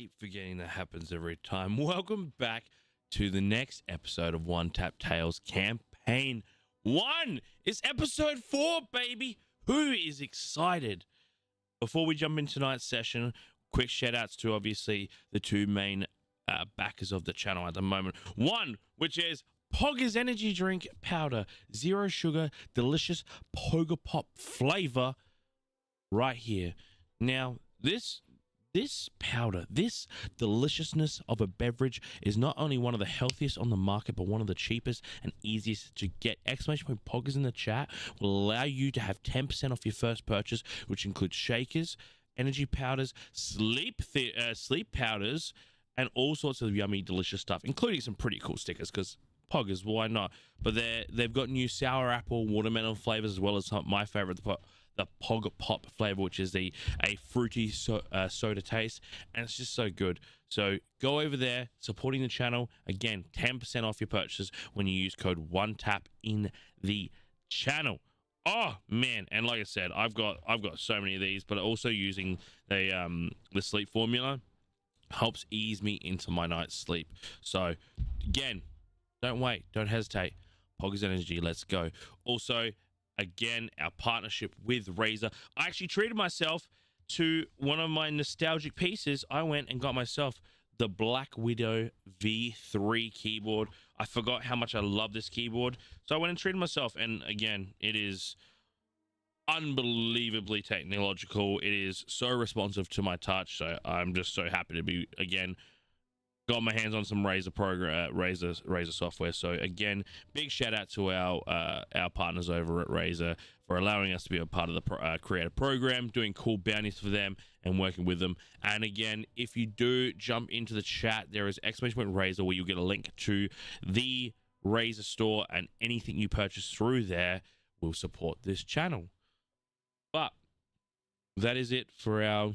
keep forgetting that happens every time. Welcome back to the next episode of OneTapTales Campaign 1. It's episode 4, baby. Who is excited? Before we jump into tonight's session, quick shout outs to obviously the two main backers of the channel at the moment. One, which is Poggers Energy Drink Powder, 0 sugar, delicious Pogo Pop flavor right here. Now, this powder, this deliciousness of a beverage is not only one of the healthiest on the market, but one of the cheapest and easiest to get. Exclamation point Poggers in the chat will allow you to have 10% off your first purchase, which includes shakers, energy powders, sleep powders, and all sorts of yummy, delicious stuff, including some pretty cool stickers, because Poggers, why not? But they've got new sour apple, watermelon flavors, as well as my favorite, the Pog Pop flavor, which is a fruity soda taste, and it's just so good. So go over there, supporting the channel. Again, 10% off your purchases when you use code OneTap in the channel. Oh man, and like I said, I've got so many of these, but also using the sleep formula helps ease me into my night's sleep. So again, don't wait, don't hesitate. Poggers Energy, let's go. Also, again, our partnership with Razer. I actually treated myself to one of my nostalgic pieces. I went and got myself the Black Widow V3 keyboard. I forgot how much I love this keyboard, so I went and treated myself. And again, it is unbelievably technological. It is so responsive to my touch. So I'm just so happy to be, again, got my hands on some Razer software. So again, big shout out to our partners over at Razer for allowing us to be a part of the creative program, doing cool bounties for them and working with them. And again, if you do jump into the chat, there is !Razer where you'll get a link to the Razer store, and anything you purchase through there will support this channel. But that is it for our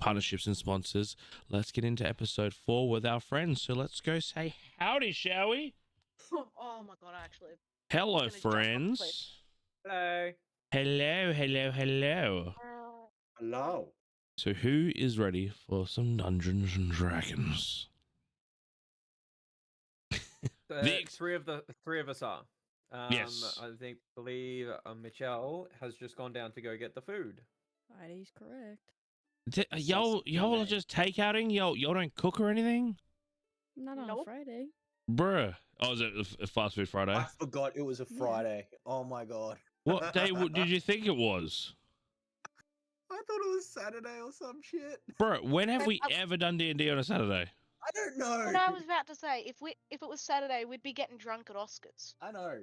partnerships and sponsors. Let's get into episode 4 with our friends. So let's go say howdy, shall we? Oh my god, actually. Hello, friends. Hello. Hello, hello, hello. Hello. So who is ready for some Dungeons and Dragons? Three of us are. Yes. I believe Michelle has just gone down to go get the food. That is correct. Y'all are just takeouting? Y'all don't cook or anything? Not on Nope. Friday. Bruh. Oh, is it a fast food Friday? I forgot it was a Friday. Oh my god. What day did you think it was? I thought it was Saturday or some shit. Bro, when have we ever done D&D on a Saturday? I don't know. What I was about to say, if it was Saturday, we'd be getting drunk at Oscars. I know.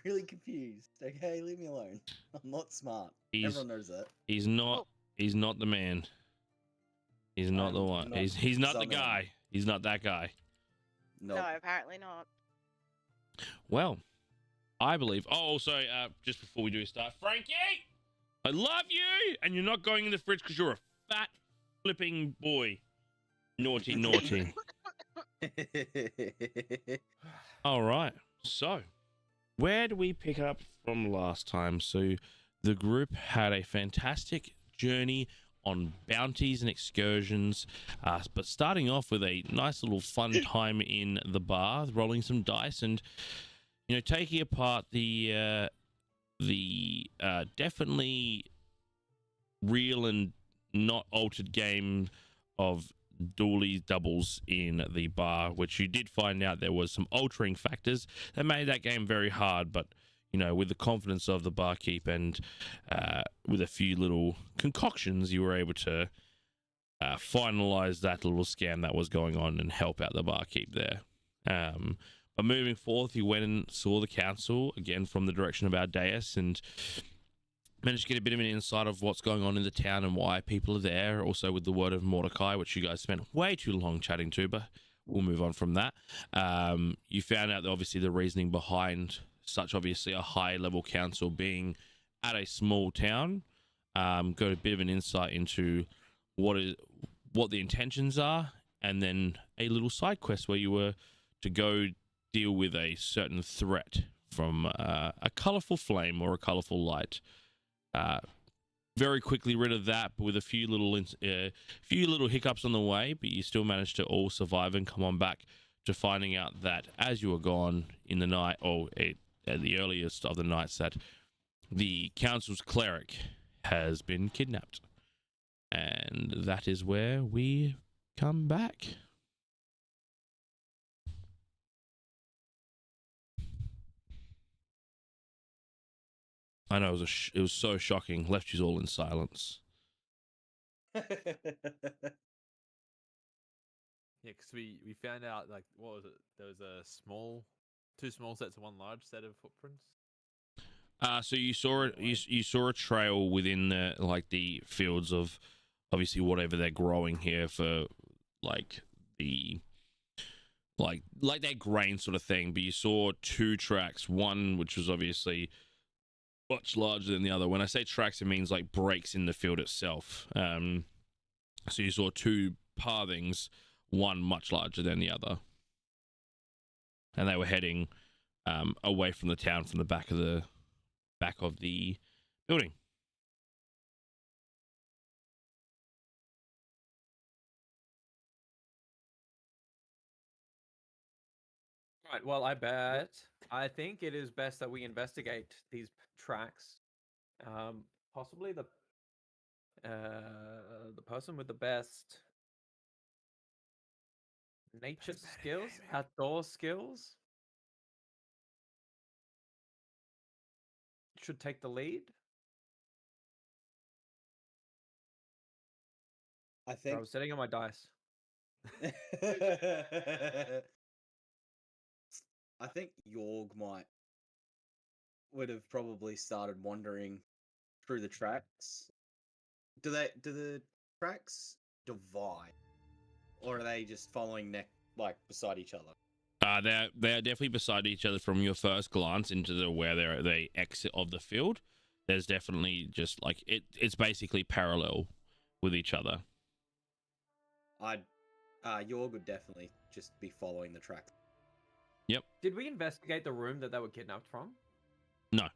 Really confused. Okay, leave me alone. I'm not smart. Everyone knows that. He's not the man. He's not the one. He's not the guy. He's not that guy. Nope. No, apparently not. Well, I believe. Oh, also, just before we do start, Frankie, I love you, and you're not going in the fridge because you're a fat flipping boy. Naughty, naughty. All right. So, where do we pick up from last time? So, the group had a fantastic journey on bounties and excursions, but starting off with a nice little fun time in the bar, rolling some dice and, you know, taking apart the definitely real and not altered game of dualies doubles in the bar, which you did find out there was some altering factors that made that game very hard. But you know, with the confidence of the barkeep and with a few little concoctions, you were able to finalize that little scam that was going on and help out the barkeep there. But moving forth, you went and saw the council again from the direction of our dais and managed to get a bit of an insight of what's going on in the town and why people are there. Also with the word of Mordecai, which you guys spent way too long chatting to, but we'll move on from that. You found out that obviously the reasoning behind such obviously a high level council being at a small town. Got a bit of an insight into what the intentions are, and then a little side quest where you were to go deal with a certain threat from a colorful flame or a colorful light. very quickly rid of that, but with a few little hiccups on the way. But you still managed to all survive and come on back to finding out that as you were gone in the night, or at the earliest of the nights, that the council's cleric has been kidnapped, and that is where we come back. I know it was so shocking. Left you all in silence. Yeah, because we found out, like, what was it? There was two small sets and one large set of footprints. So you saw it. You saw a trail within the fields of obviously whatever they're growing here for like that grain sort of thing. But you saw two tracks. One which was obviously much larger than the other. When I say tracks, it means like breaks in the field itself. So you saw two pathings, one much larger than the other, and they were heading away from the town from the back of the building. Right. Well, I think it is best that we investigate these tracks. Possibly the person with the best nature skills, outdoor skills, should take the lead. I I think. was sitting on my dice. I think Yorg would have probably started wandering through the tracks. Do the tracks divide, or are they just following beside each other? They are definitely beside each other from your first glance into where they exit of the field. There's definitely just like it's basically parallel with each other. Yorg would definitely just be following the tracks. Yep. Did we investigate the room that they were kidnapped from? No.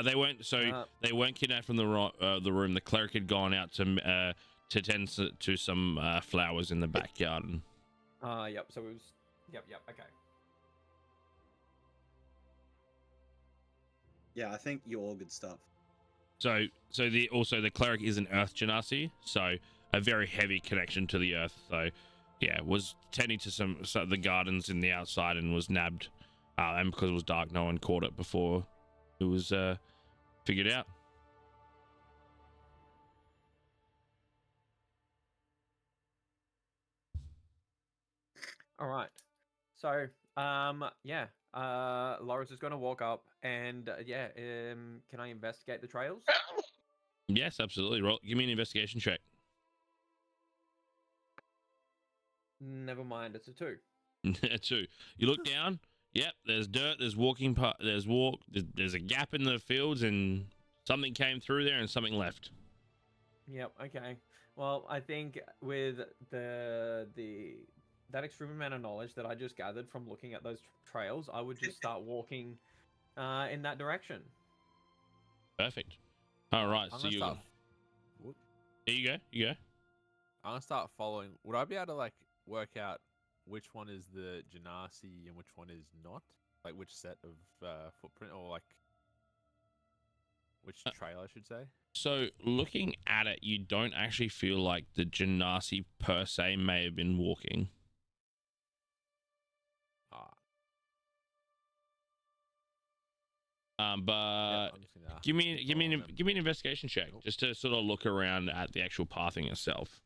They weren't. So they weren't kidnapped from the room. The cleric had gone out to tend to some flowers in the backyard. Yep. So it was. Yep. Okay. Yeah, I think Yorg good stuff. So the cleric is an earth genasi, so a very heavy connection to the earth. So yeah, was tending to some the gardens in the outside and was nabbed. And because it was dark, no one caught it before it was figured out. All right. So yeah. Laura's just gonna walk up and can I investigate the trails? Yes, absolutely. Roll. Give me an investigation check. Never mind. It's a 2. 2. You look down. Yep, there's dirt. There's There's a gap in the fields, and something came through there, and something left. Yep. Okay. Well, I think with that extreme amount of knowledge that I just gathered from looking at those trails, I would just start walking in that direction. Perfect. All right. I'm So gonna you. start. There you go. You go. I'm gonna start following. Would I be able to like work out which one is the Genasi and which one is not? Like which set of footprint, or like which trail I should say? So looking at it, you don't actually feel like the Genasi per se may have been walking. But Yeah, give me an investigation check just to sort of look around at the actual pathing itself.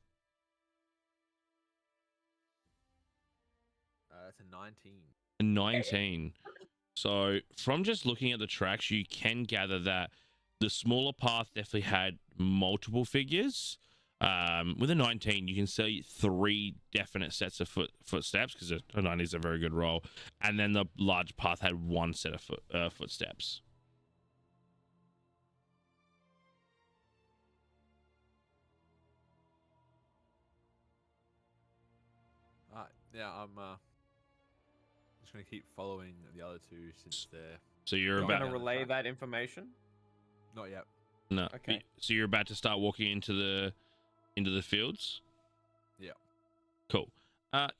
That's a 19. 19. So from just looking at the tracks, you can gather that the smaller path definitely had multiple figures. With a 19, you can see 3 definite sets of footsteps because a 90 is a very good roll, and then the large path had 1 set of footsteps. Yeah, I'm just gonna keep following the other two since they're So you're Going You're about gonna down the relay track. that information. Not yet. no. Okay. So you're about to start walking into the fields. Yeah. Cool.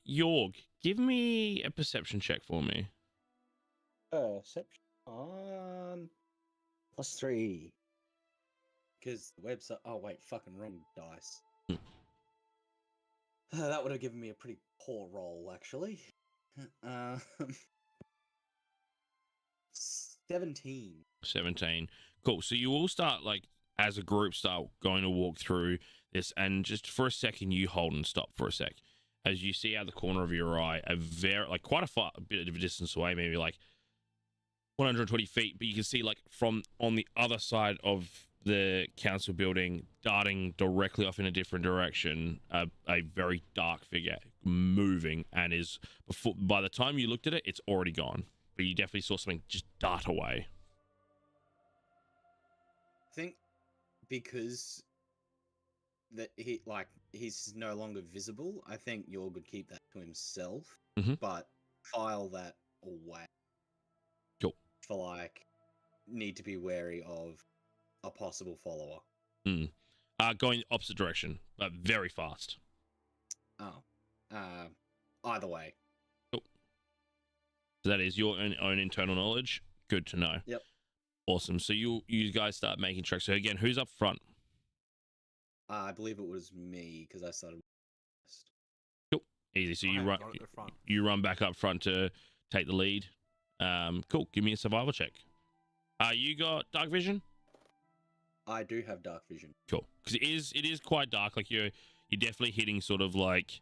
Yorg, give me a perception check for me. Perception on +3. Because the website. Oh wait, fucking wrong dice. Hmm. That would have given me a pretty poor roll, actually. Um, 17. 17. Cool. So you all start like as a group start going to walk through this, and just for a second you hold and stop for a sec as you see out the corner of your eye a very like quite a bit of a distance away, maybe like 120 feet, but you can see like from on the other side of the council building, darting directly off in a different direction, a very dark figure moving, and is before by the time you looked at it, it's already gone. But you definitely saw something just dart away. I think because that he's no longer visible, I think Yorg would keep that to himself, Mhm. but file that away. Cool. For like, need to be wary of a possible follower. Going opposite direction, but very fast. Oh, either way. So that is your own internal knowledge. Good to know. Yep. Awesome. So you guys start making tracks. So again, who's up front? I believe it was me because I started first. Easy. So I you have run. got it at the front. You run back up front to take the lead. Cool. Give me a survival check. You got dark vision? I do have dark vision. Cool. Because it is quite dark. Like you're definitely hitting sort of like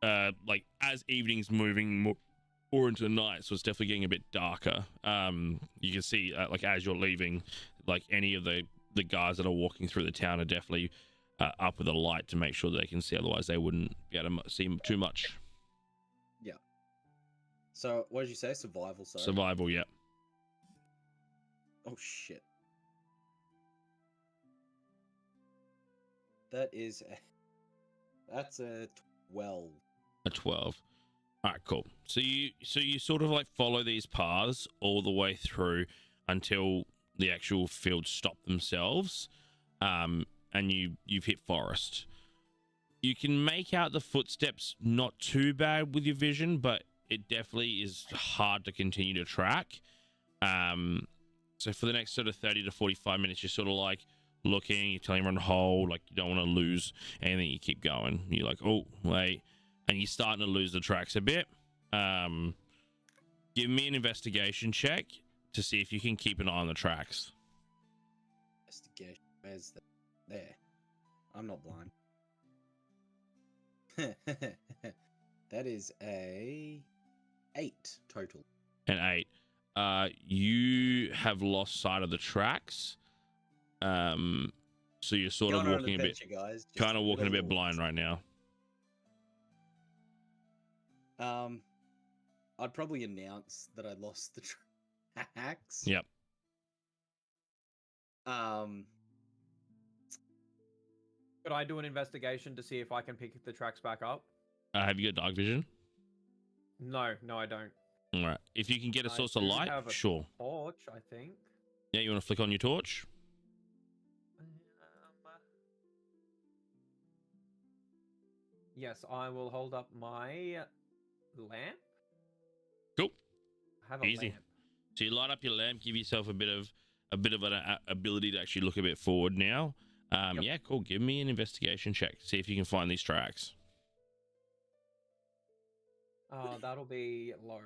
as evening's moving more into the night, so it's definitely getting a bit darker. You can see like as you're leaving, like any of the guys that are walking through the town are definitely up with a light to make sure that they can see. Otherwise, they wouldn't be able to see too much. So, what did you say? Survival, sorry. Survival, yeah. Oh, shit. That's a 12. A 12. All right, cool. So you sort of like follow these paths all the way through until the actual fields stop themselves, and you've hit forest. You can make out the footsteps not too bad with your vision, but it definitely is hard to continue to track. So for the next sort of 30 to 45 minutes, you're sort of like looking, you're telling everyone to hold, like you don't want to lose anything, you keep going. You're like, oh, wait. And you're starting to lose the tracks a bit. Give me an investigation check to see if you can keep an eye on the tracks. Investigation. Where's the... There. I'm not blind. That is a 8 total. An 8. You have lost sight of the tracks. So you're sort of Going on an walking a bit, adventure, guys. Just kind of walking a bit little- blind right now. I'd probably announce that I lost the tracks. Yep. Could I do an investigation to see if I can pick the tracks back up? Have you got dark vision? No, I don't. All right. If you can get a I source of do light, have a sure. Torch, I think. Yeah, you want to flick on your torch? Yes, I will hold up my lamp. Cool. I have a Easy. lamp. So you light up your lamp, give yourself a bit of an ability to actually look a bit forward now. Yep. Yeah, cool. Give me an investigation check. See if you can find these tracks. That'll be low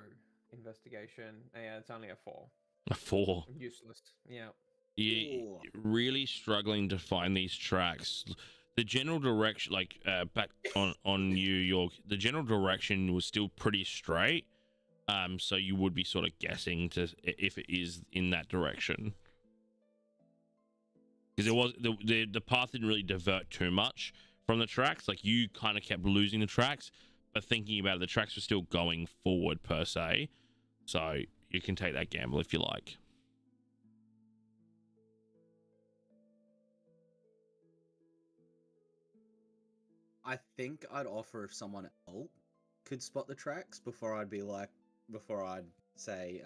investigation. Yeah, it's only a 4. A 4. Useless. Yeah. You're Ooh. really struggling to find these tracks. The general direction, like back on New York, the general direction was still pretty straight. So you would be sort of guessing to if it is in that direction, because it was the path didn't really divert too much from the tracks. Like you kind of kept losing the tracks, but thinking about it, the tracks were still going forward per se. So you can take that gamble if you like. I think I'd offer if someone else could spot the tracks before I'd say,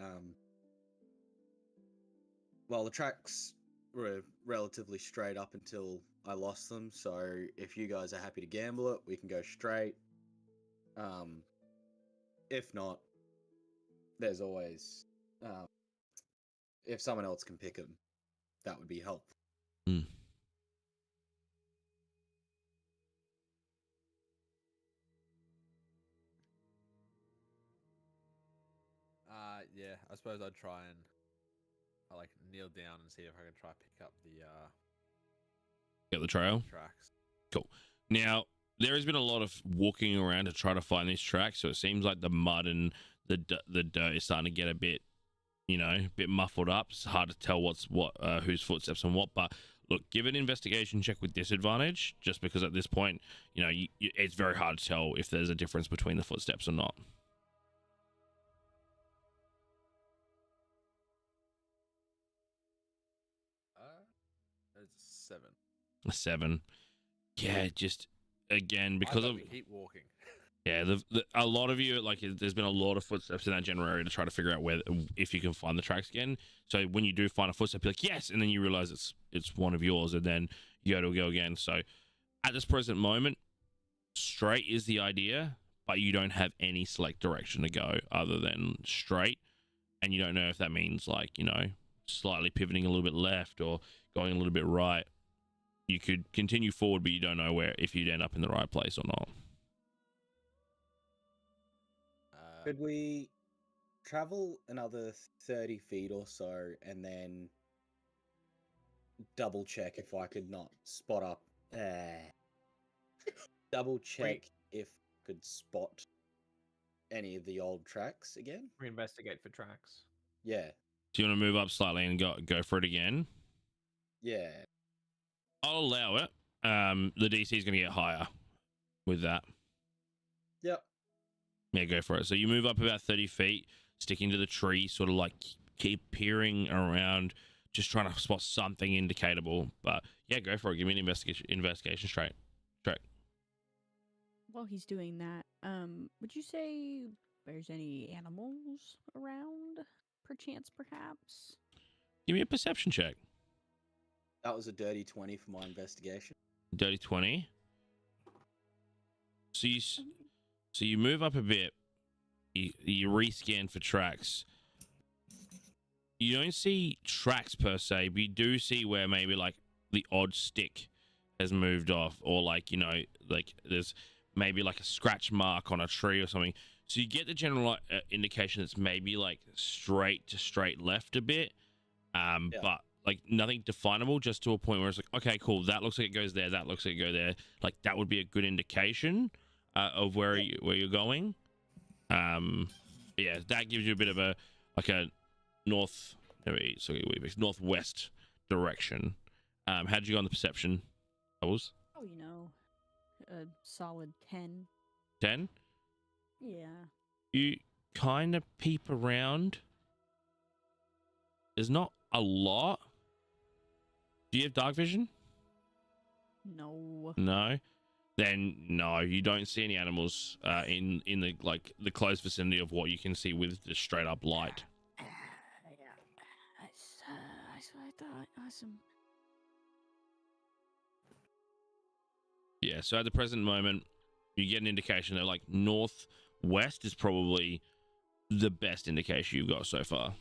Well, the tracks were relatively straight up until I lost them. So if you guys are happy to gamble it, we can go straight. If not, there's always if someone else can pick them, that would be helpful. Mm. Yeah, I suppose I'd try and I like kneel down and see if I can try pick up the Get the trail. tracks. Cool. Now, there has been a lot of walking around to try to find these tracks, so it seems like the mud and the dirt is starting to get a bit, a bit muffled up. It's hard to tell what's what, whose footsteps and what. But look, give an investigation check with disadvantage, just because at this point, it's very hard to tell if there's a difference between the footsteps or not. It's 7. A 7. Yeah, just again because of we keep walking. yeah, a lot of you there's been a lot of footsteps in that general area to try to figure out if you can find the tracks again. So when you do find a footstep, you're like yes, and then you realize it's one of yours, and then you go again. So at this present moment, straight is the idea, but you don't have any select direction to go other than straight, and you don't know if that means slightly pivoting a little bit left or going a little bit right. You could continue forward, but you don't know if you'd end up in the right place or not. Could we travel another 30 feet or so and then double check if I could not spot up? Double check if I could spot any of the old tracks again? Reinvestigate for tracks. Yeah. Do you want to move up slightly and go for it again? Yeah. I'll allow it. The DC is going to get higher with that. Yep. Yeah, go for it. So you move up about 30 feet, sticking to the tree, sort of keep peering around, just trying to spot something indicatable. But yeah, go for it. Give me an investigation straight. While he's doing that, would you say there's any animals around, perchance, perhaps? Give me a perception check. That was a dirty 20 for my investigation. Dirty 20. So you move up a bit. You rescan for tracks. You don't see tracks per se, but you do see where maybe the odd stick has moved off, or there's maybe a scratch mark on a tree or something. So you get the general indication it's maybe straight to straight left a bit, but nothing definable, just to a point where it's okay, cool, that looks like it goes there, that looks like it goes there. That would be a good indication of where you're going. Yeah, that gives you a bit of a northwest direction. How'd you go on the perception levels? Oh, a solid 10. 10? Yeah. You kind of peep around. There's not a lot. Do you have dark vision? No. No. Then no, you don't see any animals in the close vicinity of what you can see with the straight up light. Yeah. I thought. Awesome. Yeah, so at the present moment, you get an indication that northwest is probably the best indication you've got so far.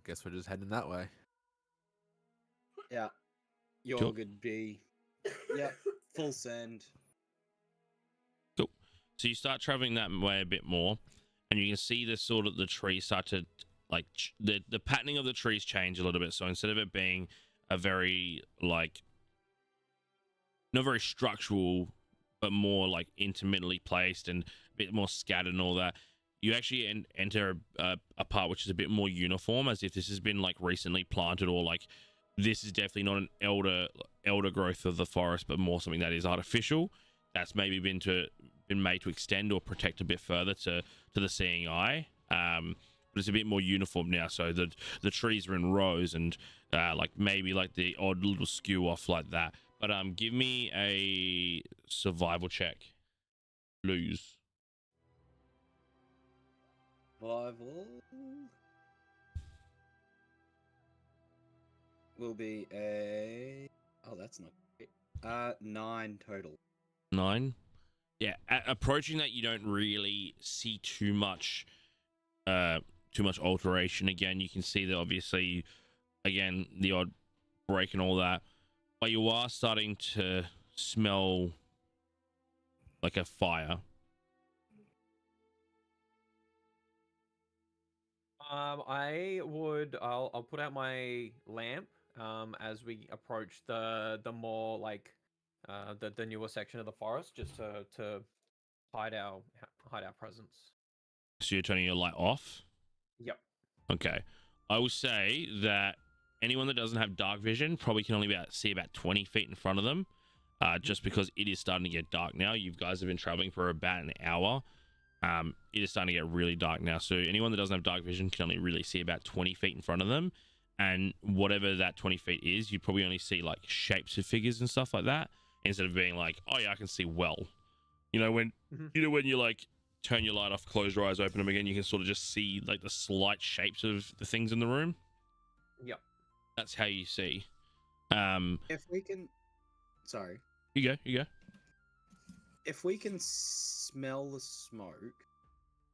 Guess we're just heading that way. Yeah. You're Cool. good, B. Yep. Full send. Cool. So you start traveling that way a bit more, and you can see the trees start to the patterning of the trees change a little bit. So instead of it being a very not very structural, but more intermittently placed and a bit more scattered and all that, you actually enter a part which is a bit more uniform, as if this has been recently planted, or this is definitely not an elder growth of the forest, but more something that is artificial, that's maybe been made to extend or protect a bit further to the seeing eye. But it's a bit more uniform now, so the trees are in rows, and maybe the odd little skew off like that. But give me a survival check. lose. Survival will be a. Oh, that's not great. 9 total. 9. Yeah, approaching that, you don't really see too much alteration. Again, you can see that obviously, again, the odd break and all that, but you are starting to smell like a fire. I'll put out my lamp as we approach the more like the newer section of the forest, just to hide our presence. So you're turning your light off. Yep. Okay, I will say that anyone that doesn't have dark vision probably can only see about 20 feet in front of them, just because it is starting to get dark now. You guys have been traveling for about an hour. It is starting to get really dark now, so anyone that doesn't have dark vision can only really see about 20 feet in front of them, and whatever that 20 feet is, you probably only see like shapes of figures and stuff like that, instead of being like, oh yeah, I can see well. You know when you like turn your light off, close your eyes, open them again, you can sort of just see like the slight shapes of the things in the room. Yep. That's how you see. If we can, sorry. You go. If we can smell the smoke,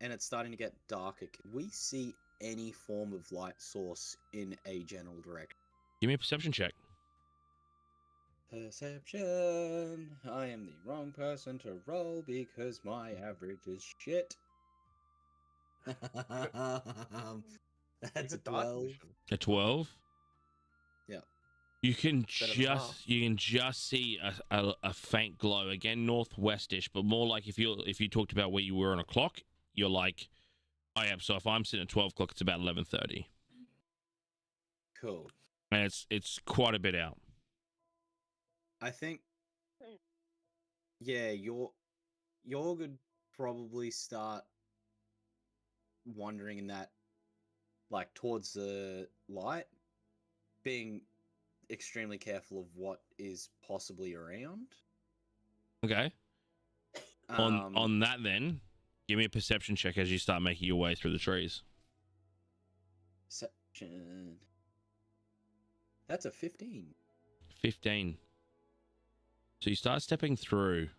and it's starting to get darker, can we see any form of light source in a general direction? Give me a perception check. Perception. I am the wrong person to roll because my average is shit. That's a 12. A 12. Yeah. You can Better than half. just see a faint glow, again northwestish, but more like if you talked about where you were on a clock, you're like, oh yeah, so if I'm sitting at 12 o'clock, it's about 11:30. Cool. And it's quite a bit out. I think, yeah, Yorg would probably start wandering in that, like, towards the light, being extremely careful of what is possibly around. Okay. On that then, give me a perception check as you start making your way through the trees. Perception. That's a 15. 15. So you start stepping through,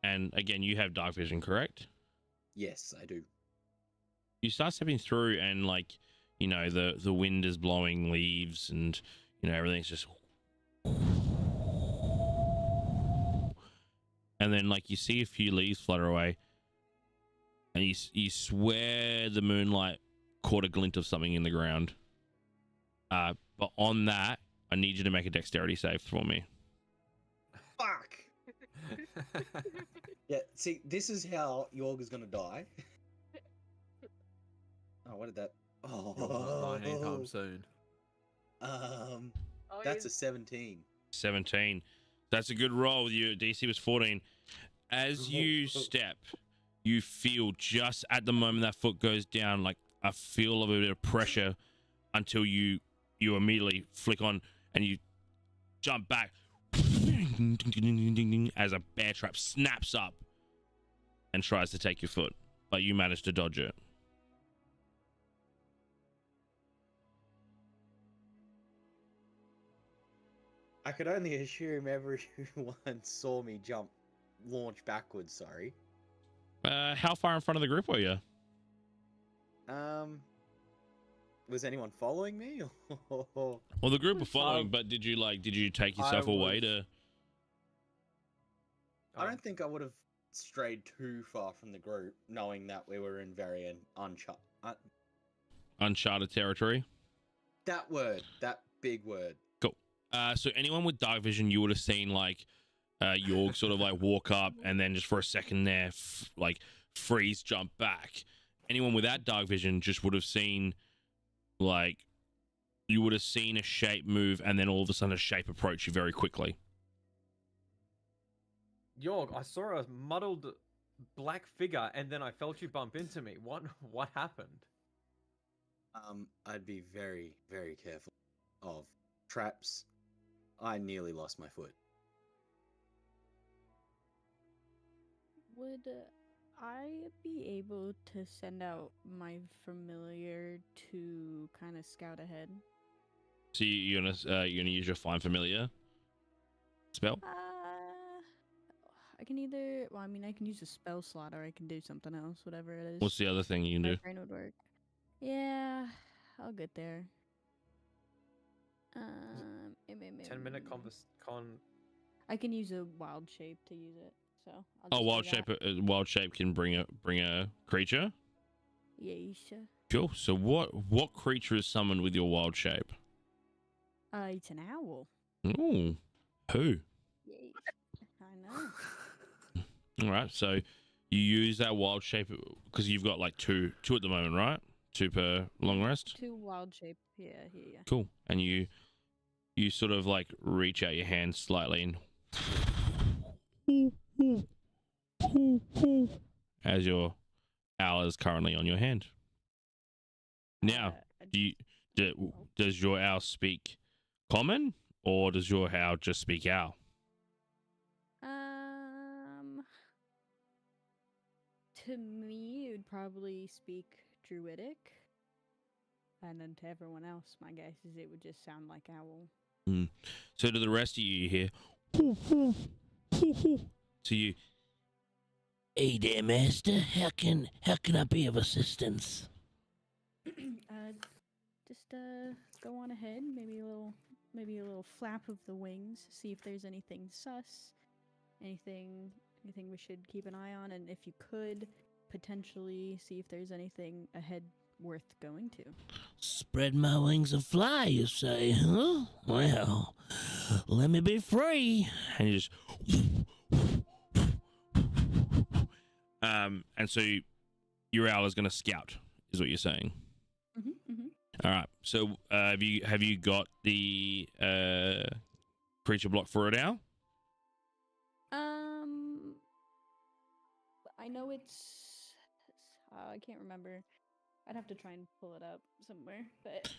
and again, you have dark vision, correct? Yes, I do. You start stepping through, and like, you know, the wind is blowing leaves, and you know everything's just, and then like you see a few leaves flutter away, and you swear the moonlight caught a glint of something in the ground. But on that, I need you to make a dexterity save for me. Fuck! Yeah, see, this is how Yorg is gonna die. Oh, what did that... You're not dying anytime soon. Oh, That's a he's- 17. 17. That's a good roll. Your DC was 14. As you step, you feel just at the moment that foot goes down, like a feel of a bit of pressure until you immediately flick on and you jump back as a bear trap snaps up and tries to take your foot, but you manage to dodge it. I could only assume everyone saw me launch backwards, sorry. How far in front of the group were you? Was anyone following me? Well, the group were following, but did you take yourself away to... I don't think I would have strayed too far from the group, knowing that we were in very uncharted territory? That big word. Cool. So anyone with dark vision, you would have seen like Yorg sort of like walk up and then just for a second there, like freeze, jump back. Anyone without dark vision just would have seen like, you would have seen a shape move and then all of a sudden a shape approach you very quickly. Yorg, I saw a muddled black figure, and then I felt you bump into me. What happened? I'd be very, very careful of traps. I nearly lost my foot. Would I be able to send out my familiar to kind of scout ahead? So you're gonna use your find familiar spell? I can either. Well, I mean, I can use a spell slot, or I can do something else. Whatever it is. What's the other thing you can My do? brain would work. Yeah, I'll get there. 10-minute con. I can use a wild shape to use it. So I'll Oh, just wild do shape. that. Wild shape can bring a creature. Yeesh. Cool. So what creature is summoned with your wild shape? It's an owl. Ooh, who? Yeesh. I know. All right. So you use that wild shape because you've got like two at the moment, right? 2 per long rest. 2 wild shape. Yeah. Cool. And you sort of like reach out your hand slightly and as your owl is currently on your hand. Now, does your owl speak common or does your owl just speak owl? To me, it would probably speak Druidic, and then to everyone else, my guess is it would just sound like owl. So to the rest of you hear, so you, hey there, master. How can I be of assistance? Just go on ahead. Maybe a little flap of the wings. See if there's anything sus, anything we should keep an eye on, and if you could potentially see if there's anything ahead worth going to. Spread my wings and fly, you say, huh? Well, let me be free. And you just and so your owl is going to scout, is what you're saying. All right. So have you got the creature block for it now? I know it's. I can't remember. I'd have to try and pull it up somewhere, but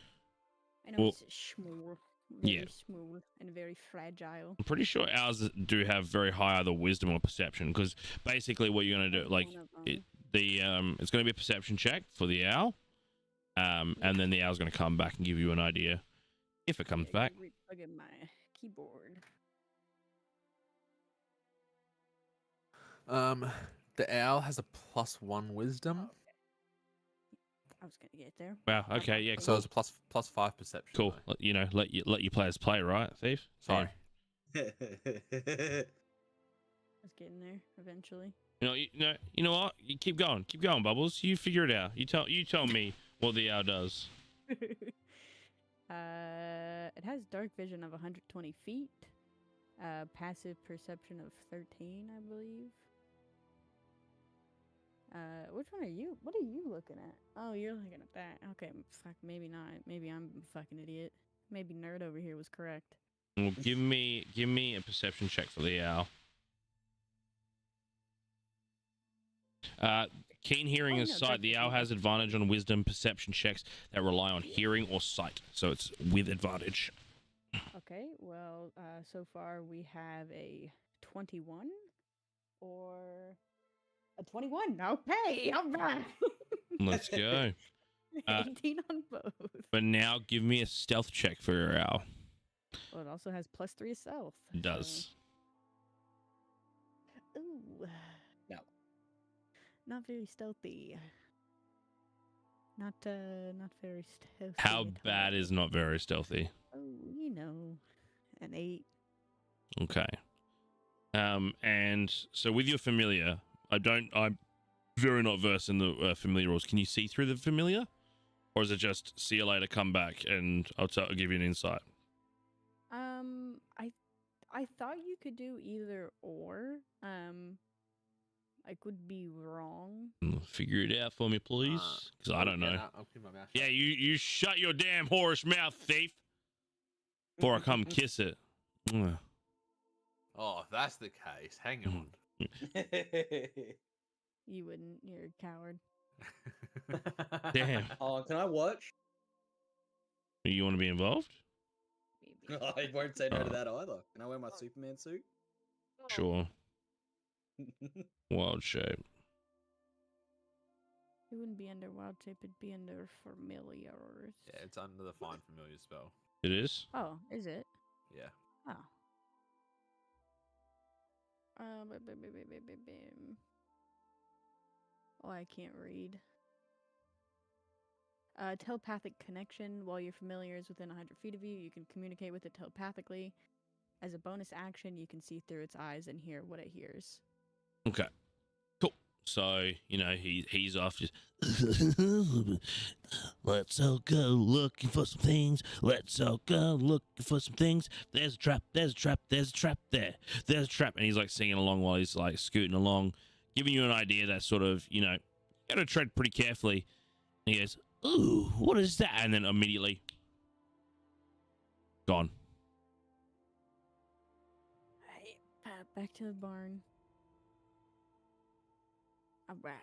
I know it's small, very small, and very fragile. I'm pretty sure ours do have very high either wisdom or perception, because basically what you're going to do, like it's going to be a perception check for the owl, and then the owl's going to come back and give you an idea if it comes back. Plug in my keyboard. The owl has a +1 wisdom. I was gonna get there. Wow. Okay. Yeah. So Cool. it's a +5 perception. Cool. though. Let your players play, right, Thief? Sorry. I was getting there eventually. You know what? You keep going, Bubbles. You figure it out. You tell me what the owl does. It has dark vision of 120 feet. Passive perception of 13, I believe. Which one are you? What are you looking at? Oh, you're looking at that. Okay, fuck, maybe not. Maybe I'm a fucking idiot. Maybe nerd over here was correct. Well, give me a perception check for the owl. Keen hearing and sight. The owl has advantage on wisdom perception checks that rely on hearing or sight, so it's with advantage. Okay, well, so far we have a 21 or a 21. Okay, all right. Let's go. 18 on both. But now give me a stealth check for your owl. Well, it also has +3 stealth. It does. So. Ooh. No. Not very stealthy. Not very stealthy. How at bad all. is not very stealthy? Oh, an 8. Okay. And so with your familiar, I'm very not versed in the familiar rules. Can you see through the familiar, or is it just see you later, come back, and I'll give you an insight? I thought you could do either or. I could be wrong. Figure it out for me, please, because I don't know. I'll keep my mouth Yeah, shut. you shut your damn whorish mouth, thief, before I come kiss it. Mwah. Oh, if that's the case, hang on. You wouldn't. You're a coward. Damn. Oh, can I watch? You want to be involved? Maybe. I won't say no to that either. Can I wear my Superman suit? Sure. Wild shape. It wouldn't be under wild shape, it'd be under familiars. Yeah, it's under the find familiar spell. It is? Oh, is it? Yeah. Oh. Bim. Oh, I can't read. Telepathic connection. While your familiar is within 100 feet of you, you can communicate with it telepathically. As a bonus action, you can see through its eyes and hear what it hears. Okay. Cool. So, you know, he's off just let's all go looking for some things. Let's all go looking for some things. There's a trap, there's a trap, there's a trap there. There's a trap. And he's like singing along while he's like scooting along, giving you an idea that sort of, you know, you gotta tread pretty carefully. And he goes, ooh, what is that? And then immediately gone. Back to the barn. Alright.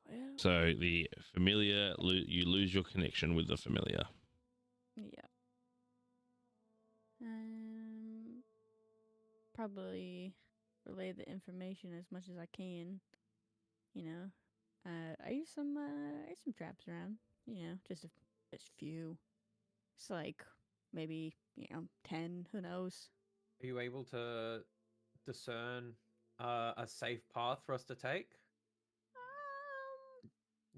Well, So the familiar, you lose your connection with the familiar. yeah. Probably relay the information as much as I can. You know, I use some traps around. You know, just a few. It's like maybe 10. Who knows? Are you able to discern a safe path for us to take?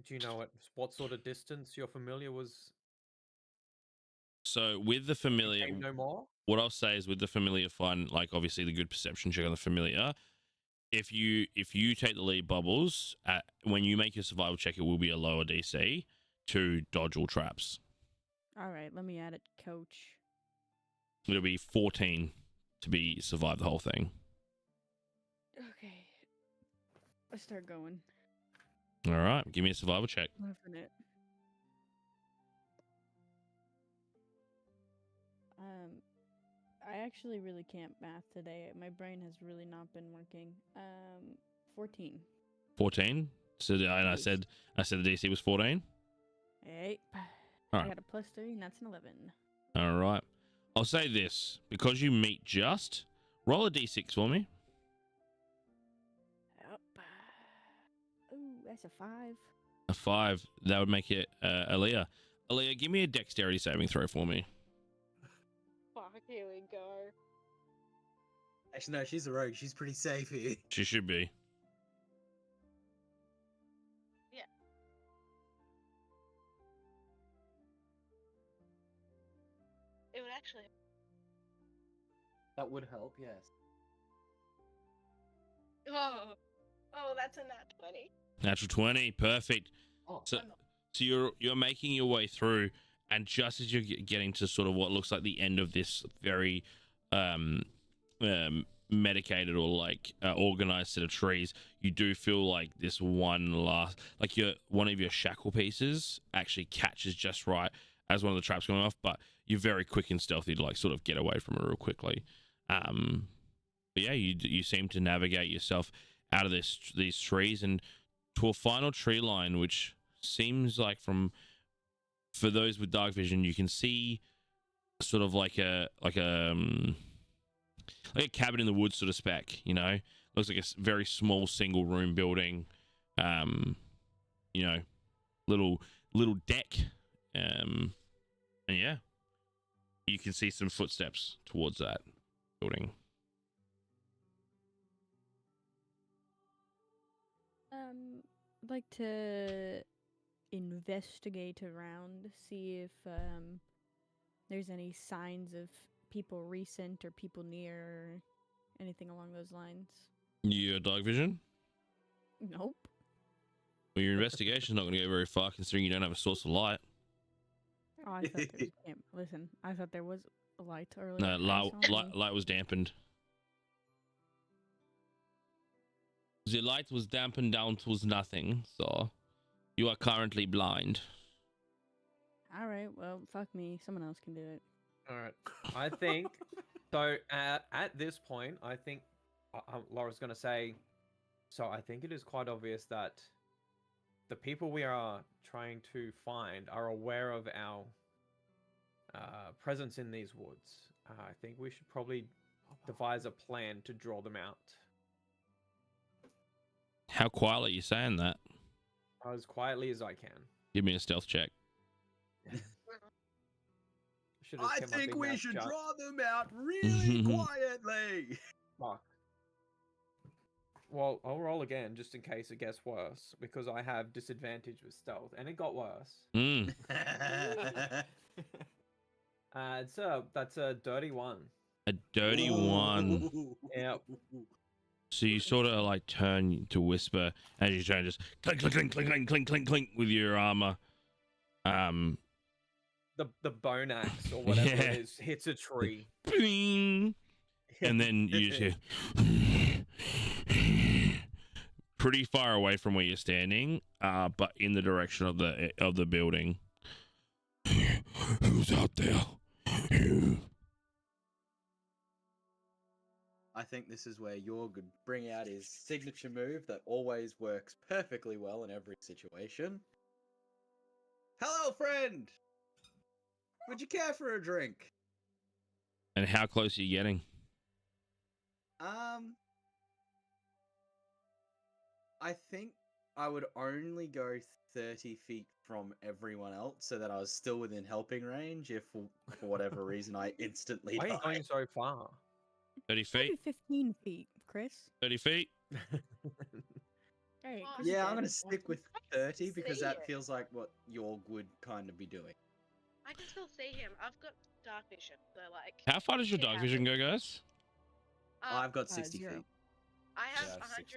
Do you know what sort of distance your familiar was? So with the familiar, No more. what I'll say is with the familiar fun, like obviously the good perception check on the familiar. If you take the lead, Bubbles, when you make your survival check, it will be a lower DC to dodge all traps. All right, let me add it, Coach. It'll be 14 to be survive the whole thing. Okay, let's start going. All right, give me a survival check. Loving it. I actually really can't math today. My brain has really not been working. 14. 14. So and I said the DC was 14. Hey, All I right. got a +3, and that's an 11. All right. I'll say this because you meet just. Roll a D6 for me. Yep. Ooh, that's a 5. A 5. That would make it Aaliyah. Aaliyah, give me a dexterity saving throw for me. Fuck, here we go. Actually, no, she's a rogue. She's pretty safe here. She should be. It would actually. That would help, yes. Oh, that's a nat 20. Natural 20. Perfect. Oh, So you're making your way through, and just as you're getting to sort of what looks like the end of this very medicated or like organized set of trees, you do feel like this one last, like one of your shackle pieces actually catches just right as one of the traps going off, but you're very quick and stealthy to like sort of get away from it real quickly. But yeah, you seem to navigate yourself out of these trees and to a final tree line, which seems like for those with dark vision, you can see sort of like a cabin in the woods sort of spec, you know. Looks like a very small single room building, you know, little deck, and yeah, you can see some footsteps towards that building. I'd like to investigate around, see if there's any signs of people recent or people near or anything along those lines. Your dark vision? Nope. Well, your investigation's not going to go very far considering you don't have a source of light. Oh, I thought there was listen, I thought there was a light earlier. No, I saw one. light was dampened. The light was dampened down to nothing, so you are currently blind. All right, well, fuck me. Someone else can do it. All right. I think so. At this point, I think Laura's going to say. So I think it is quite obvious that the people we are trying to find are aware of our presence in these woods. I think we should probably devise a plan to draw them out. How quietly are you saying that? As quietly as I can. Give me a stealth check. Should have I kept my think big we mouth should shut. draw them out really quietly. Fuck. Well, I'll roll again just in case it gets worse because I have disadvantage with stealth, and it got worse. Mm. That's a dirty one. A dirty one. Ooh. Yep. So you sort of like turn to whisper as you turn, just clink, clink, clink, clink, clink, clink, clink, clink with your armor. The bone axe or whatever Yeah. it is hits a tree. Bing! And then you just hear pretty far away from where you're standing, but in the direction of the building. Who's out there? Who? I think this is where Jorg would bring out his signature move that always works perfectly well in every situation. Hello, friend! Would you care for a drink? And how close are you getting? I think I would only go 30 feet from everyone else so that I was still within helping range if for whatever reason I instantly Why are you die. going so far? 30 Maybe feet? 15 feet, Chris. 30 feet? All right. Well, Chris is Yeah, I'm dead. gonna stick with I can 30 because see that it. feels like what Jorg would kind of be doing. I can still see him. I've got dark vision, so like. How far does your shit dark vision go, happens. guys? I've got 60 0. feet. I have Yeah, 60.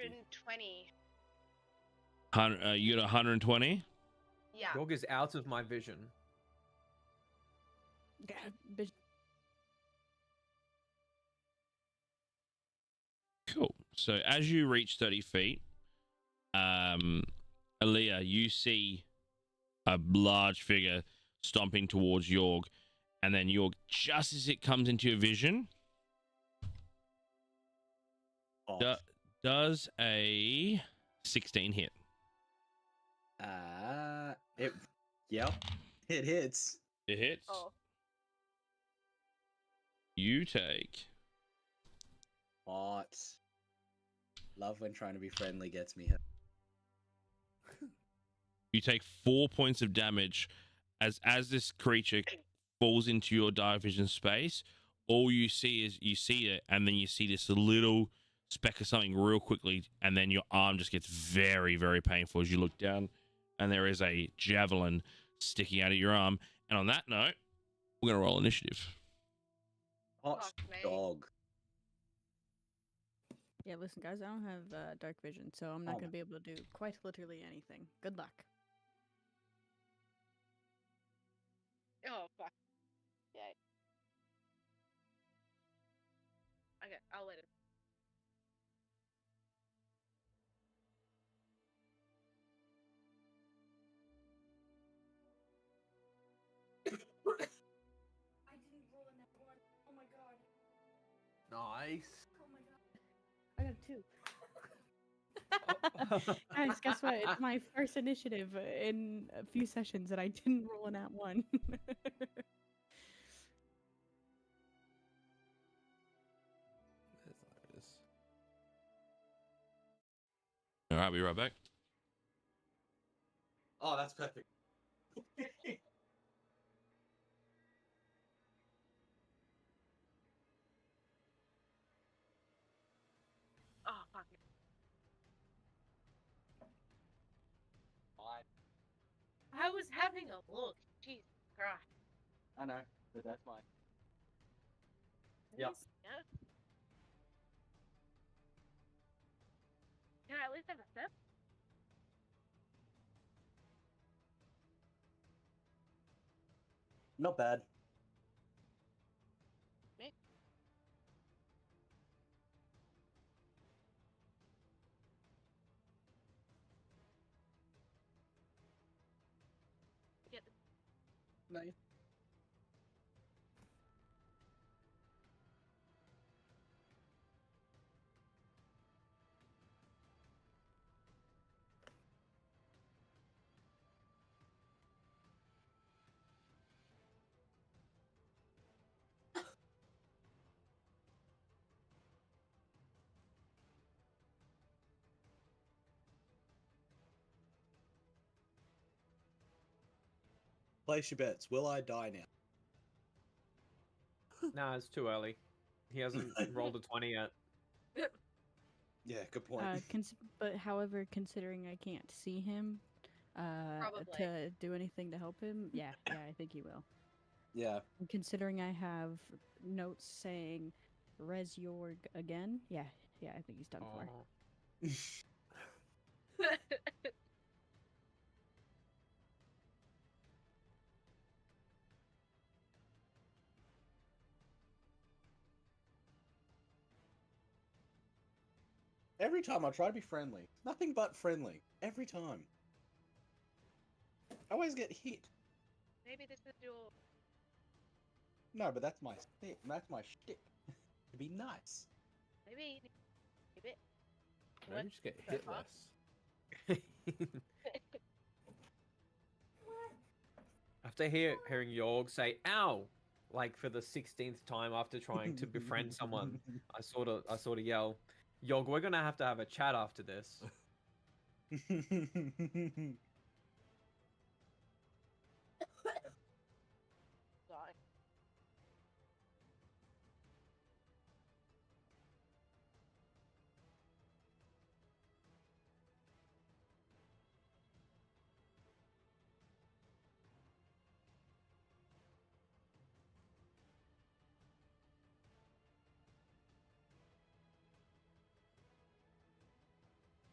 120. You got 120? Yeah. Dog is out of my vision. Yeah, vis- Cool. So as you reach 30 feet, Aaliyah, you see a large figure stomping towards Jorg, and then Jorg, just as it comes into your vision, Oh. does a 16 hit. Yep, it hits. It hits. Oh. You take Hot. Love when trying to be friendly gets me hit. 4 points of damage as this creature falls into your dark vision space. All you see is it, and then you see this little speck of something real quickly, and then your arm just gets very, very painful as you look down, and there is a javelin sticking out of your arm. And on that note, we're gonna roll initiative. Hot Fuck me. dog. yeah, listen, guys, I don't have dark vision, so I'm not Oh going to be able to do quite literally anything. Good luck. Oh fuck. Yay. Okay, I'll let it. I didn't roll in that one. Oh my god. Nice. Oh my god. I got 2. Guys, guess what? It's my first initiative in a few sessions, and I didn't roll in that one. All right, be right back. Oh, that's perfect. Oh fuck. I was having a look. Jesus Christ. I know, but that's fine. Yeah. Yep. Can I at least have a sip? Not bad. Me? Get the Nice. Place your bets. Will I die now? Nah, it's too early. He hasn't rolled a 20 yet. Yeah, good point. But however, considering I can't see him, Probably. to do anything to help him, yeah, I think he will. Yeah. And considering I have notes saying Res Yorg again, yeah, I think he's done for. Oh. Every time I try to be friendly, nothing but friendly. Every time. I always get hit. Maybe this is your. No, but that's my stick. That's my shtick. To be nice. Maybe. Maybe. Maybe just get hit Huh? less. After hearing Yorg say "ow" like for the 16th time after trying to befriend someone, I sort of yell, "Yorg, we're gonna have to have a chat after this." Die.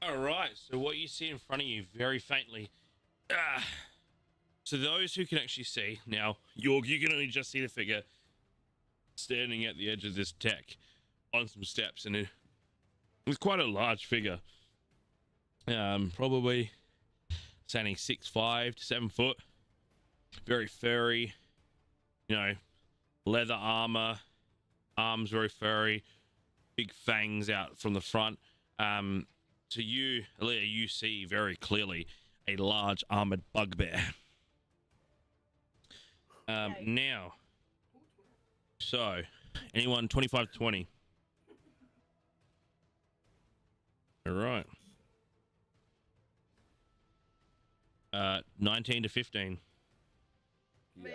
All right. So what you see in front of you, very faintly. So those who can actually see now, you can only just see the figure standing at the edge of this deck on some steps, and it's quite a large figure. Probably standing 6'5" to 7 foot. Very furry. Leather armor, arms very furry, big fangs out from the front. To you, Aaliyah, you see very clearly a large armored bugbear. Now, so anyone 25 to 20? All right. 19 to 15. Me.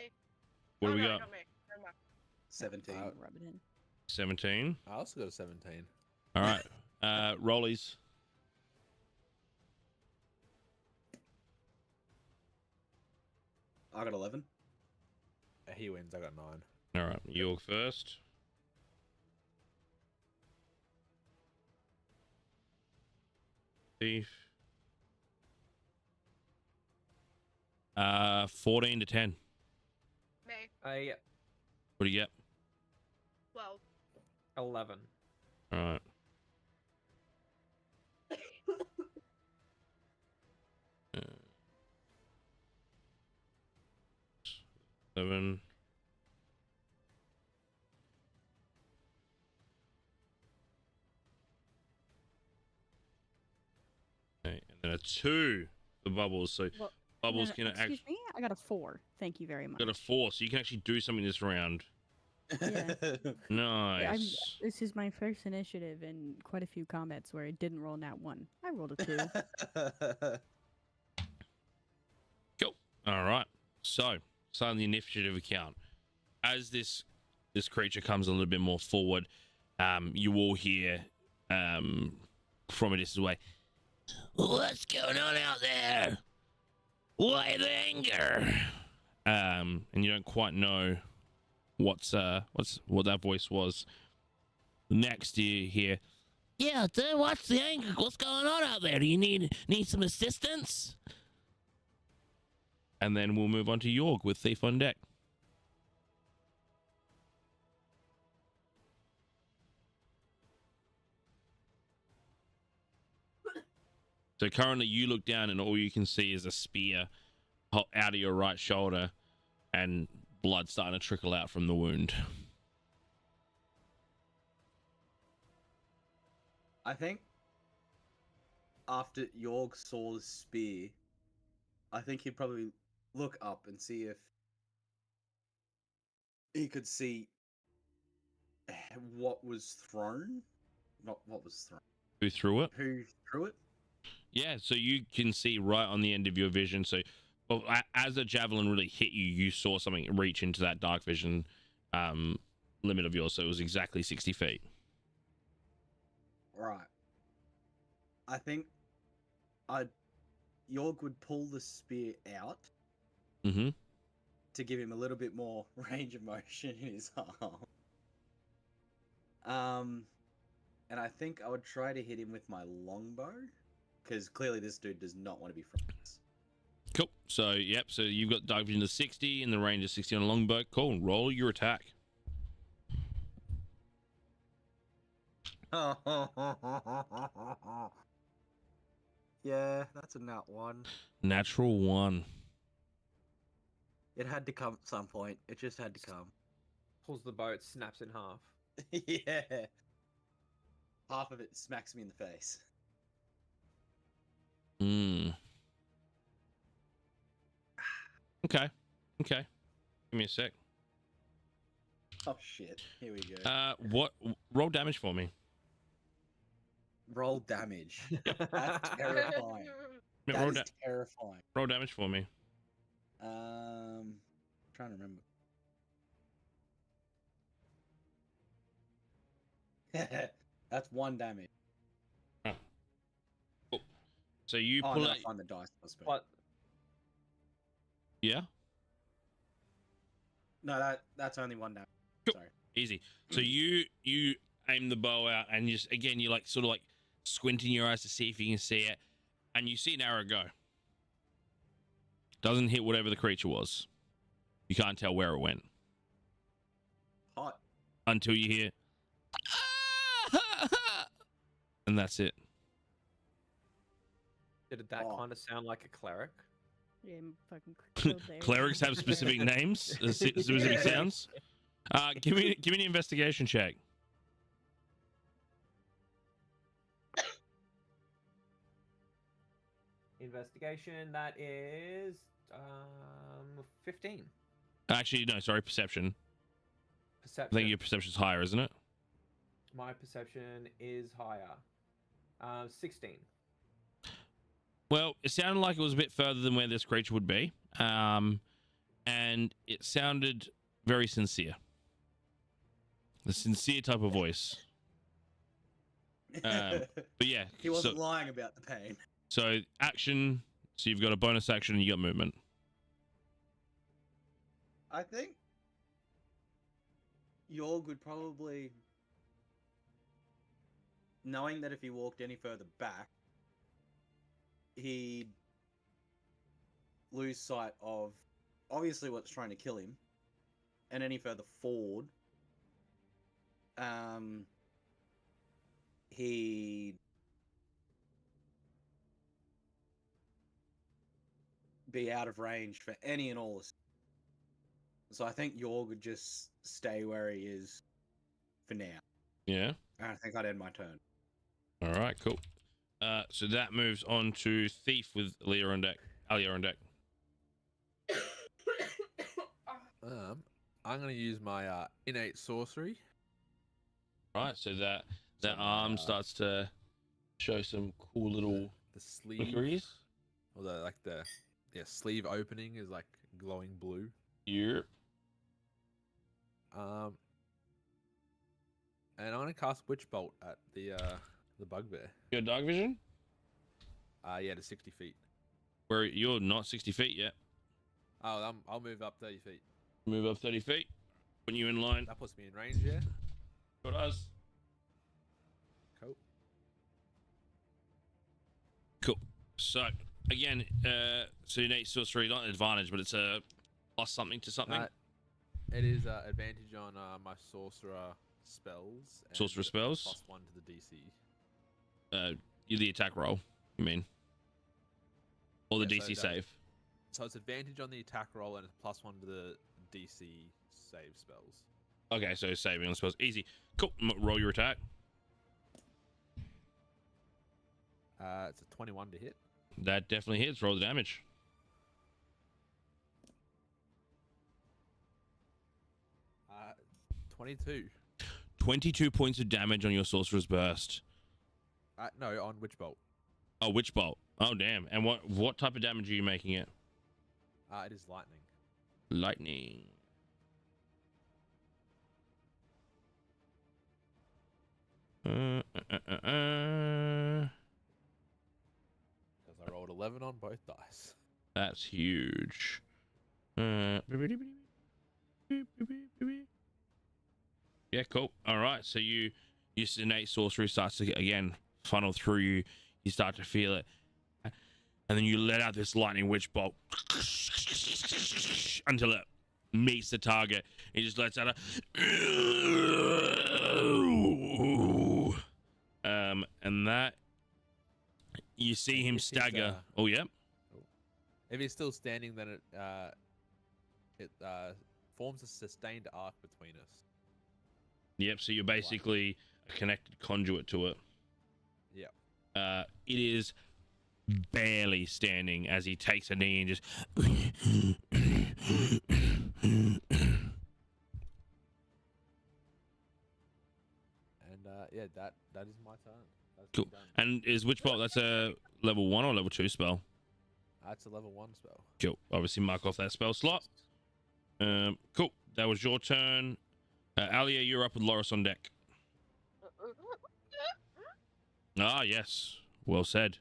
What Oh, do we no, got? not me. Never mind. 17. Rub it in. 17. I also got a 17. All right. Rollies. I got 11. He wins. I got 9. All right. York first. Thief. 14 to 10. Me. What do you get? 12. 11. All right. Seven. Okay, and then a 2 for Bubbles. So Well, Bubbles no, can excuse actually me, I got a 4. Thank you very much. got a 4, so you can actually do something this round. Yeah. Nice. This is my first initiative in quite a few combats where I didn't roll nat 1. I rolled a 2. Cool. All right. So, starting the initiative account. As this creature comes a little bit more forward, you will hear from a distance away, "What's going on out there? Why the anger?" And you don't quite know what that voice was. Next you hear, "Yeah, dude, what's the anger? What's going on out there? Do you need some assistance?" And then we'll move on to York with Thief on deck. So currently you look down and all you can see is a spear out of your right shoulder and blood starting to trickle out from the wound. I think after Yorg saw the spear, I think he'd probably look up and see if he could see what was thrown. Not what was thrown. Who threw it? Who threw it? Yeah, so you can see right on the end of your vision. So well, as the javelin really hit you, you saw something reach into that dark vision limit of yours, so it was exactly 60 feet. Right. I think Yorg would pull the spear out Mm-hmm. to give him a little bit more range of motion in his arm. And I think I would try to hit him with my longbow, because clearly this dude does not want to be friends. Cool. So, yep. So you've got dark vision to 60 and the range of 60 on a longbow. Cool. Roll your attack. Yeah, that's a nat 1. Natural 1. It had to come at some point. It just had to come. Pulls the boat, snaps in half. Yeah. Half of it smacks me in the face. Okay. Okay. Give me a sec. Oh shit. Here we go. What? Roll damage for me. Roll damage. That's terrifying. Yeah, That roll, is terrifying. roll damage for me. Trying to remember. That's 1 damage. So you Oh, pull no, out. find the dice. I suppose. But Yeah. No, that's only 1 damage. Cool. Sorry. Easy. So you aim the bow out, and you just, again, you like sort of like squinting your eyes to see if you can see it, and you see an arrow go. Doesn't hit whatever the creature was. You can't tell where it went Hot. until you hear, and that's it. did that Oh. kind of sound like a cleric? Yeah, I'm fucking killed there. Clerics have specific names, specific sounds. Give me an investigation check. Investigation, that is 15. Actually, no, sorry, perception. I Perception. think your perception's higher, isn't it? My perception is higher. 16. Well, it sounded like it was a bit further than where this creature would be, and it sounded very sincere. The sincere type of voice. But yeah, He wasn't so, lying about the pain. so action. So you've got a bonus action and you got movement. I think Yorg would probably, knowing that if he walked any further back, he'd lose sight of obviously what's trying to kill him, and any further forward, he'd be out of range for any and all. So I think Yorg would just stay where he is for now. Yeah. And I think I'd end my turn. All right. Cool. So that moves on to Thief with Alia on deck. I'm gonna use my innate sorcery. Right. So that So arm my, starts to show some cool little the sleeve, flickeries. or the sleeve opening is like glowing blue. Yep. And I'm gonna cast Witch Bolt at the bugbear. Your dog vision? Yeah, to 60 feet. Where you're not 60 feet yet. Oh, I'll move up 30 feet. Move up 30 feet. When you in line. That puts me in range, yeah. Got us. Cool. Cool. So again, so innate sorcery, not an advantage, but it's a plus something to something. It is advantage on my sorcerer spells. And Sorcerer spells? +1 to the DC. The attack roll, you mean? Or the Yeah, so DC it does. save. So it's advantage on the attack roll and it's +1 to the DC save spells. Okay, so saving on spells. Easy. Cool. Roll your attack. It's a 21 to hit. That definitely hits. Roll the damage. 22. 22 points of damage on your sorcerer's burst. No, on Witch Bolt. Oh, witch bolt. Oh, damn. And what type of damage are you making it? It is lightning. Lightning. Because I rolled 11 on both dice. That's huge. Yeah, cool. All right, so your innate sorcery starts to again funnel through you. You start to feel it, and then you let out this lightning witch bolt until it meets the target. He just lets out a and that you see him If he's, stagger. Oh yeah. If he's still standing, then it forms a sustained arc between us. Yep. So you're basically a connected conduit to it. Yep. It is barely standing as he takes a knee and just. And yeah, that is my turn. That's Cool. done. And is Witch Bolt, that's a level 1 or level 2 spell? That's a level 1 spell. Cool. Obviously mark off that spell slot. Cool. That was your turn. Alia, you're up with Loris on deck. Ah, yes. Well said.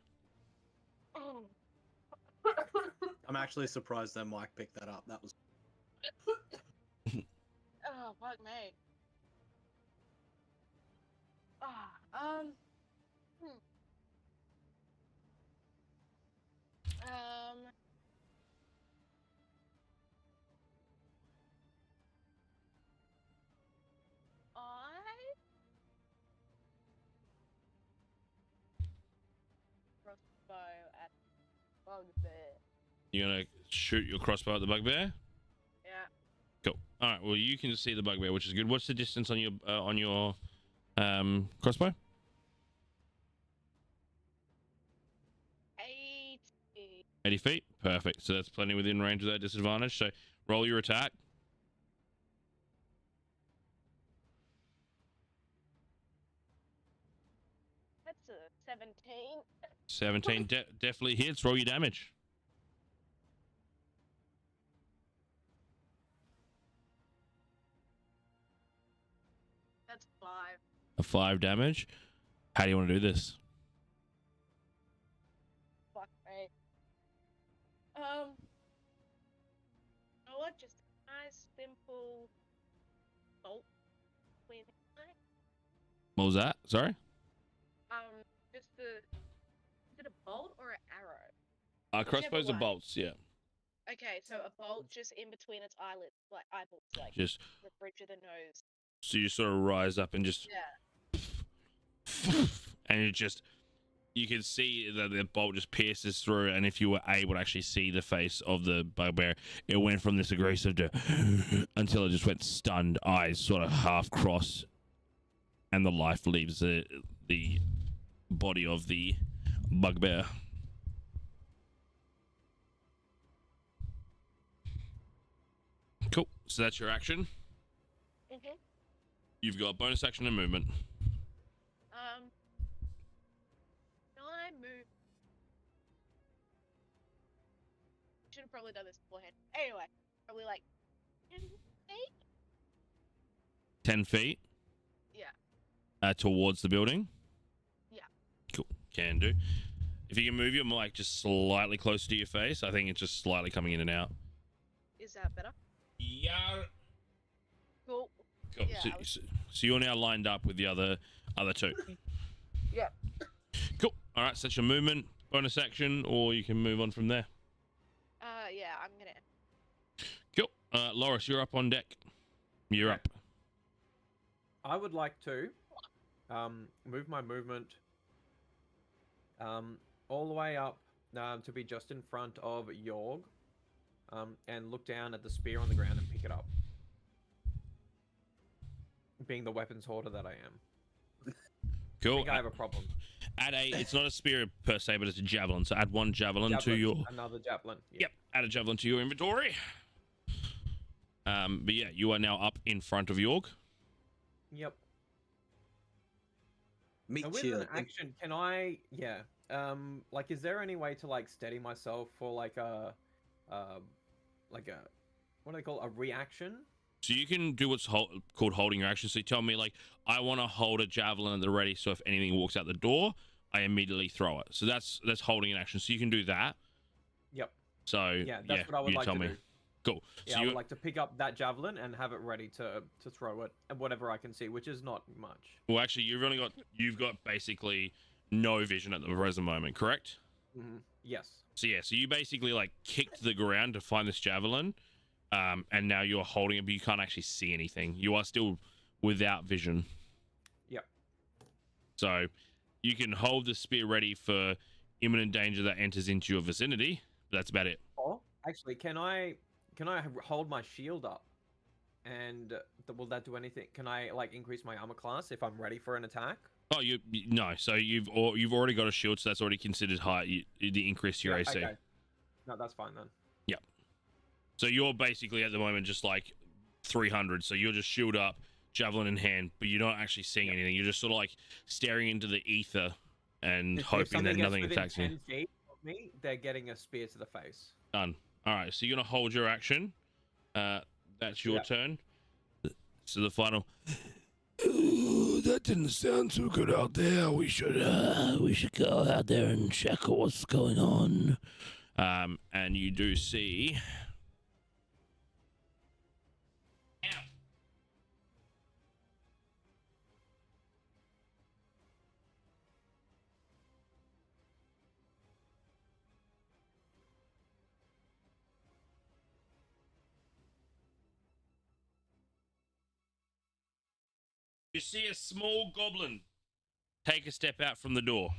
I'm actually surprised that Mike picked that up. That was. Oh, fuck me. Ah, I crossbow at bugbear. You're going to shoot your crossbow at the bugbear? Yeah. Cool. All right. Well, you can see the bugbear, which is good. What's the distance on your crossbow? 80. 80 feet. Perfect. So that's plenty within range of that disadvantage. So roll your attack. That's a 17. 17 definitely hits. Roll your damage. That's 5. A 5 damage. How do you want to do this? Fuck me. You know what? Just a nice, simple bolt with it. What was that? Sorry? Just is it a bolt or an arrow? Crossbows are way. bolts, yeah. Okay, so a bolt just in between its eyelids, like eyeballs, like Just the bridge of the nose. so you sort of rise up and just Yeah. and you can see that the bolt just pierces through, and if you were able to actually see the face of the bugbear, it went from this aggressive to until it just went stunned, eyes sort of half crossed, and the life leaves the body of the bugbear. Cool. So that's your action. Mhm. You've got bonus action and movement. Can I move? Should have probably done this beforehand. Anyway, probably like 10 feet? 10 feet Yeah. towards the building. Yeah. Cool. Can do. If you can move your mic just slightly closer to your face, I think it's just slightly coming in and out. Is that better? Yeah. Cool. Cool. Yeah, So you're now lined up with the other two. Yeah. Cool. All right. So that's your movement, bonus action, or you can move on from there. Yeah, I'm gonna. Cool. Loris, you're up on deck. You're up. I would like to move my movement all the way up to be just in front of Yorg and look down at the spear on the ground and pick it up. Being the weapons hoarder that I am. Cool. I think I have a problem. It's not a spear per se, but it's a javelin. So add one javelin to your. Another javelin. Yep. Add a javelin to your inventory. But yeah, you are now up in front of York. Yep. Meet And with you. an action, can I? Yeah. Like, is there any way to like steady myself for like a like a what do they call a reaction? So you can do what's called holding your action. So you tell me like, I want to hold a javelin at the ready. So if anything walks out the door, I immediately throw it. So that's holding an action. So you can do that. Yep. So Yeah, that's what I would you like tell to me. do. Cool. Yeah, So I you would like to pick up that javelin and have it ready to throw it at whatever I can see, which is not much. well, actually, you've got basically no vision at the present moment, correct? Yes. So yeah, so you basically like kicked the ground to find this javelin, and now you're holding it, but you can't actually see anything. You are still without vision. Yep. So you can hold the spear ready for imminent danger that enters into your vicinity. But that's about it. Oh, actually, can I hold my shield up? And will that do anything? Can I like increase my armor class if I'm ready for an attack? Oh, no. So you've already got a shield, so that's already considered high. The increase to your AC. Okay. No, that's fine then. Yep. So you're basically at the moment just like 300. So you're just shield up, javelin in hand, but you're not actually seeing anything. You're just sort of like staring into the ether and If hoping something that gets nothing within attacks you. 10 feet of me, they're getting a spear to the face. Done. All right. So you're gonna hold your action. That's your turn. So the final. Ooh, that didn't sound too good out there. We should go out there and check what's going on. And you do see. You see a small goblin take a step out from the door.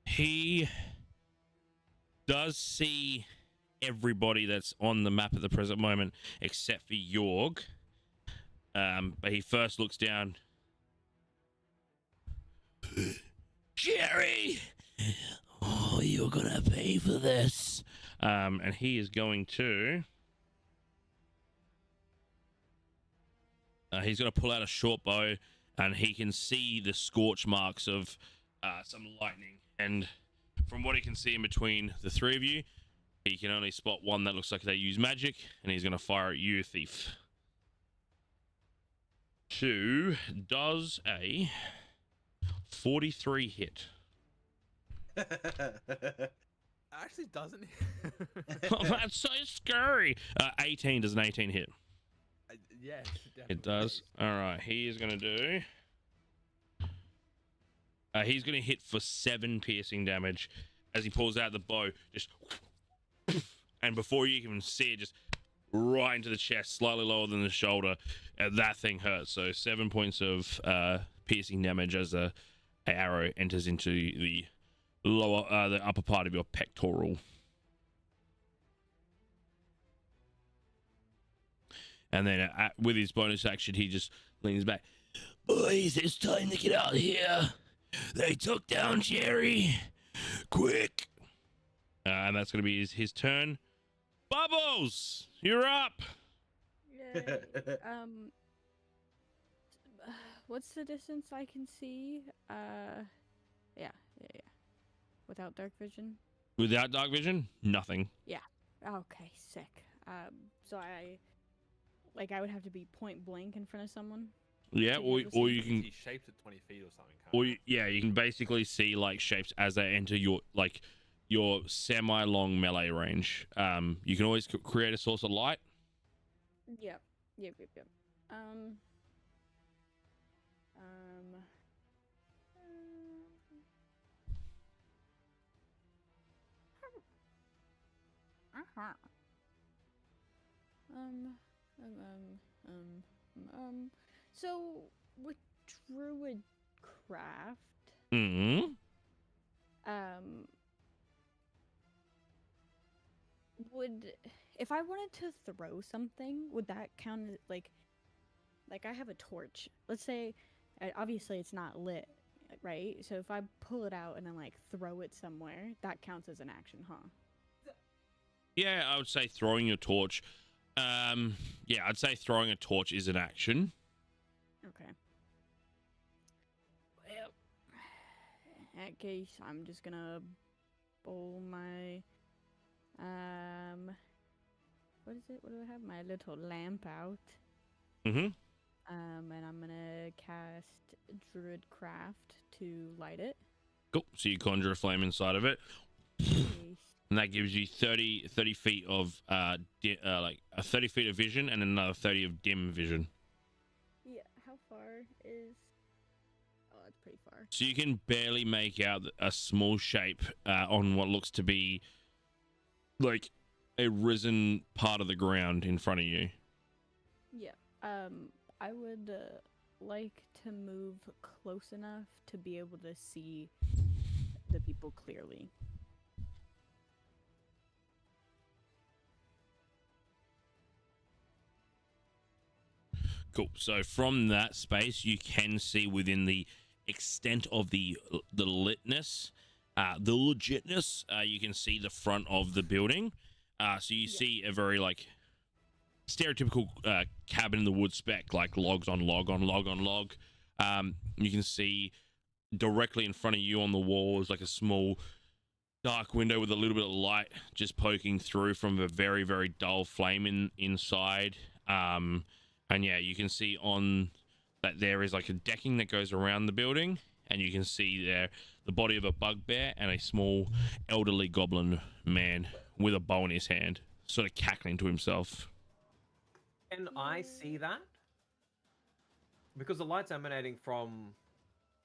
He does see everybody that's on the map at the present moment except for Yorg. But he first looks down. Jerry! Oh, you're gonna pay for this. And he is going to. He's going to pull out a short bow, and he can see the scorch marks of some lightning. And from what he can see in between the three of you, he can only spot one that looks like they use magic, and he's going to fire at you, Thief. 2 does a 43 hit. Actually doesn't. Oh, that's so scary. 18 does an 18 hit. Yes, It does. All right, he is going to do. He's going to hit for 7 piercing damage as he pulls out the bow. Just, and before you can see it, just right into the chest, slightly lower than the shoulder. That thing hurts. So 7 points of piercing damage as a arrow enters into the the upper part of your pectoral. And then with his bonus action, he just leans back. Boys, it's time to get out of here. They took down Jerry. Quick. And that's going to be his turn. Bubbles, you're up. Yay. What's the distance I can see? Yeah. Without dark vision? Without dark vision, nothing. Yeah. Okay, sick. So I would have to be point blank in front of someone. Yeah, To be or able to or see. you can, See shapes at 20 feet or something. Can't or you? you can basically see like shapes as they enter your semi-long melee range. You can always create a source of light. Yep. So with druid craft, Mm-hmm. would if I wanted to throw something, would that count as like I have a torch. Let's say obviously it's not lit, right? So if I pull it out and then like throw it somewhere, that counts as an action, huh? Yeah, I would say throwing your torch. Yeah, I'd say throwing a torch is an action. Okay. Well, that case, I'm just gonna pull my what is it? What do I have? My little lamp out. Mm-hmm. And I'm gonna cast Druidcraft to light it. Cool. So you conjure a flame inside of it, Yes. and that gives you 30 feet of like 30 feet of vision and another 30 of dim vision. Yeah. How far is? Oh, that's pretty far. So you can barely make out a small shape on what looks to be like a risen part of the ground in front of you. Yeah. I would like to move close enough to be able to see the people clearly. Cool. So from that space, you can see within the extent of the litness, the legitness. You can see the front of the building. So you see a very like stereotypical cabin in the wood spec, like logs on log on log on log. You can see directly in front of you on the wall is like a small dark window with a little bit of light just poking through from a very, very dull flame inside. And yeah, you can see on that there is like a decking that goes around the building, and you can see there the body of a bugbear and a small elderly goblin man with a bow in his hand, sort of cackling to himself. Can I see that? Because the light's emanating from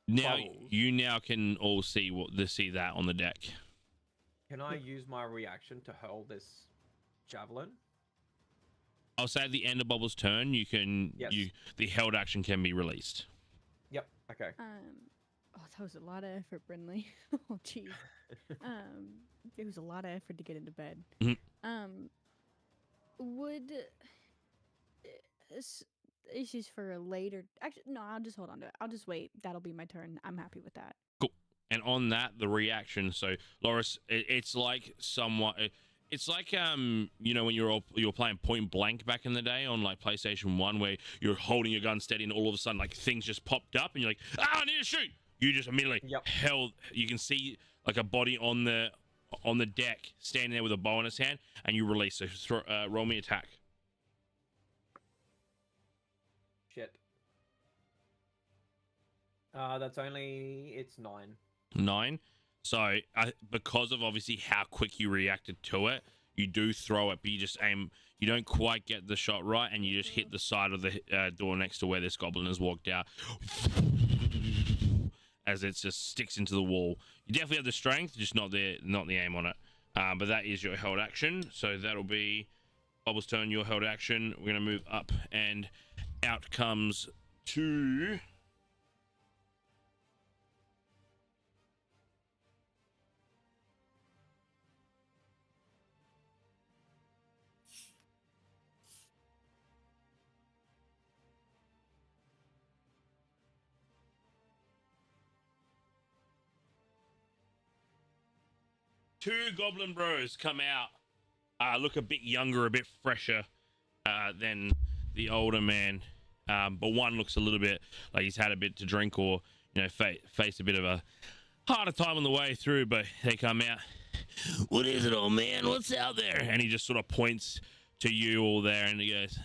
Now bubbles. you now can all see see that on the deck. Can I use my reaction to hurl this javelin? I'll say at the end of Bubble's turn, you can Yes. the held action can be released. Yep. Okay. Oh, that was a lot of effort, Brinley. Oh, jeez. It was a lot of effort to get into bed. Mhm. Would this is for a later? Actually, no. I'll just hold on to it. I'll just wait. That'll be my turn. I'm happy with that. And on that, the reaction. So, Loris, it's like somewhat. It's like you know, when you were playing Point Blank back in the day on like PlayStation 1, where you're holding your gun steady and all of a sudden like things just popped up and you're like, I need to shoot. You just immediately held. You can see like a body on the deck standing there with a bow in his hand, and you release. So roll me attack. Shit. It's 9. 9. So because of obviously how quick you reacted to it, you do throw it, but you just aim. You don't quite get the shot right, and you just hit the side of the door next to where this goblin has walked out, as it just sticks into the wall. You definitely have the strength, just not the aim on it. But that is your held action. So that'll be Bubble's turn. Your held action. We're gonna move up, and out comes 2. Two goblin bros come out, look a bit younger, a bit fresher than the older man, but one looks a little bit like he's had a bit to drink, or you know, faced a bit of a harder time on the way through. But they come out. What is it, old man? What's out there? And he just sort of points to you all there, and he goes,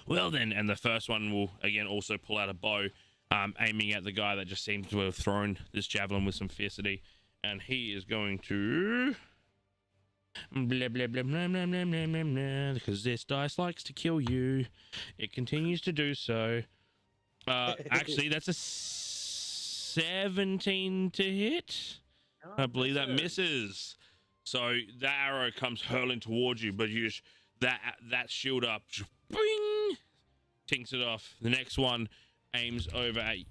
well then. And the first one will again also pull out a bow, aiming at the guy that just seems to have thrown this javelin with some fiercity. And he is going to blah blah blah blah blah blah blah blah blah, because this dice likes to kill you. It continues to do so. Actually, that's a 17 to hit. I believe that misses. So that arrow comes hurling towards you, but you just that shield up, just bing, tinks it off. The next one aims over at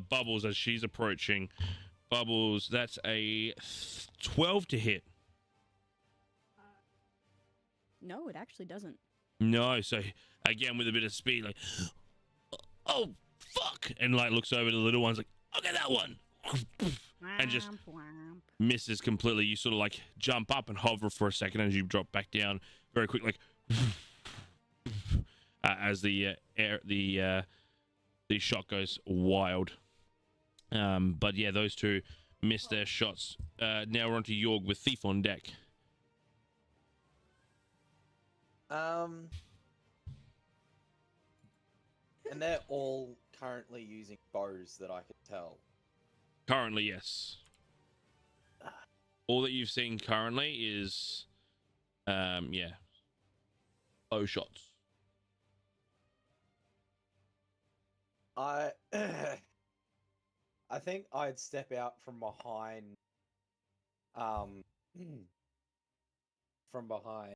Bubbles as she's approaching. Bubbles, that's a 12 to hit. No, it actually doesn't. No, so again with a bit of speed, like, oh fuck, and like looks over to the little ones, like, okay, that one, and just misses completely. You sort of like jump up and hover for a second as you drop back down very quick, like, as the shot goes wild. But yeah, those two missed their shots. Now we're on to Yorg with Thief on deck. And they're all currently using bows that I can tell. Currently, yes. All that you've seen currently is, yeah, bow shots. I think I'd step out from behind. From behind.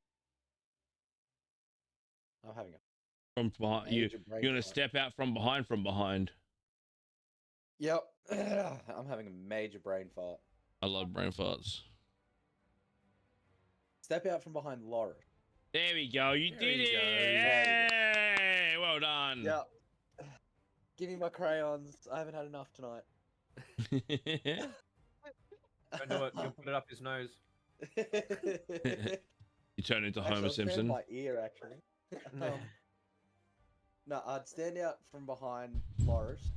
I'm having a From behind, major brain you're gonna fart. step out from behind. From behind. Yep. I'm having a major brain fart. I love brain farts. Step out from behind Laura. There we go. You There did you it. go. Hey, well done. Yep. Give me my crayons. I haven't had enough tonight. Don't do it. You'll put it up his nose. You turn into Actually, Homer I'll stand Simpson. my ear, actually. No, I'd stand out from behind Loris,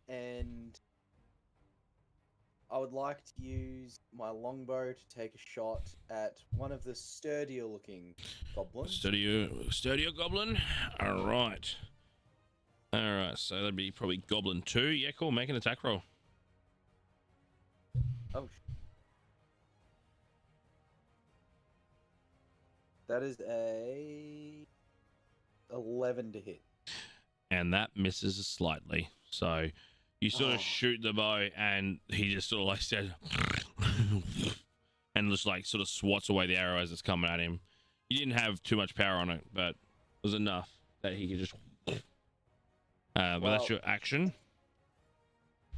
and I would like to use my longbow to take a shot at one of the sturdier-looking goblins. Sturdier goblin. All right. So that'd be probably Goblin 2. Yeah, cool. Make an attack roll. Oh, that is a 11 to hit. And that misses slightly. So you sort Oh. of shoot the bow, and he just sort of like said, and just like sort of swats away the arrow as it's coming at him. You didn't have too much power on it, but it was enough that he could just. But that's Well- your action.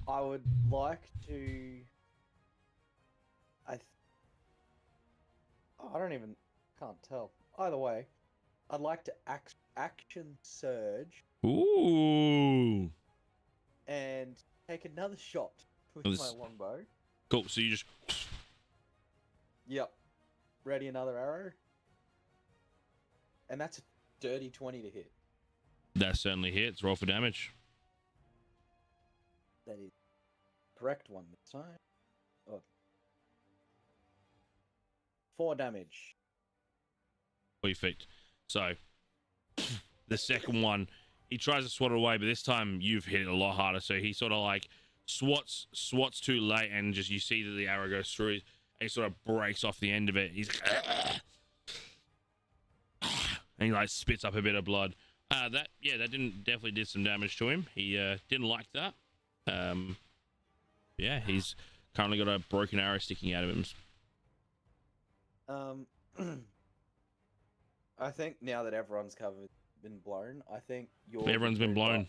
I would like to. I don't even. Can't tell. Either way, I'd like to action surge Ooh. and take another shot with This- my longbow. Cool. So you just. Yep. Ready another arrow. And that's a dirty 20 to hit. That certainly hits. Roll for damage. That is correct one this time. Oh. 4 damage. For your feet. So the second one, he tries to swat it away, but this time you've hit it a lot harder. So he sort of like swats too late, and just you see that the arrow goes through, and he sort of breaks off the end of it. He's and he like spits up a bit of blood. That definitely did some damage to him. He didn't like that. Yeah, he's currently got a broken arrow sticking out of him. I think now that everyone's been blown, I think Everyone's been blown.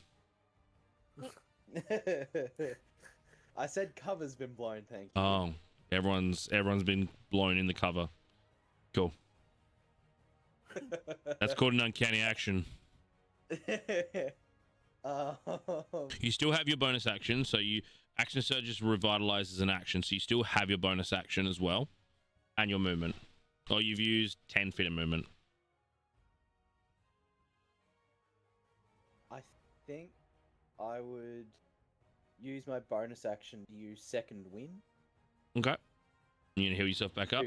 I said cover's been blown, thank you. Oh, everyone's been blown in the cover. Cool. That's called an uncanny action. You still have your bonus action, so action surge is revitalized as an action, so you still have your bonus action as well, and your movement. So you've used 10 feet of movement. I think I would use my bonus action to use second wind. Okay. You gonna heal yourself back up?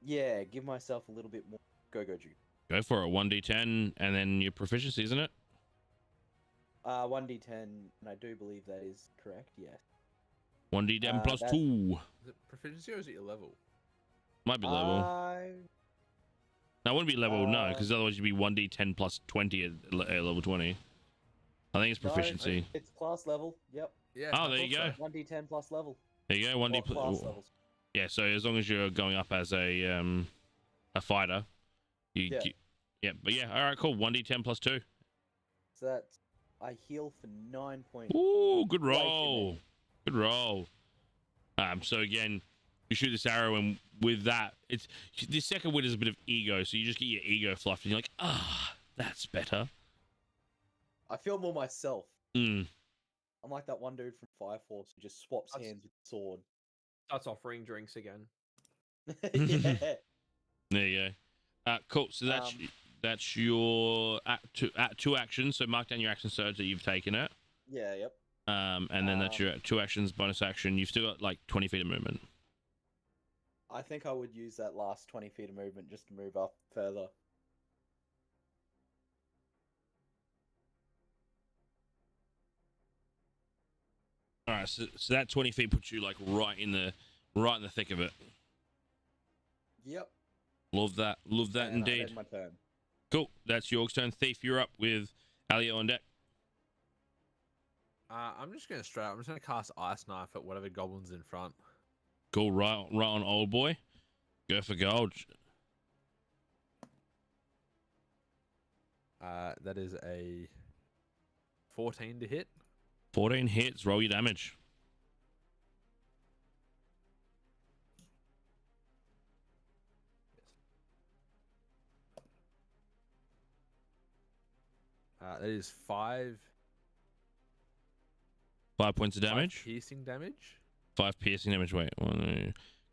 Yeah, give myself a little bit more go juice. Go for it. 1d10 and then your proficiency, isn't it? 1d10, and I do believe that is correct, yes. 1d10 plus that- 2. Is it proficiency or is it your level? Might be level. No, it wouldn't be level, no, because otherwise you'd be 1d10 plus 20 at level 20. I think it's No, proficiency. it's class level, yep. Yeah. Oh, I there you thought go. 1d10 plus level. There you go. 1d Or class levels. Yeah, so as long as you're going up as a fighter, Yeah. Yeah, but yeah, all right, cool. 1d10 plus 2. So that's, I heal for 9 points. Ooh, good Wait for roll. me. Good roll. So again, you shoot this arrow, and with that, it's the second wind is a bit of ego, so you just get your ego fluffed, and you're like, that's better. I feel more myself. Mm. I'm like that one dude from Fire Force who just swaps That's- hands with the sword. Starts offering drinks again. Yeah. There you go. Cool. So that's your two actions. So mark down your action surge that you've taken it. Yeah, yep. And then that's your 2 actions, bonus action. You've still got like 20 feet of movement. I think I would use that last 20 feet of movement just to move up further. All right, so that 20 feet puts you like right in the thick of it. Yep. Love that And I've indeed. had my turn. Cool. That's York's turn. Thief, you're up with Alio on deck. I'm just going straight up. I'm just going to cast Ice Knife at whatever goblin's in front. Cool. Right on, old boy. Go for gold. That is a 14 to hit. 14 hits. Roll your damage. That is 5 points of damage. 5 piercing damage. 5 piercing damage. Wait.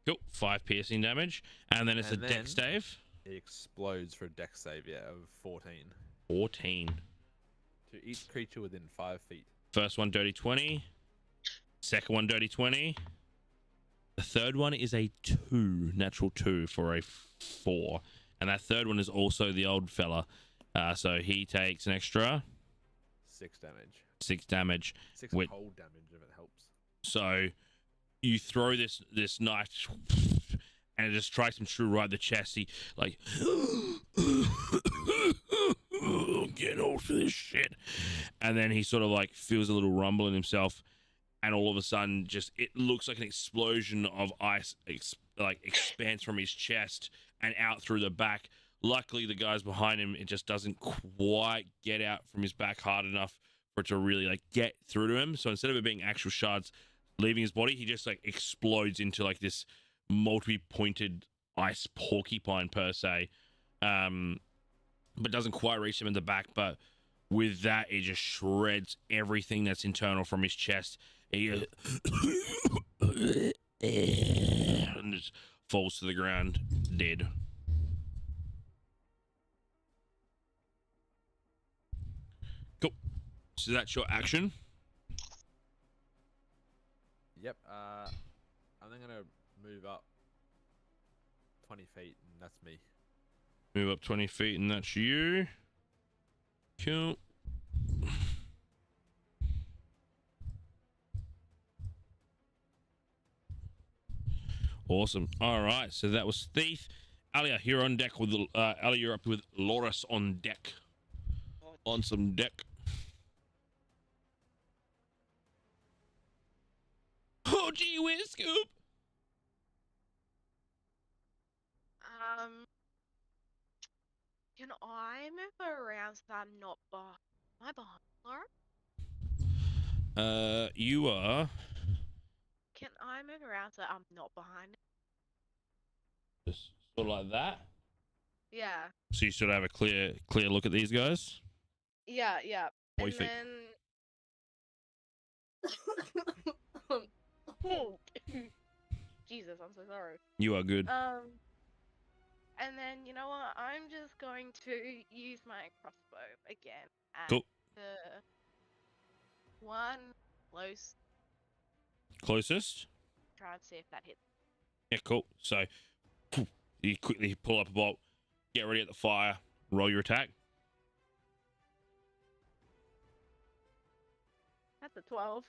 Cool. 5 piercing damage. And then it's And a then- dex save. It explodes for a dex save, of 14. 14. To each creature within 5 feet. First one, dirty 20. Second one, dirty 20. The third one is a 2. Natural 2 for a 4. And that third one is also the old fella. So he takes an extra 6 damage. 6 damage. 6 Wait. cold damage if it helps. So you throw this knife and it just strikes him true right in the chest. He like get off this shit. And then he sort of like feels a little rumble in himself, and all of a sudden just it looks like an explosion of ice expands from his chest and out through the back. Luckily the guys behind him, it just doesn't quite get out from his back hard enough for it to really like get through to him. So instead of it being actual shards leaving his body, he just like explodes into like this multi-pointed ice porcupine per se, but doesn't quite reach him in the back. But with that, it just shreds everything that's internal from his chest. He and just falls to the ground dead. Cool. So that's your action. Yep. I'm then gonna move up 20 feet, and that's me. Move up 20 feet, and that's you. Cool. Awesome. All right, so that was Thief. Alia, you're on deck with Alia, you're up with Loris on deck. On some deck. Oh, gee whiz, Scoop. Can I move around so that I'm not behind? Am I behind Laura? You are Can I move around so that I'm not behind? just sort of like that. Yeah. So you sort of have a clear look at these guys. Yeah. And Perfect. then. Jesus, I'm so sorry. You are good. And then you know what? I'm just going to use my crossbow again at Cool. the one Closest. try and see if that hits. Yeah, cool. So you quickly pull up a bolt, get ready at the fire, roll your attack. That's a 12.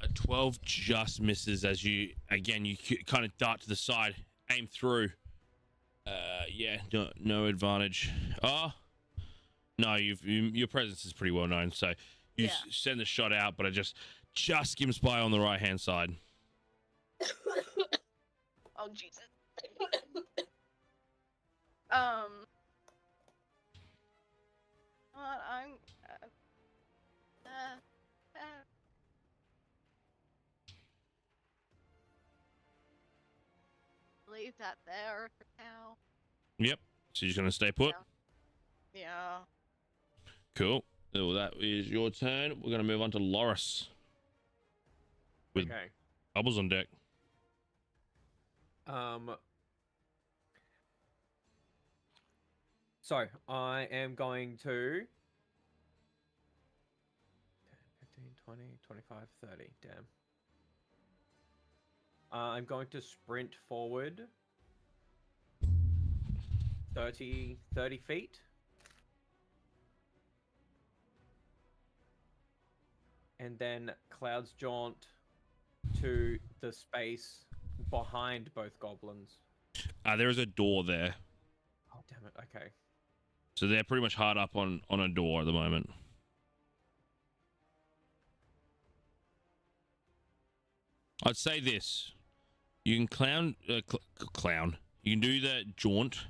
A 12 just misses as you kind of dart to the side, aim through. Yeah, no advantage. Oh, no, your presence is pretty well known, so you send the shot out, but it just skims by on the right hand side. Oh Jesus. What I'm leave that there for now. Yep. So you're just gonna stay put. Yeah. Cool. Well, that is your turn. We're gonna move on to Loris with Okay. Bubbles on deck. So I am going to 15, 25, 30. Damn. I'm going to sprint forward 30 feet. And then Cloud's jaunt to the space behind both goblins. There is a door there. Oh, damn it. Okay. So they're pretty much hard up on a door at the moment. I'd say this. You can clown. You can do the jaunt,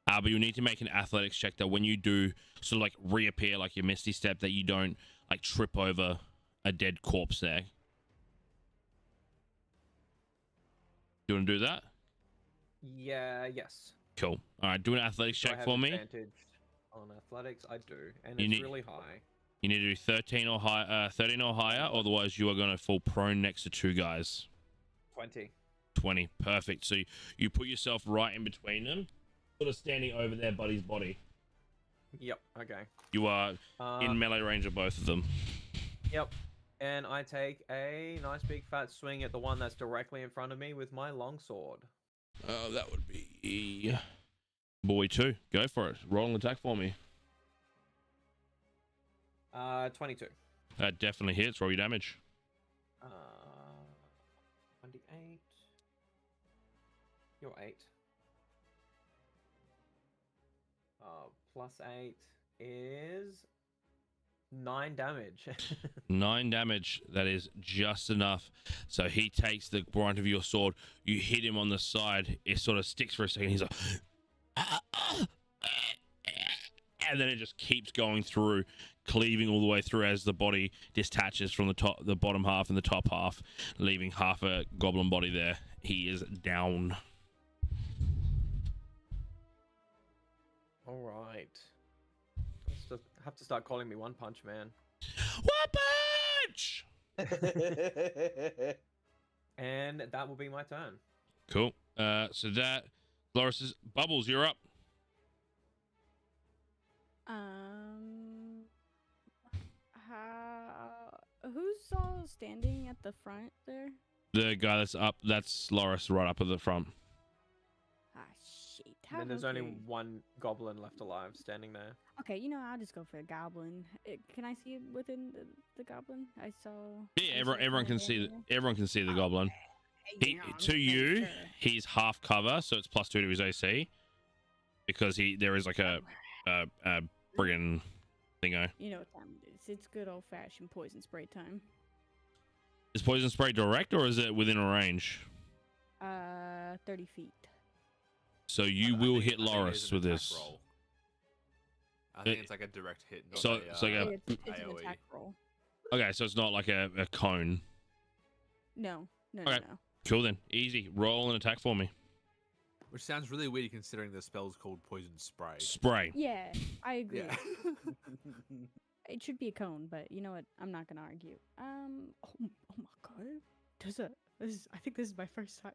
but you need to make an athletics check that when you do sort of like reappear like your Misty Step, that you don't like trip over a dead corpse there. You want to do that? Yeah, yes. Cool. All right, do an athletics Do I check have for me. advantage on athletics? I do, and You it's need- really high. You need to do 13 or higher, 13 or higher, otherwise you are going to fall prone next to two guys. 20. 20, perfect. So you put yourself right in between them, sort of standing over their buddy's body. Yep. Okay. You are in melee range of both of them. Yep. And I take a nice big fat swing at the one that's directly in front of me with my longsword. That would be boy 2. Go for it. Roll an attack for me. 22. That definitely hits. Roll your damage. 28. You're 8. Plus 8 is 9 damage. 9 damage. That is just enough. So he takes the brunt of your sword. You hit him on the side. It sort of sticks for a second. He's like, and then it just keeps going through, cleaving all the way through as the body detaches from the bottom half and the top half, leaving half a goblin body there. He is down. All right. Have to start calling me One Punch Man. One punch! And that will be my turn. Cool. So that, Loris's Bubbles, you're up. Who's all standing at the front there? The guy that's up, that's Loris right up at the front. Ah, shit. And then there's only okay. one goblin left alive standing there. Okay, you know, I'll just go for a goblin. Can I see within the goblin? I saw. Yeah, I saw everyone can kinda see down everyone can see the goblin. there. He, Yeah, I'm to just you, making sure. he's half cover, so it's +2 to his AC, because there is like a friggin' thingo. You know what time it is. It's good old fashioned poison spray time. Is poison spray direct or is it within a range? 30 feet. So you I will think- hit I think it is Loris an with attack this. roll. I think it's like a direct hit. Not So- a, it's like a- It's an AoE. attack roll. Okay, so it's not like a cone. No. Okay. Cool then. Easy. Roll an attack for me. Which sounds really weird considering the spell's called Poison Spray. Spray. Yeah, I agree. Yeah. It should be a cone, but you know what? I'm not gonna argue. Oh my god. I think this is my first time.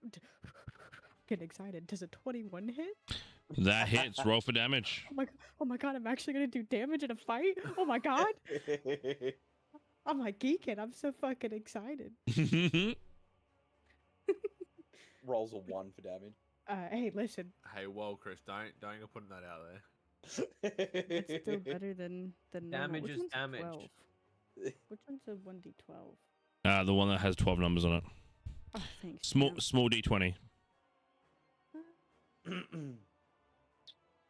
Getting excited. Does a 21 hit? That hits. Roll for damage. Oh my god, I'm actually gonna do damage in a fight? Oh my god. I'm like geeking. I'm so fucking excited. Rolls a 1 for damage. Hey, listen. Hey, whoa, Chris, don't go putting that out there. It's still better than normal. Damage Which is one's a damage. 12? Which one's a 1d12? The one that has 12 numbers on it. Oh, thanks. Small Sam. D20. I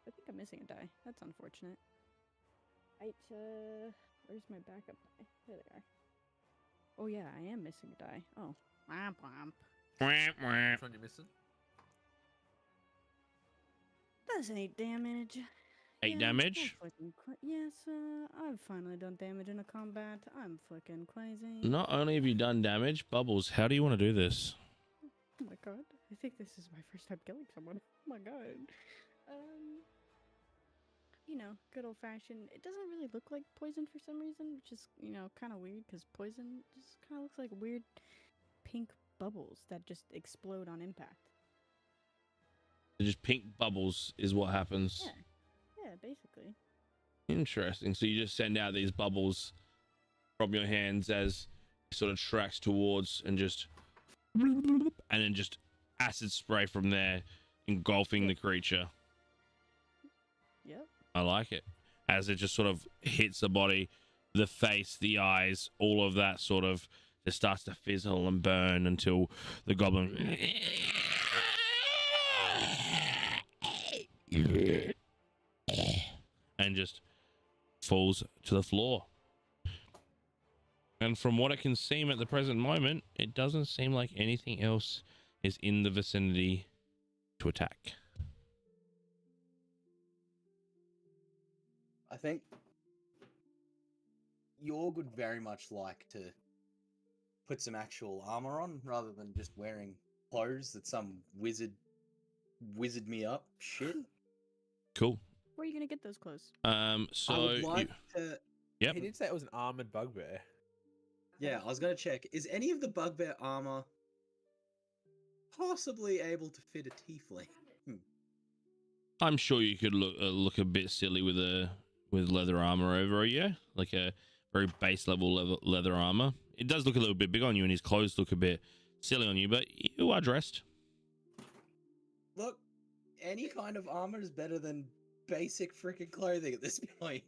think I'm missing a die. That's unfortunate. Right, where's my backup die? There they are. Oh yeah, I am missing a die. Oh. Womp womp. Which one you missing? That's 8 damage. 8 damage? Yes, I've finally done damage in a combat. I'm fucking crazy. Not only have you done damage, Bubbles, how do you want to do this? Oh my god. I think this is my first time killing someone. Oh my god. You know, good old fashioned. It doesn't really look like poison for some reason, which is, you know, kind of weird because poison just kind of looks like weird pink bubbles that just explode on impact. Just pink bubbles is what happens. Yeah. Yeah, basically. Interesting. So you just send out these bubbles from your hands as sort of tracks towards and then just acid spray from there, engulfing the creature. Yep. I like it. As it just sort of hits the body, the face, the eyes, all of that sort of just starts to fizzle and burn until the goblin and just falls to the floor. And from what it can seem at the present moment, it doesn't seem like anything else is in the vicinity to attack. I think Yorg would very much like to put some actual armor on rather than just wearing clothes that some wizard me up shit. Cool. Where are you gonna get those clothes? I So would like to. Yep. He did say it was an armored bugbear. Yeah, I was gonna check. Is any of the bugbear armor possibly able to fit a tiefling? I'm sure you could look a bit silly with leather armor over you, like a very base level leather armor. It does look a little bit big on you, and his clothes look a bit silly on you, but you are dressed. Look, any kind of armor is better than basic freaking clothing at this point.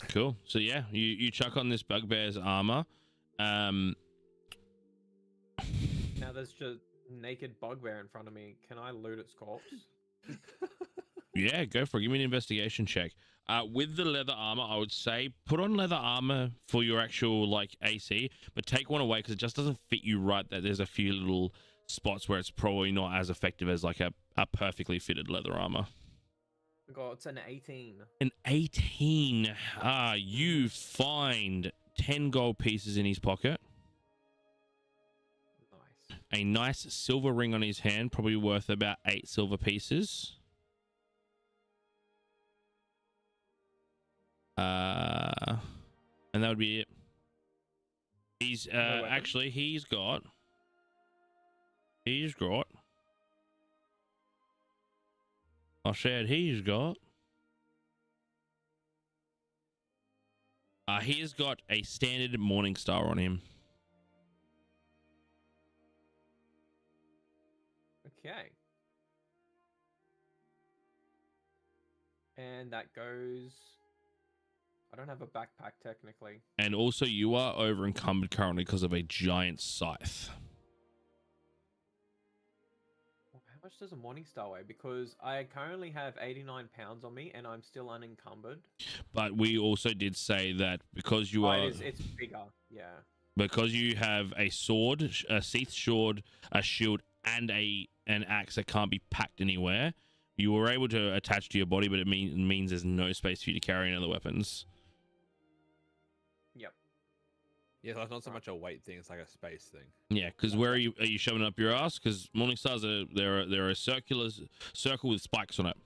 Cool. So yeah, you chuck on this bugbear's armor. Now there's just naked bugbear in front of me. Can I loot its corpse? Yeah, go for it. Give me an investigation check. With the leather armor, I would say put on leather armor for your actual like AC, but take one away because it just doesn't fit you right. That there's a few little spots where it's probably not as effective as like a perfectly fitted leather armor. God, it's an 18. An 18. You find 10 gold pieces in his pocket. Nice. A nice silver ring on his hand, probably worth about 8 silver pieces. And that would be it. He's actually he's got I said he's got he has got a standard morning star on him. Okay. And that goes. I don't have a backpack technically. And also you are over encumbered currently because of a giant scythe. How much does a morning star weigh? Because I currently have 89 pounds on me and I'm still unencumbered. But we also did say that because you are It's bigger, yeah. because you have a sword, a sheath sword, a shield, and an axe that can't be packed anywhere. You were able to attach to your body, but it means there's no space for you to carry any other weapons. Yep. Yeah, so it's not so much a weight thing; it's like a space thing. Yeah, because where are you shoving up your ass? Because morning stars they're a circular circle with spikes on it.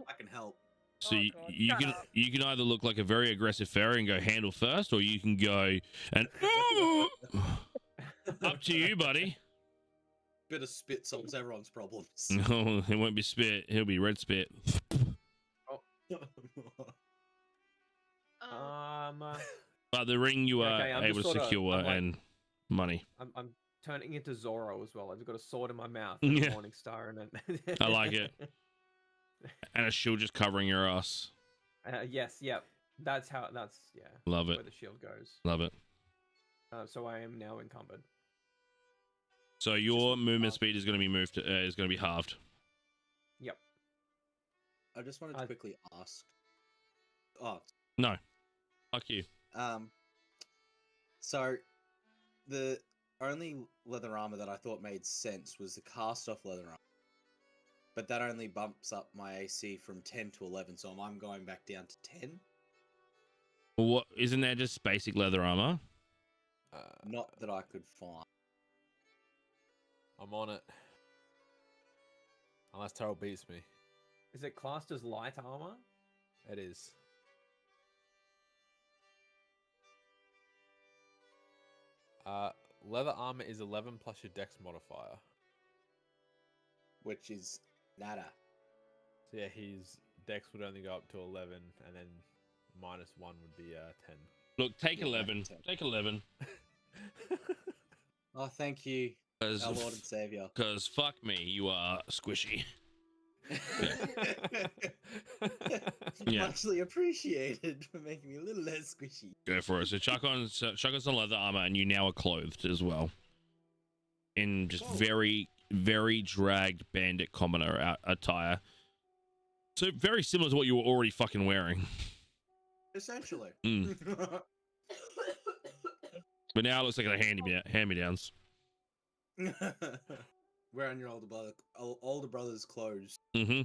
I can help. So Oh, God, shut up. you can either look like a very aggressive fairy and go handle first, or you can go and up to you, buddy. Bit of spit solves everyone's problems. No, it won't be spit. It'll be red spit. But the ring you are Okay, I'm able just to sorta- secure I'm like- and money. I'm turning into Zorro as well. I've got a sword in my mouth and Yeah. a morning star in it. I like it. And a shield just covering your ass. Yes, yep. That's yeah. Love it. Where the shield goes. Love it. So I am now encumbered. So your movement speed is going to be is going to be halved. Yep. I just wanted to quickly ask. Oh, No. Fuck you. So the only leather armor that I thought made sense was the cast-off leather armor, but that only bumps up my AC from 10 to 11, so I'm going back down to 10. Well, what isn't that just basic leather armor? Not that I could find. I'm on it. Unless Terrell beats me. Is it classed as light armor? It is. Leather armor is 11 plus your dex modifier. Which is nada. So yeah, his dex would only go up to 11, and then -1 would be 10. Look, take Yeah, 11. that's it. Take 11. Oh, thank you, our Lord and Savior. Because fuck me, you are squishy. Yeah. Muchly appreciated for making me a little less squishy. Go for it. So chuck on some leather armor, and you now are clothed as well. In just Whoa. very, very dragged bandit commoner attire. So very similar to what you were already fucking wearing. Essentially. Mm. But now it looks like a hand-me-downs. Wearing your older brother's clothes. Mm-hmm.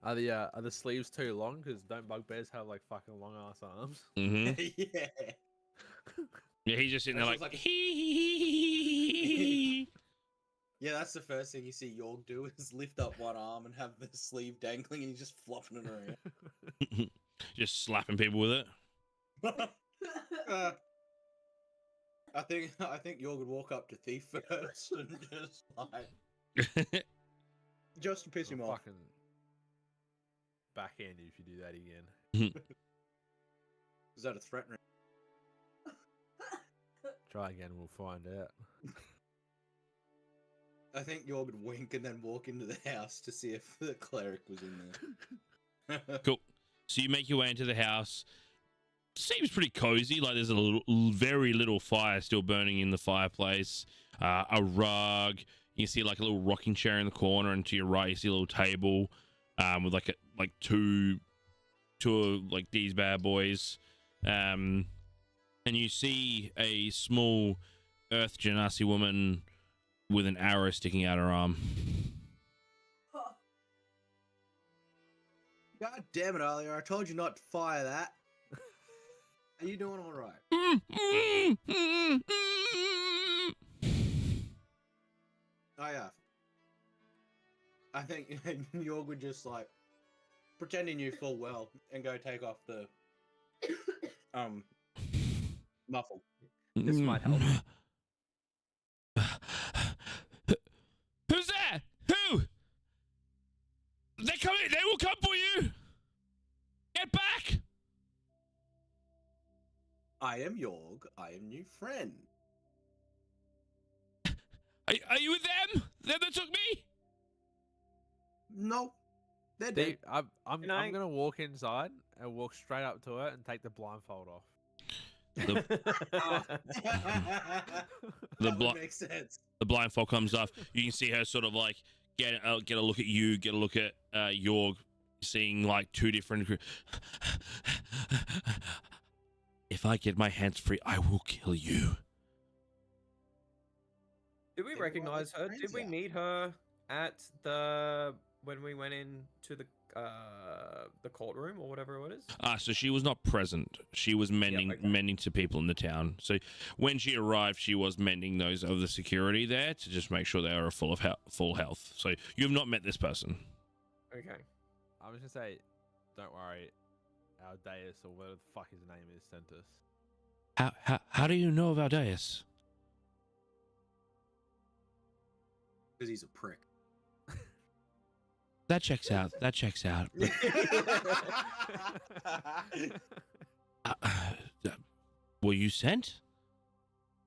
Are the sleeves too long? Because don't bugbears have like fucking long ass arms? Mm-hmm. Yeah. Yeah, he's just sitting there That like, sounds like hee. Yeah, that's the first thing you see York do is lift up one arm and have the sleeve dangling, and he's just flopping it around. Just slapping people with it. I think York would walk up to Thief first and just like just to piss him I'll off. fucking backhand you if you do that again. Is that a threat? Try again, we'll find out. I think York would wink and then walk into the house to see if the cleric was in there. Cool. So you make your way into the house. Seems pretty cozy. Like there's very little fire still burning in the fireplace. A rug. You see like a little rocking chair in the corner, and to your right you see a little table with like two of like these bad boys. And you see a small Earth Genasi woman with an arrow sticking out her arm. God damn it, Alia! I told you not to fire that. Are you doing all right? Oh yeah. I think York would just like pretend he knew full well and go take off the muffle. This might help. Who's there? Who? They're coming. They will come for you. Get back. I am York. I am new friend. Are you with them? Them that took me? No, they're dead. I'm gonna walk inside and walk straight up to her and take the blindfold off. That would blo- make sense. The blindfold comes off. You can see her sort of like get a look at you, get a look at York, seeing like two different. If I get my hands free, I will kill you. Did we They were recognize all her? friends Did we out. meet her at when we went into the courtroom or whatever it is? So she was not present. She was mending okay. mending to people in the town. So when she arrived, she was mending those of the security there to just make sure they are full health. So you have not met this person. Okay. I was gonna say, don't worry, our Deus or whatever the fuck his name is sent us. How do you know of Aldeus? Because he's a prick. That checks out. That checks out. Were you sent?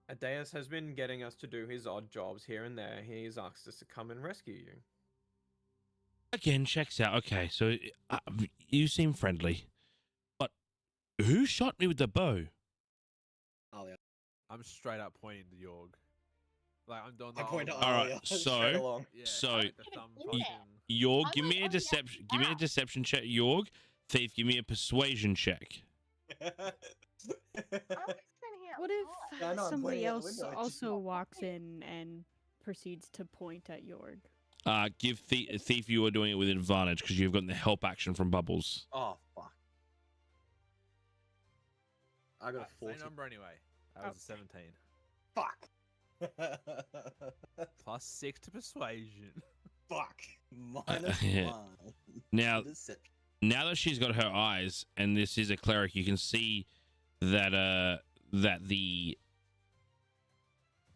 Adeus has been getting us to do his odd jobs here and there. He's asked us to come and rescue you. Again, checks out. Okay, so you seem friendly, but who shot me with the bow? Alia. I'm straight up pointing to Yorg. Like I'm doing the I point to whole- All right, Alia. so- straight along. Yeah, so- like the thumb Yeah. fucking... Yorg, I'm give me a like, oh, yeah, deception. Give me a ah. deception check. Yorg, Thief, give me a persuasion check. I'm sitting here. What if Yeah, I know, I'm somebody pointing out the else window, it's just also not walks in and proceeds to point at Yorg? Give Thief. You are doing it with advantage because you've got the help action from Bubbles. Oh fuck! I got a Same 40. number anyway. That was a 17. Fuck. Plus 6 to persuasion. Fuck. Minus yeah. 1. Now, Deception. now that she's got her eyes, and this is a cleric, you can see that that the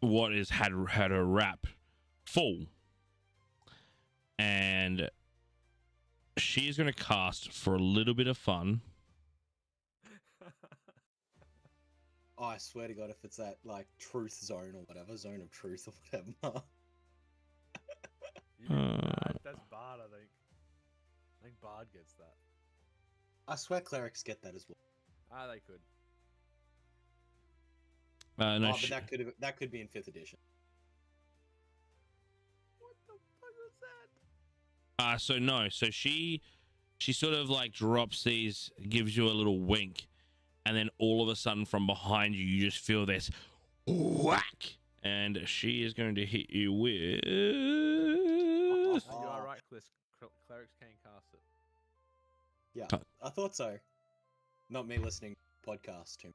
what is had her wrap full, and she is going to cast for a little bit of fun Oh, I swear to God, if it's that like truth zone or whatever, zone of truth or whatever. That's Bard, I think. I think Bard gets that. I swear clerics get that as well. Ah, they could. No, Oh, but that could be in 5th edition. What the fuck was that? so no, so she sort of like drops these, gives you a little wink, and then all of a sudden from behind you, you just feel this whack, and she is going to hit you with. You are right, clerics can cast it. Yeah, I thought so. Not me listening to podcast too.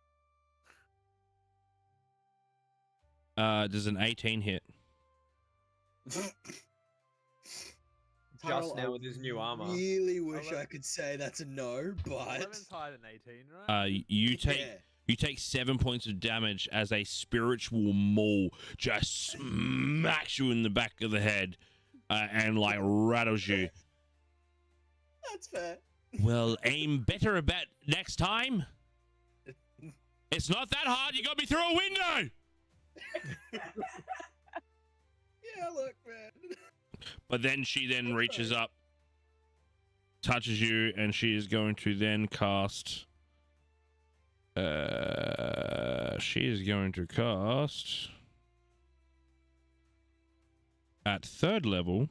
Does an 18 hit? Just now with his new armor. Really wish I could say that's a no, but 11's higher than 18, right? You take 7 points of damage as a spiritual maul just smacks you in the back of the head, and like rattles you. That's fair. Well, aim better a bet next time. It's not that hard. You got me through a window. Yeah, look, man. But then she then reaches up, touches you, and she is going to then cast. She is going to cast at 3rd level.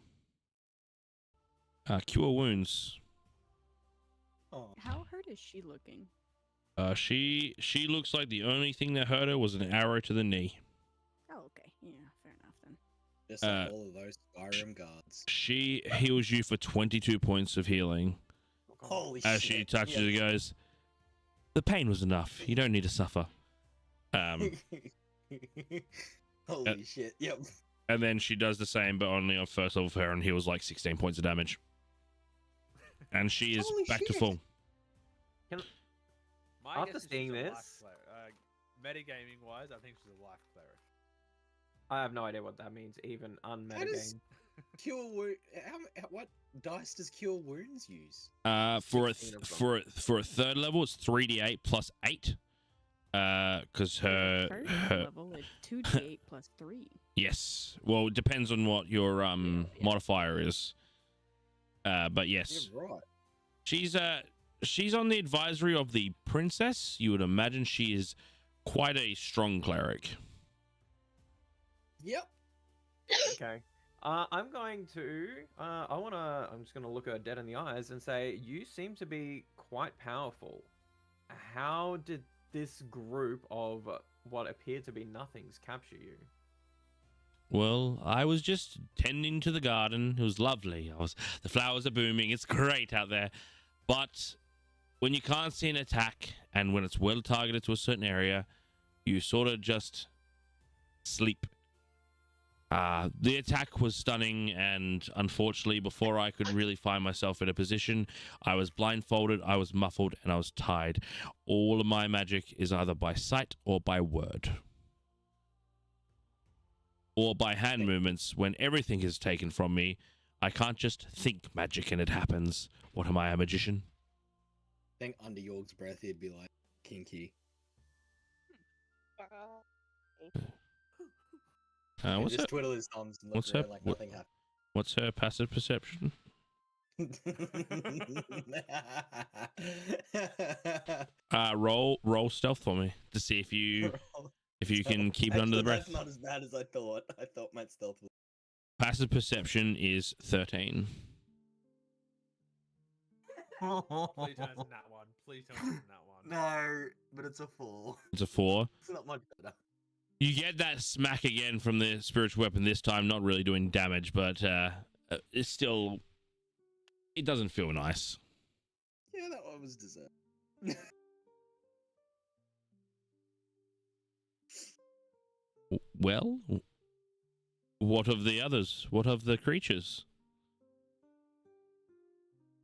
Cure wounds. Oh. How hurt is she looking? She looks like the only thing that hurt her was an arrow to the knee. Oh, okay. Yeah, fair enough then. Just like all of those Skyrim guards. She heals you for 22 points of healing. Holy As shit. she touches yeah. it, goes, the pain was enough. You don't need to suffer. Holy shit. Yep. And then she does the same, but only on 1st level for her, and heals like 16 points of damage. And she is Holy back to shit. full. My After guess is seeing she's a life this- cleric. Metagaming wise, I think she's a life cleric. I have no idea what that means, even does- unmetagame. Cure wound. What dice does cure wounds use? For a 16 of them. for a 3rd level, it's 3d8 plus 8. Because her First level is 2d8 plus 3. yes. Well, it depends on what your modifier is. But yes, Yeah, right. she's on the advisory of the princess. You would imagine she is quite a strong cleric. Yep. Okay. I'm going to. I'm just going to look her dead in the eyes and say, you seem to be quite powerful. How did this group of what appear to be nothings capture you? Well, I was just tending to the garden. It was lovely. The flowers are booming. It's great out there. But when you can't see an attack and when it's well targeted to a certain area, you sort of just sleep. The attack was stunning, and unfortunately, before I could really find myself in a position, I was blindfolded, I was muffled, and I was tied. All of my magic is either by sight or by word. Or by hand movements. When everything is taken from me, I can't just think magic and it happens. What am I, a magician? I think under York's breath he'd be like, kinky. And What's her, just twiddle his thumbs and look what's her- around like what- nothing happened. what's her passive perception? Roll stealth for me to see if you can keep it under the breath. That's not as bad as I thought. I thought my stealth was. Passive perception is 13. Please don't it's that one. Please don't it's that one. No, but it's a 4. It's a 4. It's not much better. You get that smack again from the spiritual weapon, this time not really doing damage, but it's still... It doesn't feel nice. Yeah, that one was deserved. Well, what of the others? What of the creatures?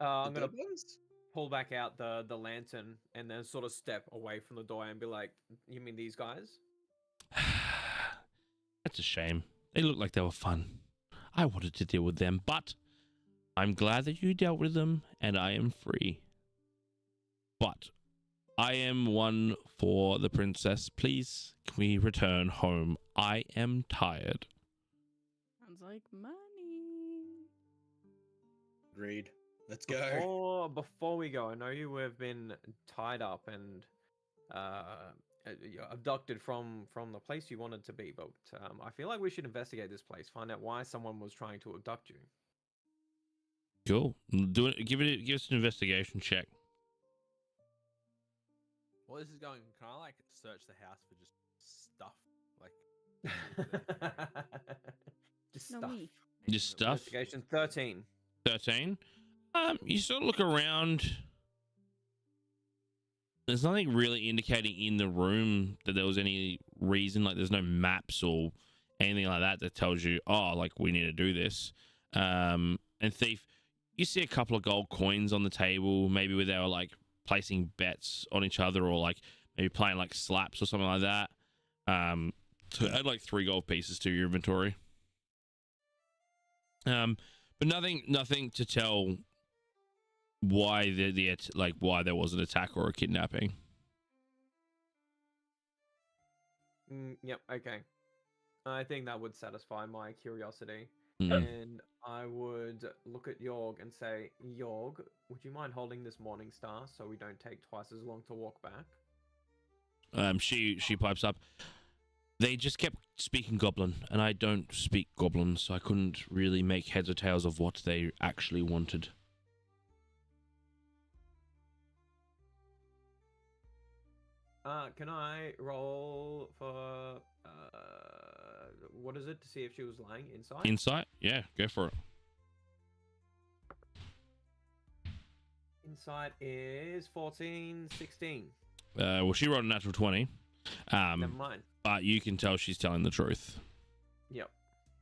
I'm The going to dead ones? pull back out the lantern and then sort of step away from the door and be like, you mean these guys? That's a shame. They looked like they were fun. I wanted to deal with them, but I'm glad that you dealt with them and I am free. But I am one for the princess. Please, can we return home? I am tired. Sounds like money. Agreed. Let's go. Before we go, I know you have been tied up and abducted from the place you wanted to be, but I feel like we should investigate this place, find out why someone was trying to abduct you. Cool. Give us an investigation check. Well, this is going. Can I like search the house for just stuff? Like, Just No, stuff. me. Just stuff. Investigation 13. 13. You sort of look around. There's nothing really indicating in the room that there was any reason. Like, there's no maps or anything like that that tells you, oh, like, we need to do this. And Thief, you see a couple of gold coins on the table, maybe where they were like placing bets on each other, or like maybe playing like slaps or something like that. To add like 3 gold pieces to your inventory. But nothing to tell why why there was an attack or a kidnapping. Yep. Okay. I think that would satisfy my curiosity. Mm. And I would look at Yorg and say, Yorg, would you mind holding this morning star so we don't take twice as long to walk back? She pipes up. They just kept speaking Goblin, and I don't speak Goblin, so I couldn't really make heads or tails of what they actually wanted. Can I roll for what is it to see if she was lying? Insight? Insight? Yeah, go for it. Insight is 14, 16. Well, she rolled a natural 20. Never mind. But you can tell she's telling the truth. Yep.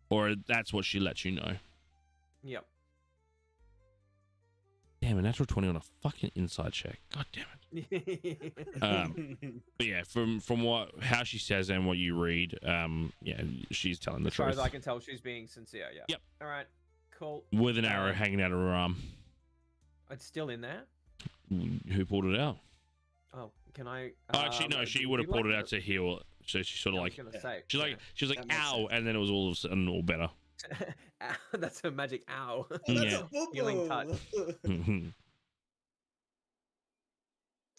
Or that's what she lets you know. Yep. Damn, a natural 20 on a fucking inside check. God damn it. But yeah, from how she says and what you read, yeah, she's telling the As far truth. as I can tell, she's being sincere. Yeah. Yep. All right. Cool. With an arrow hanging out of her arm. It's still in there. Who pulled it out? Oh, can I? Oh, actually, no. She would have pulled it out to heal it. So she sort of like, she was like, ow, and then it was all of a sudden all better. That's a magic ow. Oh, that's Yeah. a boo-boo. Healing touch.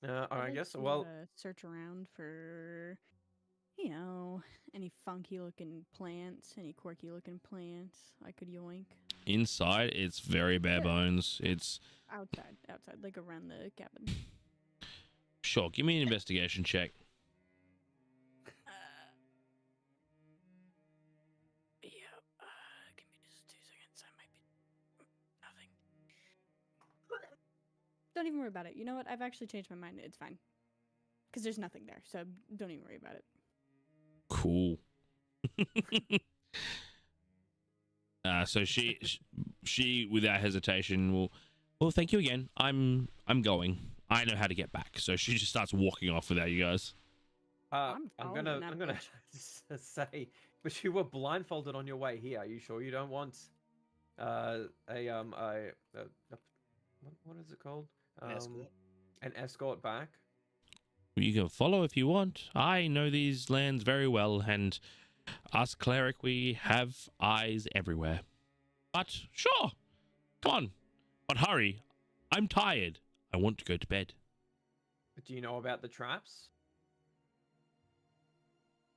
All I'd right, I like guess. to, Well, search around for, any funky looking plants, any quirky looking plants I could yoink. Inside, it's very bare Yeah. bones. It's Outside, like around the cabin. sure. Give me an investigation check. Give me just 2 seconds. I might be nothing. Don't even worry about it. You know what? I've actually changed my mind. It's fine. Because there's nothing there, so don't even worry about it. Cool. So she without hesitation well, thank you again. I'm going. I know how to get back. So she just starts walking off without you guys. I'm following gonna that say, but you were blindfolded on your way here. Are you sure you don't want what is it called? An escort. An escort back. You can follow if you want. I know these lands very well, and us cleric, we have eyes everywhere. But sure, come on. But hurry. I'm tired. I want to go to bed. Do you know about the traps?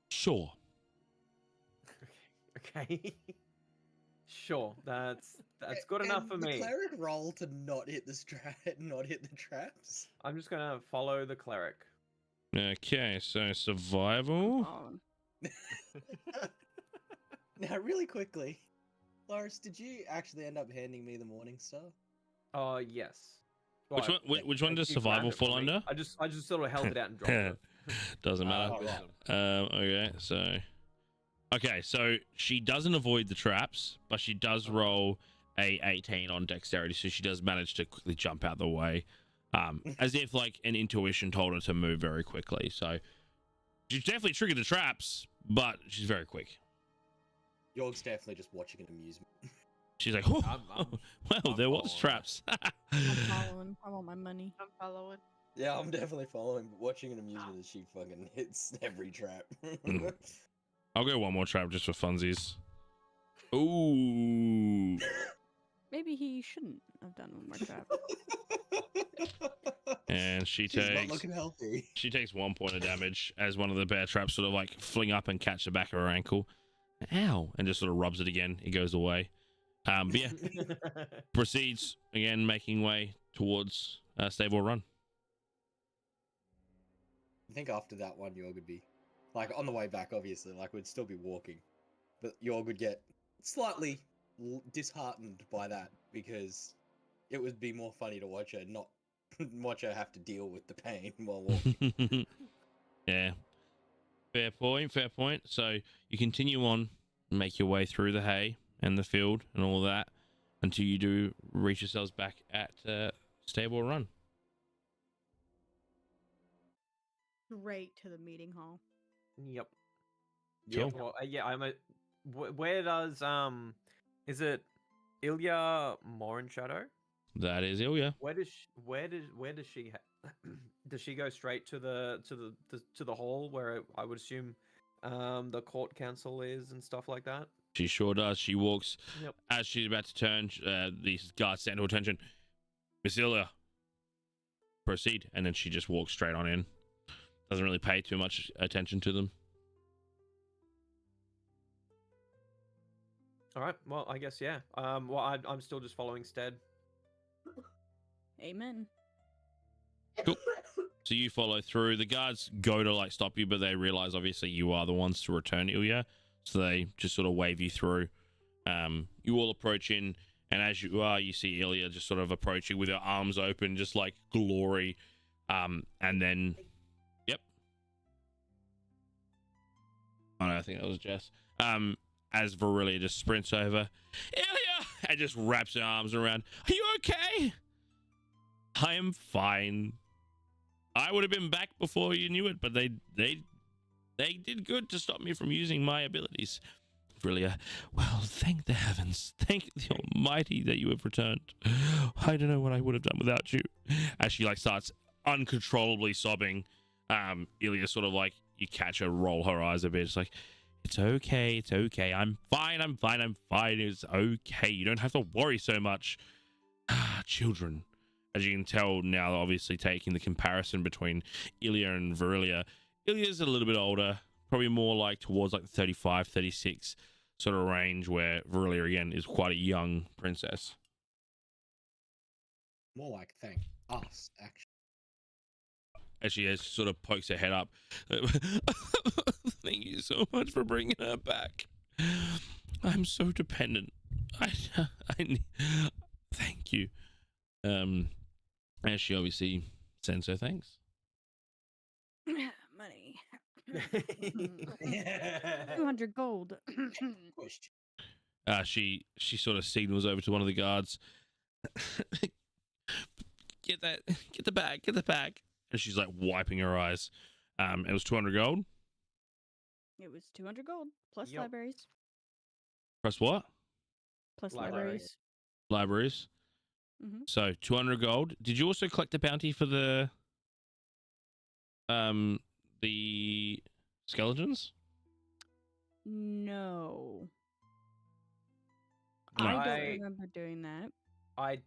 Sure. Okay. Sure. That's good enough for the me. Cleric roll to not hit not hit the traps. I'm just gonna follow the cleric. Okay, so survival. Now, really quickly, Loris, did you actually end up handing me the Morning Star? Yes. Which one does You grabbed survival it from fall me. under? I just sort of held it out and dropped it. Doesn't matter. Okay, so she doesn't avoid the traps, but she does roll a 18 on dexterity, so she does manage to quickly jump out the way, as if like an intuition told her to move very quickly. So she's definitely triggered the traps, but she's very quick. Yorg's definitely just watching an amusement. She's like, oh, I'm well, there was following. traps. I'm following. I want my money. I'm following. Yeah, I'm definitely following, but watching an amusement as she fucking hits every trap. Mm. I'll go one more trap just for funsies. Ooh. Maybe he shouldn't have done one more trap. And She's not looking healthy. she takes 1 point of damage as one of the bear traps sort of like fling up and catch the back of her ankle. Ow! And just sort of rubs it again. It goes away. But yeah, proceeds again, making way towards Stable Run. I think after that one, Yorg would be like on the way back. Obviously, like we'd still be walking, but Yorg would get slightly disheartened by that because it would be more funny to watch her not watch her have to deal with the pain while walking. Yeah. Fair point, fair point. So you continue on, make your way through the hay and the field and all that until you do reach yourselves back at Stable Run. Straight to the meeting hall. Yep. Cool. Well, yeah. Where does is it Ilya Morin Shadow? That is Ilya. Where does she does she go straight to the hall where I would assume the court council is and stuff like that? She sure does. She walks. Yep. As she's about to turn, these guards stand to attention. Miss Ilya, proceed. And then she just walks straight on in. Doesn't really pay too much attention to them. All right. Well, I guess yeah. Well, I'm still just following Stead. Amen. So you follow through. The guards go to like stop you, but they realize obviously you are the ones to return Ilya. So they just sort of wave you through. You all approach in, and as you are, you see Ilya just sort of approaching with her arms open, just like glory. And then, yep. Oh no, I think that was Jess. As Verilia just sprints over, Ilya, and just wraps her arms around. Are you okay? I am fine. I would have been back before you knew it, but they did good to stop me from using my abilities. Verilia, well, thank the heavens, thank the Almighty that you have returned. I don't know what I would have done without you. As she like starts uncontrollably sobbing, Ilya sort of like, you catch her roll her eyes a bit. It's like, it's okay, it's okay. I'm fine, I'm fine, I'm fine. It's okay. You don't have to worry so much. Children. As you can tell now, obviously taking the comparison between Ilya and Verilia, Ilya's a little bit older, probably more like towards like the 35, 36 sort of range, where Verilia again is quite a young princess. More like thank us, actually. As she has sort of pokes her head up. Thank you so much for bringing her back. I'm so dependent. I thank you. As she obviously sends her thanks. Money. 200 gold. Question. She sort of signals over to one of the guards. Get the bag. And she's like wiping her eyes. It was 200 gold. It was 200 gold plus Yep. libraries. Plus what? Plus Libraries. Libraries. Mm-hmm. So 200 gold. Did you also collect a bounty for the skeletons? No. No. I I- don't remember doing that. I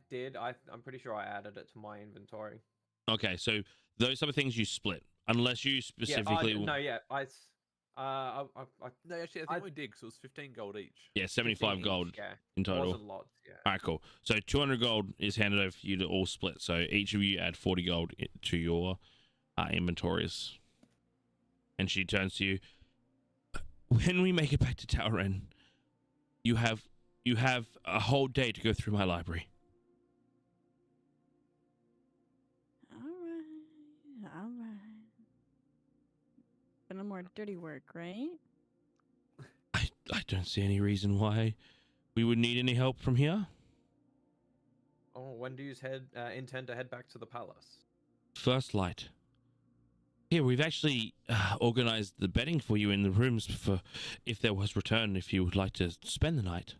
did. I'm pretty sure I added it to my inventory. Okay, so those type of things you split, unless you specifically. Yeah, no, yeah. No, actually, I think we did because it was 15 gold each. Yeah, 75 15 gold each, yeah. in It total. wasn't lots, yeah. All right, cool. So 200 gold is handed over for you to all split. So each of you add 40 gold to your inventories. And she turns to you. When we make it back to Tauren, you have a whole day to go through my library. All right. But no more dirty work, right? I don't see any reason why we would need any help from here. Oh, when do you intend to head back to the palace? First light. Here, we've actually organized the bedding for you in the rooms for if there was return, if you would like to spend the night.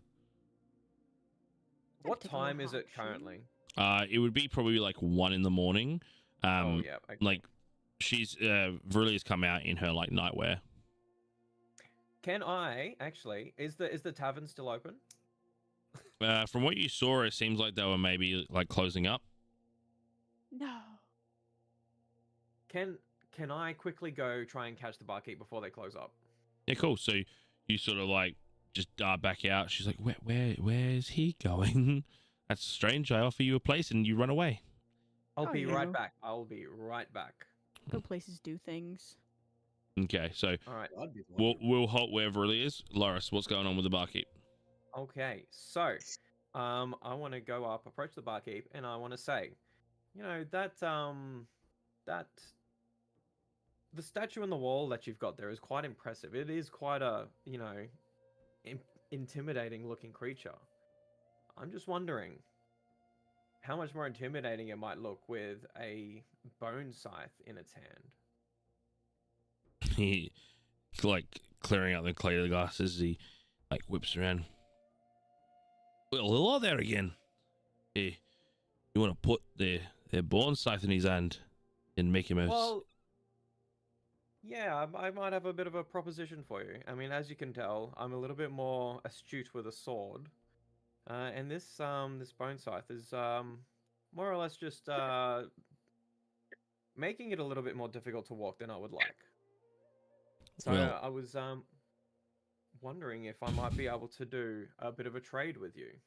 What Typical time is it option. currently? It would be probably like 1 in the morning. Oh yeah. Okay. Like she's Verily's come out in her like nightwear. Can I actually? Is the tavern still open? From what you saw, it seems like they were maybe like closing up. No. Can I quickly go try and catch the barkeep before they close up? Yeah, cool. So you sort of like just dart back out. She's like, where's he going? That's strange. I offer you a place and you run away. I'll Oh, be you right know. back. I'll be right back. Go places, do things. Okay, so All right. I'd be the we'll one. we'll halt wherever it is. Loris, what's going on with the barkeep? Okay. So, I want to go up, approach the barkeep, and I want to say, that the statue on the wall that you've got there is quite impressive. It is quite a, intimidating looking creature. I'm just wondering how much more intimidating it might look with a bone scythe in its hand. He like clearing out the clear glasses. He like whips around. Well, hello there again. Hey, you want to put the bone scythe in his hand and make him out? Well, yeah, I might have a bit of a proposition for you. I mean, as you can tell, I'm a little bit more astute with a sword, and this bone scythe is more or less just making it a little bit more difficult to walk than I would like. So Well- I was wondering if I might be able to do a bit of a trade with you.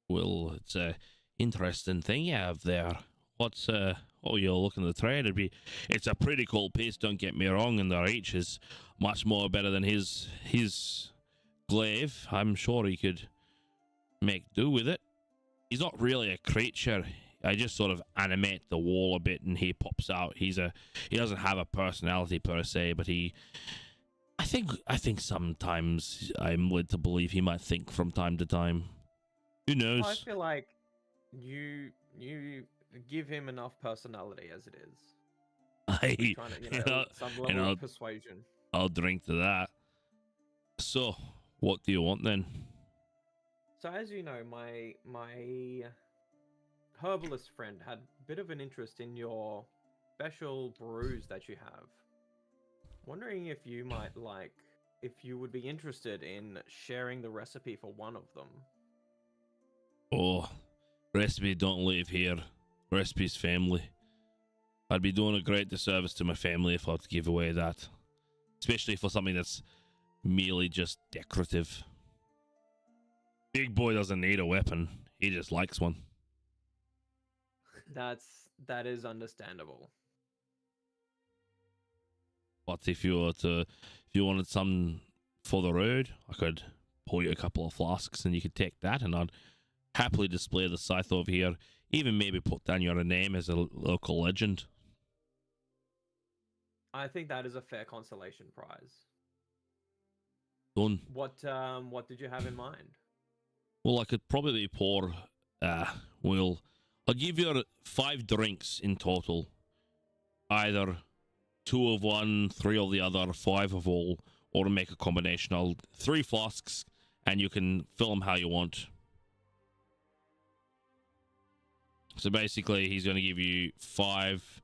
Well, it's a interesting thing you have there. What's you're looking to trade? It's a pretty cool piece, don't get me wrong, and the reach is much more better than his glaive. I'm sure he could make do with it. He's not really a creature. I just sort of animate the wall a bit and he pops out. He doesn't have a personality per se, but I think sometimes I'm led to believe he might think from time to time. Who knows? I feel like you give him enough personality as it is. I Trying to, you know, some you level know, of persuasion. I'll drink to that. So, what do you want then? So as you know, my herbalist friend had a bit of an interest in your special brews that you have. Wondering if you would be interested in sharing the recipe for one of them. Oh, recipe don't live here. Recipe's family. I'd be doing a great disservice to my family if I had to give away that. Especially for something that's merely just decorative. Big boy doesn't need a weapon. He just likes one. That is understandable. But if you wanted some for the road, I could pull you a couple of flasks and you could take that, and I'd happily display the scythe over here. Even maybe put down your name as a local legend. I think that is a fair consolation prize. Done. What did you have in mind? Well, I could probably pour. I'll give you 5 drinks in total. Either 2 of one, 3 of the other, 5 of all, or make a combination. I'll 3 flasks, and you can fill them how you want. So basically, he's going to give you 5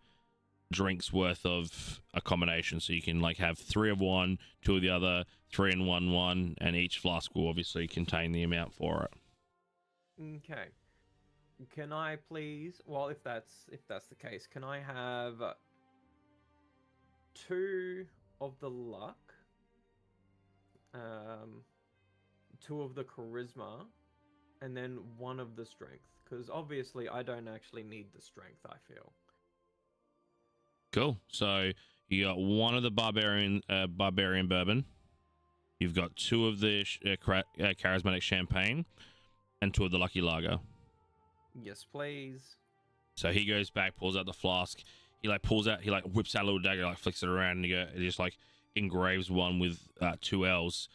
drinks worth of a combination. So you can like have 3 of one, 2 of the other, 3 in one, and each flask will obviously contain the amount for it. Okay. Can I please? Well, if that's the case, can I have 2 of the luck, 2 of the charisma, and then 1 of the strength? Because obviously, I don't actually need the strength. I feel. Cool. So you got 1 of the barbarian bourbon. You've got 2 of the charismatic champagne, and 2 of the lucky lager. Yes, please. So he goes back, pulls out the flask. He whips out a little dagger, like flicks it around, and he just like engraves one with 2 L's.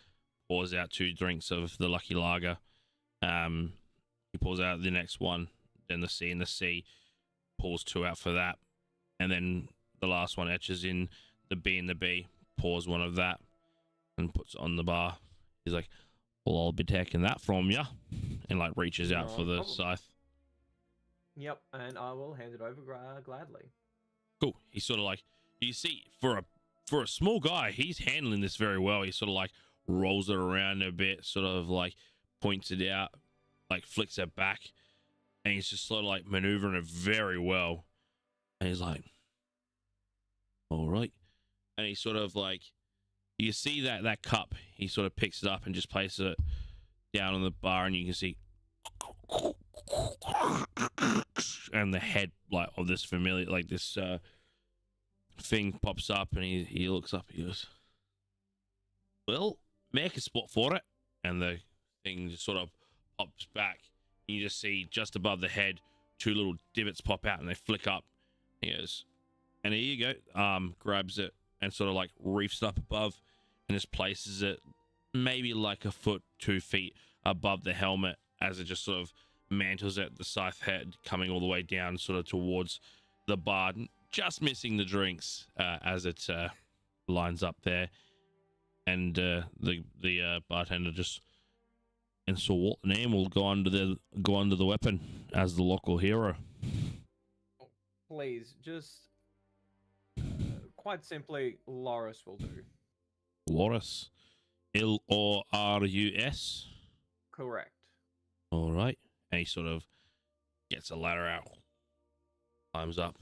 Pours out 2 drinks of the lucky lager. He pulls out the next one, then the C and the C. Pulls 2 out for that, and then the last one etches in the B and the B. Pours 1 of that, and puts it on the bar. He's like, "Well, I'll be taking that from you," and like reaches out No for the problem. scythe. Yep, and I will hand it over gladly. Cool. He's sort of like, you see, for a small guy, he's handling this very well. He sort of like rolls it around a bit, sort of like points it out, like flicks it back, and he's just sort of like maneuvering it very well. And he's like, all right. And he sort of like, you see that cup, he sort of picks it up and just places it down on the bar, and you can see, and the head like of this familiar, like this thing pops up, and he looks up, he goes, well, make a spot for it. And the thing just sort of pops back. You just see just above the head, two little divots pop out and they flick up. He goes, and here you go. Grabs it and sort of like reefs it up above and just places it maybe like a foot, 2 feet above the helmet as it just sort of mantles at the scythe head, coming all the way down sort of towards the bar, just missing the drinks as it lines up there. And the bartender just, and so what name will go under the weapon as the local hero? Please, just quite simply, Loris will do. Loris, Lorus. Correct. All right, and he sort of gets a ladder out, climbs up.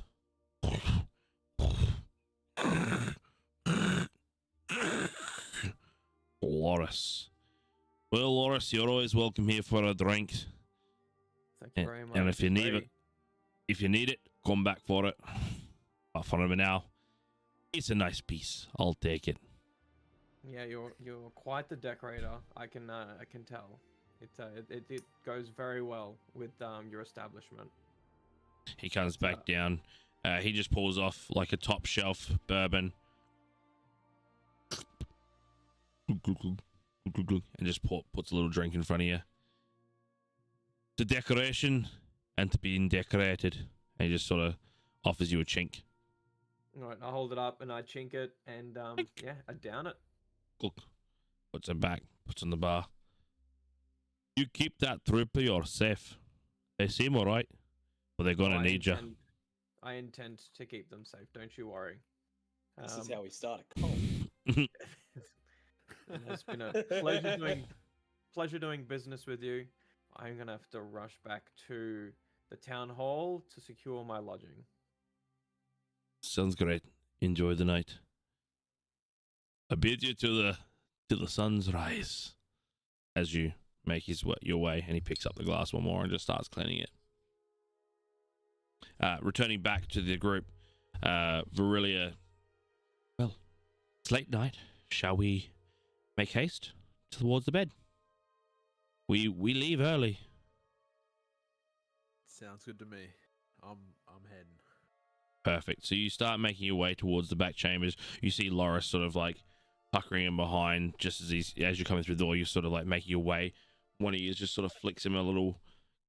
Loris. Well, Loris, you're always welcome here for a drink. Thank you very much. And if you need it, come back for it. But for now, it's a nice piece. I'll take it. Yeah, you're quite the decorator. I can tell. It goes very well with your establishment. He comes back down. He just pulls off like a top shelf bourbon. And just puts a little drink in front of you. The decoration and to being decorated. And he just sort of offers you a chink. All right, I hold it up and I chink it and yeah, I down it. Puts it back, puts it on the bar. You keep that trooper yourself. They seem all right, but they're gonna need you. I intend to keep them safe. Don't you worry. This is how we start a cult. It has been a pleasure doing business with you. I'm gonna have to rush back to the town hall to secure my lodging. Sounds great. Enjoy the night. I bid you to the sun's rise as you make your way, and he picks up the glass one more and just starts cleaning it. Returning back to the group, Virilia, well, it's late night. Shall we make haste towards the bed? We leave early. Sounds good to me. I'm heading. Perfect. So you start making your way towards the back chambers. You see Loris sort of like puckering him behind, just as you're coming through the door. You sort of like making your way. One of you just sort of flicks him a little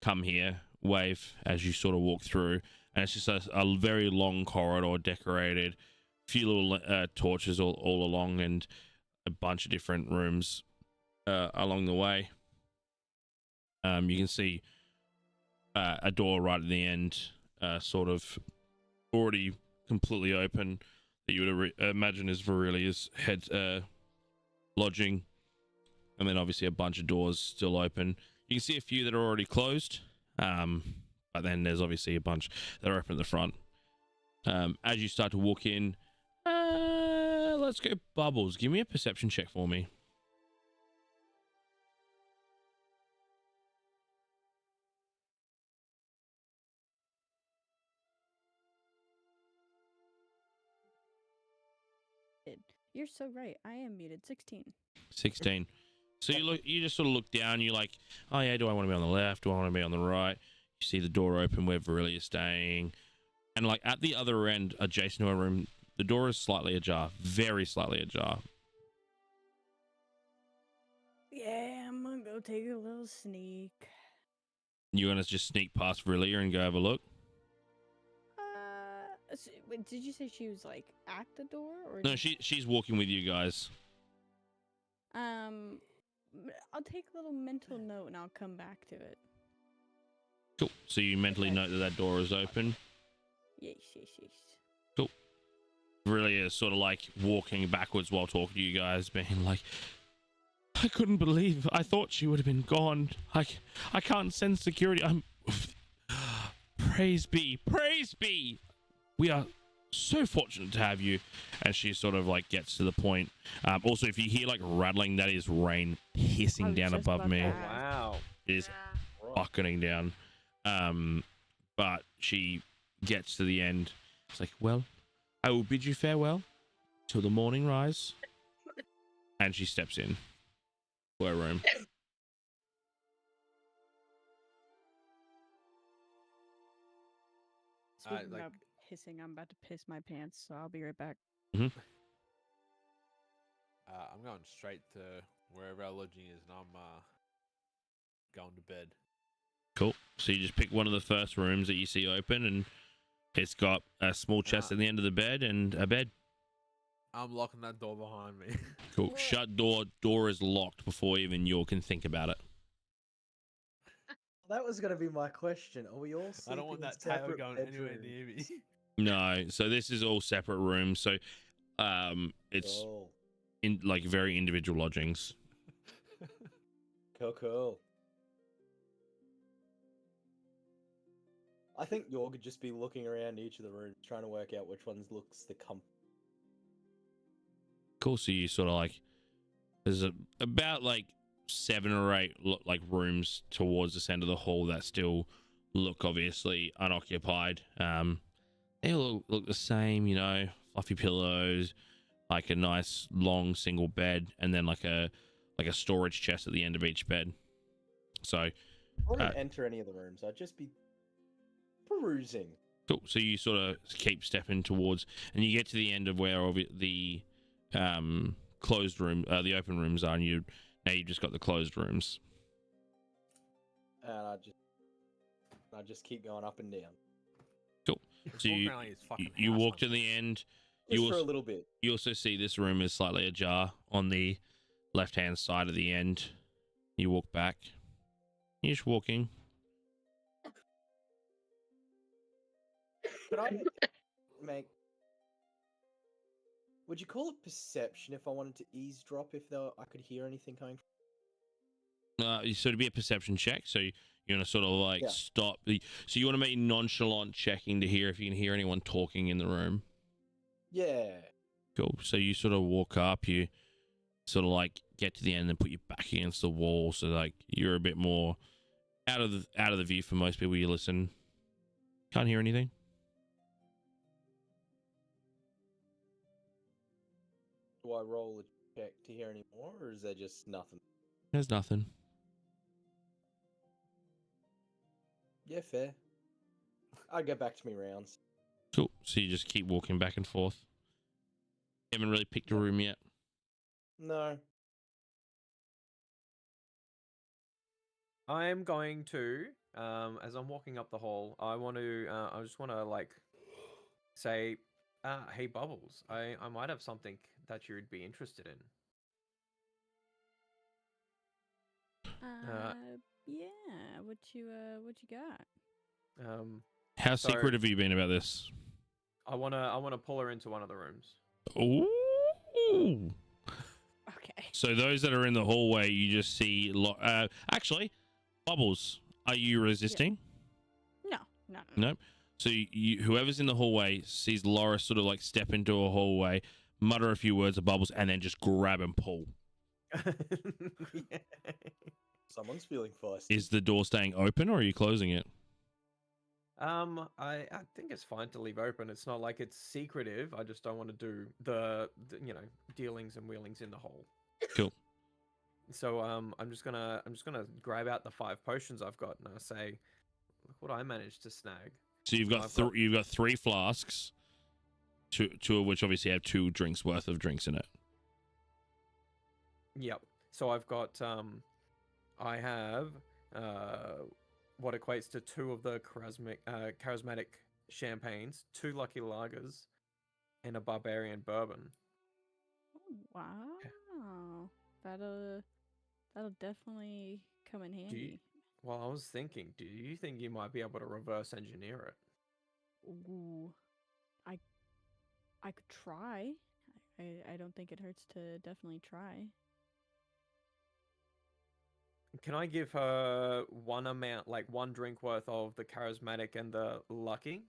"come here" wave as you sort of walk through, and it's just a very long corridor, decorated, few little torches all along, and a bunch of different rooms along the way. You can see a door right at the end, sort of already completely open, that you would imagine is Virilia's head lodging, and then obviously a bunch of doors still open. You can see a few that are already closed, but then there's obviously a bunch that are open at the front. As you start to walk in, let's go Bubbles. Give me a perception check for me. You're so right. I am muted. 16. 16. So you just sort of look down. You're like, oh yeah, do I want to be on the left? Do I want to be on the right? You see the door open where Virilia is staying, and like at the other end, adjacent to her room, the door is slightly ajar, very slightly ajar. Yeah, I'm gonna go take a little sneak. You want to just sneak past Virilia and go have a look? Wait, did you say she was like at the door, or No, she's walking with you guys. I'll take a little mental note and I'll come back to it. Cool. So you mentally Okay. note that that door is open. Yes, yes, yes. Really is sort of like walking backwards while talking to you guys, being like, I couldn't believe. I thought she would have been gone. I can't send security. I'm. Praise be, praise be. We are so fortunate to have you. And she sort of like gets to the point. Also, if you hear like rattling, that is rain I hissing was down just above about me. to Oh, ask. wow. It is Yeah. Right. bucketing down. But she gets to the end. It's like, well, I will bid you farewell till the morning rise. And she steps in to her room. Speaking like- about hissing, I'm about to piss my pants, so I'll be right back. I'm going straight to wherever our lodging is, and I'm going to bed. Cool. So you just pick one of the first rooms that you see open, and it's got a small chest at the end of the bed and a bed. I'm locking that door behind me. Cool. Shut door. Door is locked before even you can think about it. That was going to be my question. Are we all I sleeping don't want in that tail separate going anywhere bedrooms? near me. No. So this is all separate rooms. So it's Cool. in like very individual lodgings. Cool, cool. I think York could just be looking around each of the rooms, trying to work out which ones looks the Cool. So you sort of like there's about like 7 or 8 like rooms towards the center of the hall that still look obviously unoccupied. They all look the same, you know, fluffy pillows, like a nice long single bed, and then like a storage chest at the end of each bed. So I wouldn't enter any of the rooms. I'd just be perusing. cool. So you sort of keep stepping towards, and you get to the end of where the closed room, the open rooms are, and you've just got the closed rooms. And I just keep going up and down. So Walking you around like his fucking you house walk to hunter. the end. Just You for a also, little bit. you also see this room is slightly ajar on the left hand side of the end. You walk back. You're just walking. Could I make? Would you call it perception if I wanted to eavesdrop if I could hear anything coming from? So it'd be a perception check. So you want to sort of like Yeah. stop. So you want to make nonchalant checking to hear if you can hear anyone talking in the room. Yeah. Cool. So you sort of walk up. You sort of like get to the end and put your back against the wall, so like you're a bit more out of the view for most people. You listen. Can't hear anything. Do I roll a check to hear any more, or is there just nothing? There's nothing. Yeah, fair. I'll get back to me rounds. Cool. So you just keep walking back and forth. You haven't really picked a room yet. No. I'm going to, as I'm walking up the hall, I just want to like say, hey Bubbles, I might have something that you'd be interested in. Yeah. What you got? How So- secret have you been about this? I wanna pull her into one of the rooms. Ooh. Okay. So those that are in the hallway, you just see. Actually, Bubbles, are you resisting? No. Nope. So whoever's in the hallway sees Laura sort of like step into a hallway, mutter a few words of Bubbles, and then just grab and pull. Yeah. Someone's feeling feisty. Is the door staying open or are you closing it? I think it's fine to leave open. It's not like it's secretive. I just don't want to do the dealings and wheelings in the hole. Cool. So I'm just gonna grab out the 5 potions I've got and I say, look what I managed to snag. So you've got you've got 3 flasks, two of which obviously have 2 drinks worth of drinks in it. Yep. So I've got I have what equates to 2 of the charismatic champagnes, 2 lucky lagers, and a barbarian bourbon. Oh, wow. That'll definitely come in handy. Well, I was thinking, do you think you might be able to reverse engineer it? Ooh, I could try. I don't think it hurts to definitely try. Can I give her one amount, like one drink worth of the charismatic and the lucky?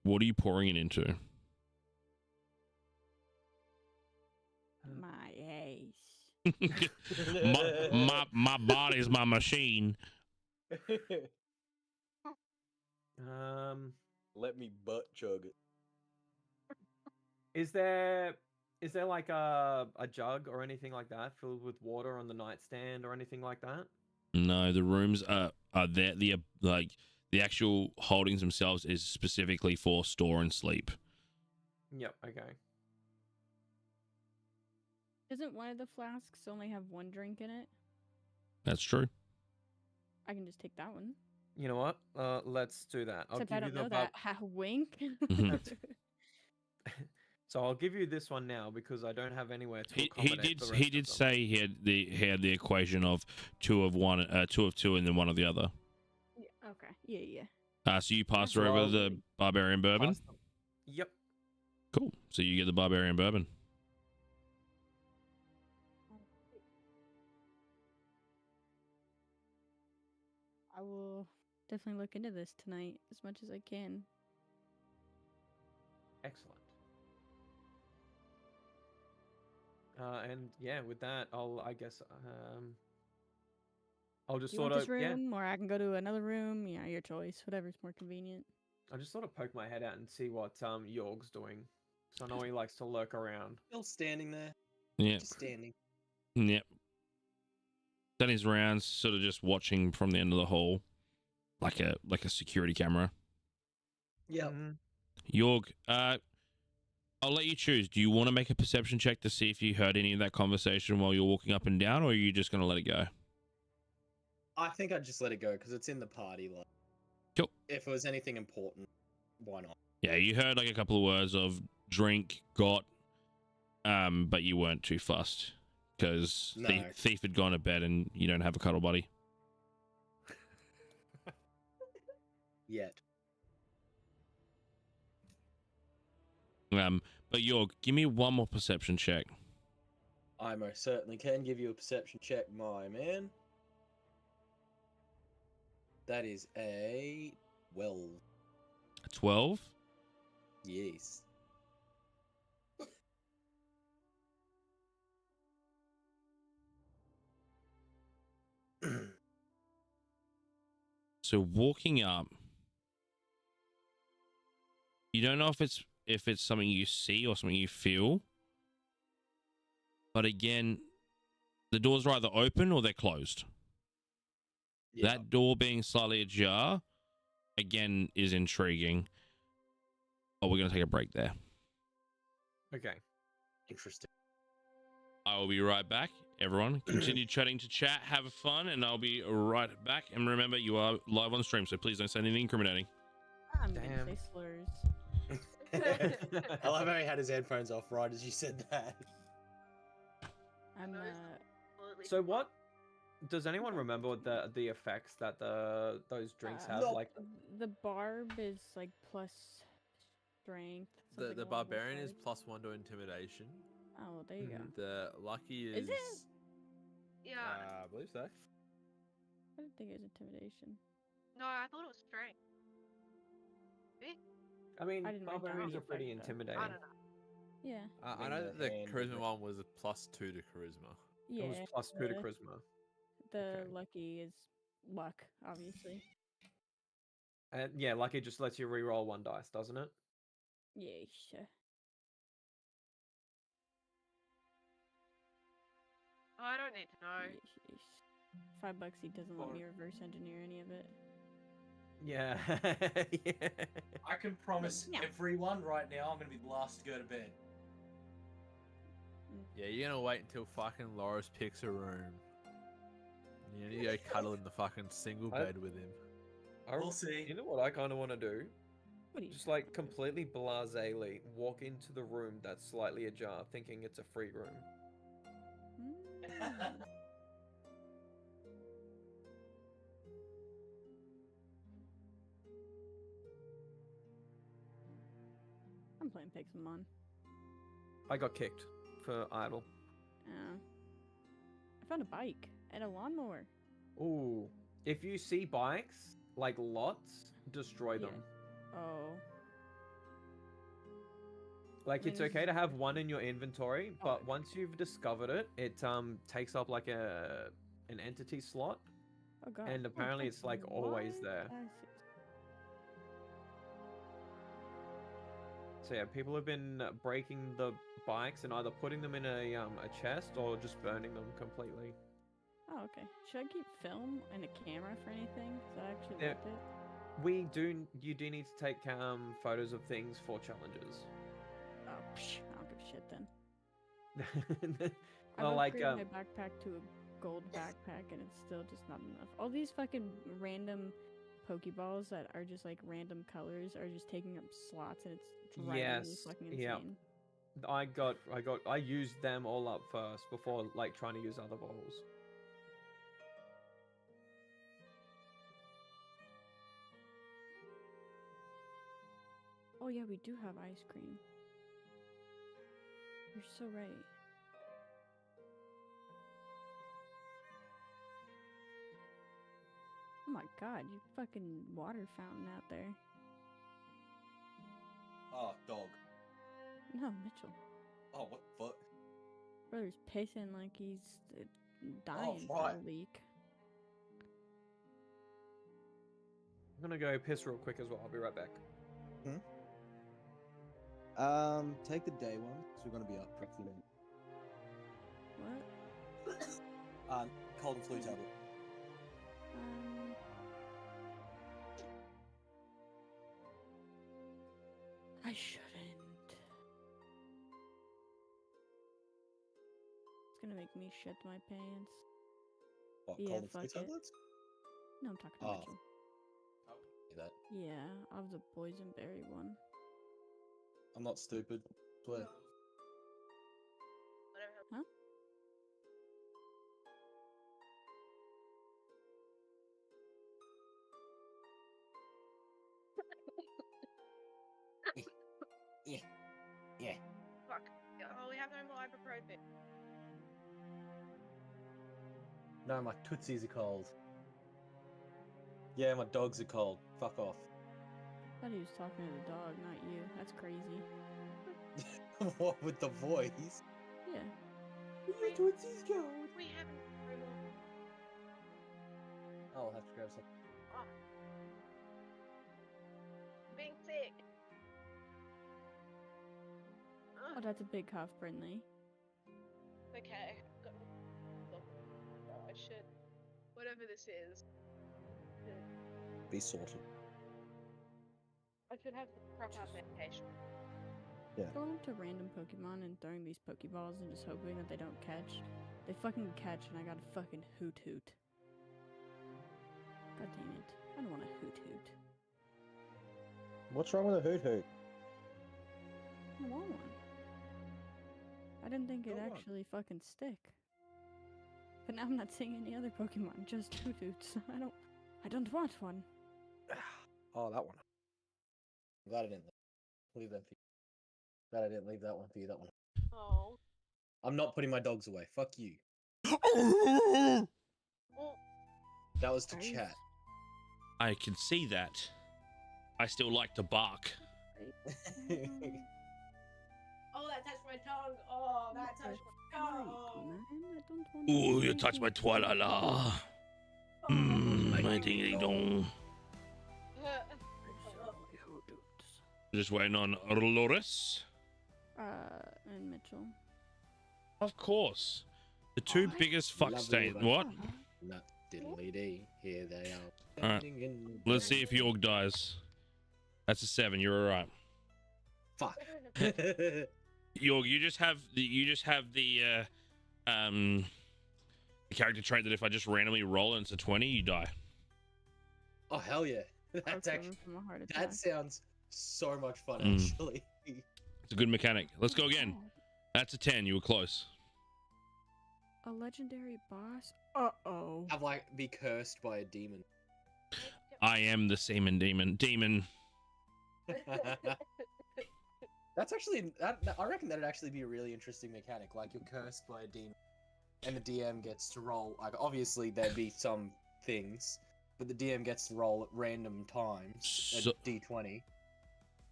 What are you pouring it into? My ace. my body's my machine. Let me butt chug it. Is there like a jug or anything like that filled with water on the nightstand or anything like that? No, the rooms are there. The actual holdings themselves is specifically for store and sleep. Yep. Okay. Doesn't one of the flasks only have one drink in it? That's true. I can just take that one. You know what? Let's do that. I'll Except give I you don't the know that. Ha, wink. Mhm. So I'll give you this one now because I don't have anywhere to He accommodate did the rest he of did them. say he had the equation of two of one, two of two, and then one of the other. Yeah, okay. Yeah. So you pass That's her over the lovely. barbarian bourbon. Pass them. Yep. Cool. So you get the barbarian bourbon. I will definitely look into this tonight as much as I can. Excellent. And yeah, with that, I guess I'll just Do you sort want of this room, or I can go to another room? Yeah, your choice. Whatever's more convenient. I just sort of poke my head out and see what Yorg's doing. So I know he likes to lurk around. Still standing there. Yeah. Just standing. Yep. Done his rounds, sort of just watching from the end of the hall, like a security camera. Yep. Mhm. Yorg, I'll let you choose. Do you want to make a perception check to see if you heard any of that conversation while you're walking up and down, or are you just going to let it go? I think I'd just let it go because it's in the party. Like, Cool. if it was anything important, why not? Yeah, you heard like a couple of words of drink, got, but you weren't too fussed because No. Thief had gone to bed and you don't have a cuddle buddy. Yet. But Yorg, give me one more perception check. I most certainly can give you a perception check, my man. That is a 12. 12. Yes. So walking up, you don't know if it's something you see or something you feel. But again, the doors are either open or they're closed. Yeah. That door being slightly ajar, again, is intriguing. But we're going to take a break there. Okay. Interesting. I will be right back. Everyone, continue chatting to chat, have fun, and I'll be right back. And remember, you are live on stream, so please don't say anything incriminating. I'm gonna Damn. say slurs. I love how he had his headphones off right as you said that. I'm Absolutely So fine. what does anyone remember the effects that those drinks have? no. Like the barb is like plus strength. The something along those barbarian is lines. +1 to intimidation. Oh, well, there you go. The lucky Is is. it? Yeah. I believe so. I didn't think it was intimidation. No, I thought it was strength. I mean, I didn't write down barbarians the are pretty effect, though. intimidating. I don't know. Yeah. I In know the that the hand, charisma but- one was a +2 to charisma. Yeah. It was +2 to the- charisma. The Okay. lucky is luck, obviously. And yeah, lucky just lets you re-roll one dice, doesn't it? Yeah, sure. I don't need to know. $5 he doesn't let me reverse engineer any of it. Yeah. Yeah. I can promise Yeah. everyone right now I'm going to be the last to go to bed. Yeah, you're gonna wait until fucking Loris picks a room. You need to go cuddle in the fucking single I- bed with him. We'll see. You know what I kind of want to do? What do you Just like completely blasely walk into the room that's slightly ajar, thinking it's a free room. I'm playing Pixelmon. I got kicked for idle. I found a bike and a lawnmower. Ooh. If you see bikes, like lots, destroy Yeah. them. Oh. Like, mean, it's this okay is- to have one in your inventory, Oh, but okay. once you've discovered it, it takes up like an entity slot. Oh god. And Oh, apparently thanks. it's, like, always What? there. I see. So yeah, people have been breaking the bikes and either putting them in a chest or just burning them completely. Oh, okay. Should I keep film and a camera for anything? Is that actually Yeah. worth it? You do need to take photos of things for challenges. Oh, psh, I don't give a shit then. I've Well, like upgraded my backpack to a gold backpack and it's still just not enough. All these fucking random Pokeballs that are just like random colors are just taking up slots and it's driving me Yes, fucking yeah. insane. I used them all up first before like trying to use other balls. Oh yeah, we do have ice cream. You're so right. Oh my god, you fucking water fountain out there. Oh, dog. No, Mitchell. Oh, what the fuck? Brother's pissing like he's dying for right. a leak. I'm gonna go piss real quick as well. I'll be right back. Take the day one, because we're gonna be up roughly then. What? Cold and flu tablet. I shouldn't. It's gonna make me shit my pants. What, Yeah, cold and flu fuck it. tablets? No, I'm talking to Oh. Mitchell. That. Yeah, of the boysenberry one. I'm not stupid. Swear. Whatever. Huh? Yeah. Fuck. Oh, we have no more ibuprofen. No, my tootsies are cold. Yeah, my dogs are cold. Fuck off. I thought he was talking to the dog, not you. That's crazy. What with the voice? Yeah. Your tootsies cold. We haven't no more. I'll have to grab some. Oh. Being sick. Oh, that's a big cough, Brindley. Okay. I should. Whatever this is. Be sorted. I should have the proper medication. Going up to random Pokemon and throwing these Pokeballs and just hoping that they don't catch. They fucking catch and I got a fucking hoot hoot. God damn it. I don't want a hoot hoot. What's wrong with a hoot hoot? I don't want one. I didn't think it'd Go on. actually fucking stick. But now I'm not seeing any other Pokemon, just hoot hoots. I don't want one. Oh, that one. I'm glad I didn't leave that for you. Glad I didn't leave that one for you, that one. Oh. I'm not putting my dogs away. Fuck you. Oh. That was to Are you chat. I can see that. I still like to bark. Oh, that touched my tongue. Oh, that touched my tongue. Man, I don't want Ooh, you touched my twalala. My ding dong. Just waiting on Loris. And Mitchell. Of course. The two biggest fuck Lovely stains. one. What? Nut diddly dee. Here they are. Alright. standing in the Let's see if rain. York dies. That's a 7. You're alright. Fuck. York, you just have the character trait that if I just randomly roll and it's a 20, you die. Oh hell yeah. That's Recover actually from a heart attack. that sounds so much fun Mm. actually. It's a good mechanic. Let's go again. That's a 10. You were close. A legendary boss? Uh-oh. Have like be cursed by a demon. I am the semen demon. Demon. That's actually I reckon that'd actually be a really interesting mechanic. Like you're cursed by a demon, and the DM gets to roll. Like obviously there'd be some things, but the DM gets to roll at random times a So- d20.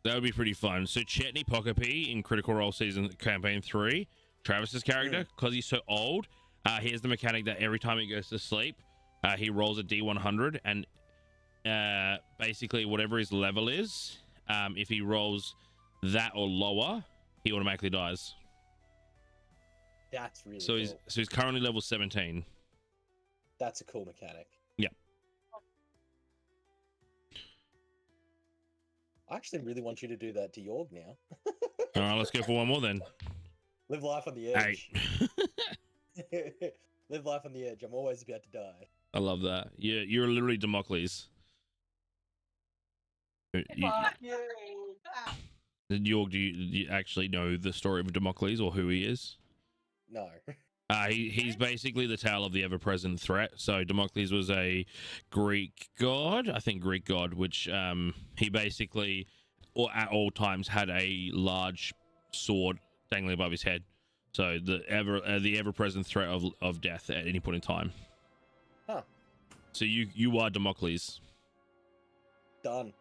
That would be pretty fun. So Chetney Pockapee in Critical Role Season Campaign 3, Travis's character, because he's so old, here's the mechanic that every time he goes to sleep, he rolls a D100, and basically whatever his level is, if he rolls that or lower, he automatically dies. That's really So cool. he's currently level 17. That's a cool mechanic. Yeah. I actually really want you to do that to Yorg now. All right, let's go for one more then. Live life on the Eight. edge. Live life on the edge. I'm always about to die. I love that. You're literally Damocles. York, do you actually know the story of Damocles or who he is? No. He's basically the tale of the ever-present threat. So Damocles was a Greek god, I think Greek god, which he basically, or at all times, had a large sword dangling above his head. So the ever-present threat of death at any point in time. Huh. So you are Damocles. Done.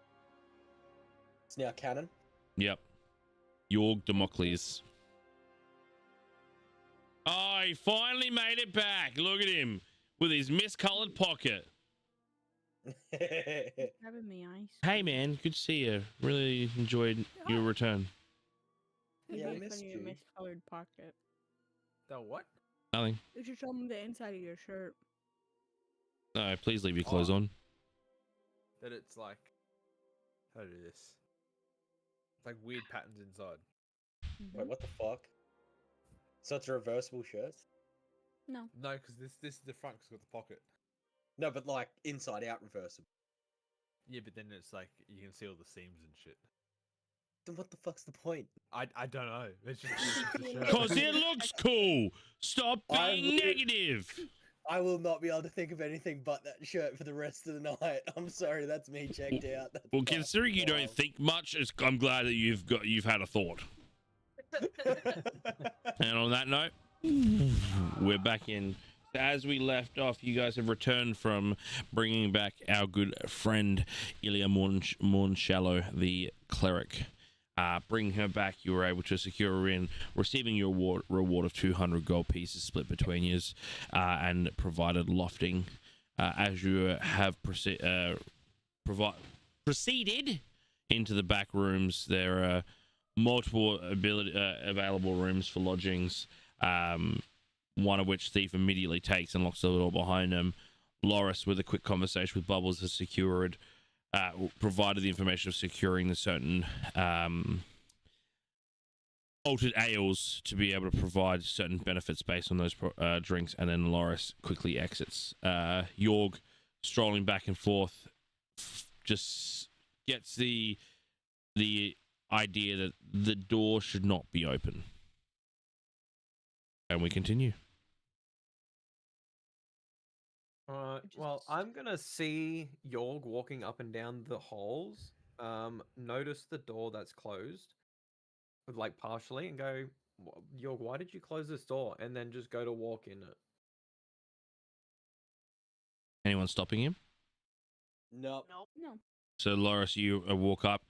It's now canon. Yep. You're Damocles. Oh, he finally made it back. Look at him with his miscolored pocket. Grabbing me ice. Hey, man. Good to see you. Really enjoyed your return. Yeah, I Look missed on your you. miscolored pocket. The what? Nothing. You should show them the inside of your shirt. No, please leave your clothes Oh. on. That it's like, how to do this? It's like weird patterns inside. Wait, what the fuck? So it's a reversible shirt? No. No, because this is the front 'cause it's got the pocket. No, but like inside out reversible. Yeah, but then it's like you can see all the seams and shit. Then what the fuck's the point? I don't know. It's just a shirt. Because it looks cool. Stop I being would- negative. I will not be able to think of anything but that shirt for the rest of the night. I'm sorry, that's me checked out. That's Well, fucking considering you don't wild. think much, I'm glad that you've had a thought. And on that note, we're back in. As we left off, you guys have returned from bringing back our good friend Ilya Mornshallow, the cleric. Bringing her back, you were able to secure her in, receiving your reward of 200 gold pieces split between you, and provided lofting. As you have proceeded into the back rooms, there are multiple available rooms for lodgings. One of which Thief immediately takes and locks the door behind him. Loris, with a quick conversation with Bubbles, has secured, provided the information of securing the certain altered ales to be able to provide certain benefits based on those drinks, and then Loris quickly exits. Yorg, strolling back and forth, just gets the idea that the door should not be open. And we continue. Well, I'm gonna see Yorg walking up and down the halls. Notice the door that's closed, like partially, and go, Yorg, why did you close this door? And then just go to walk in it. Anyone stopping him? Nope. Nope. No. So, Loris, you walk up,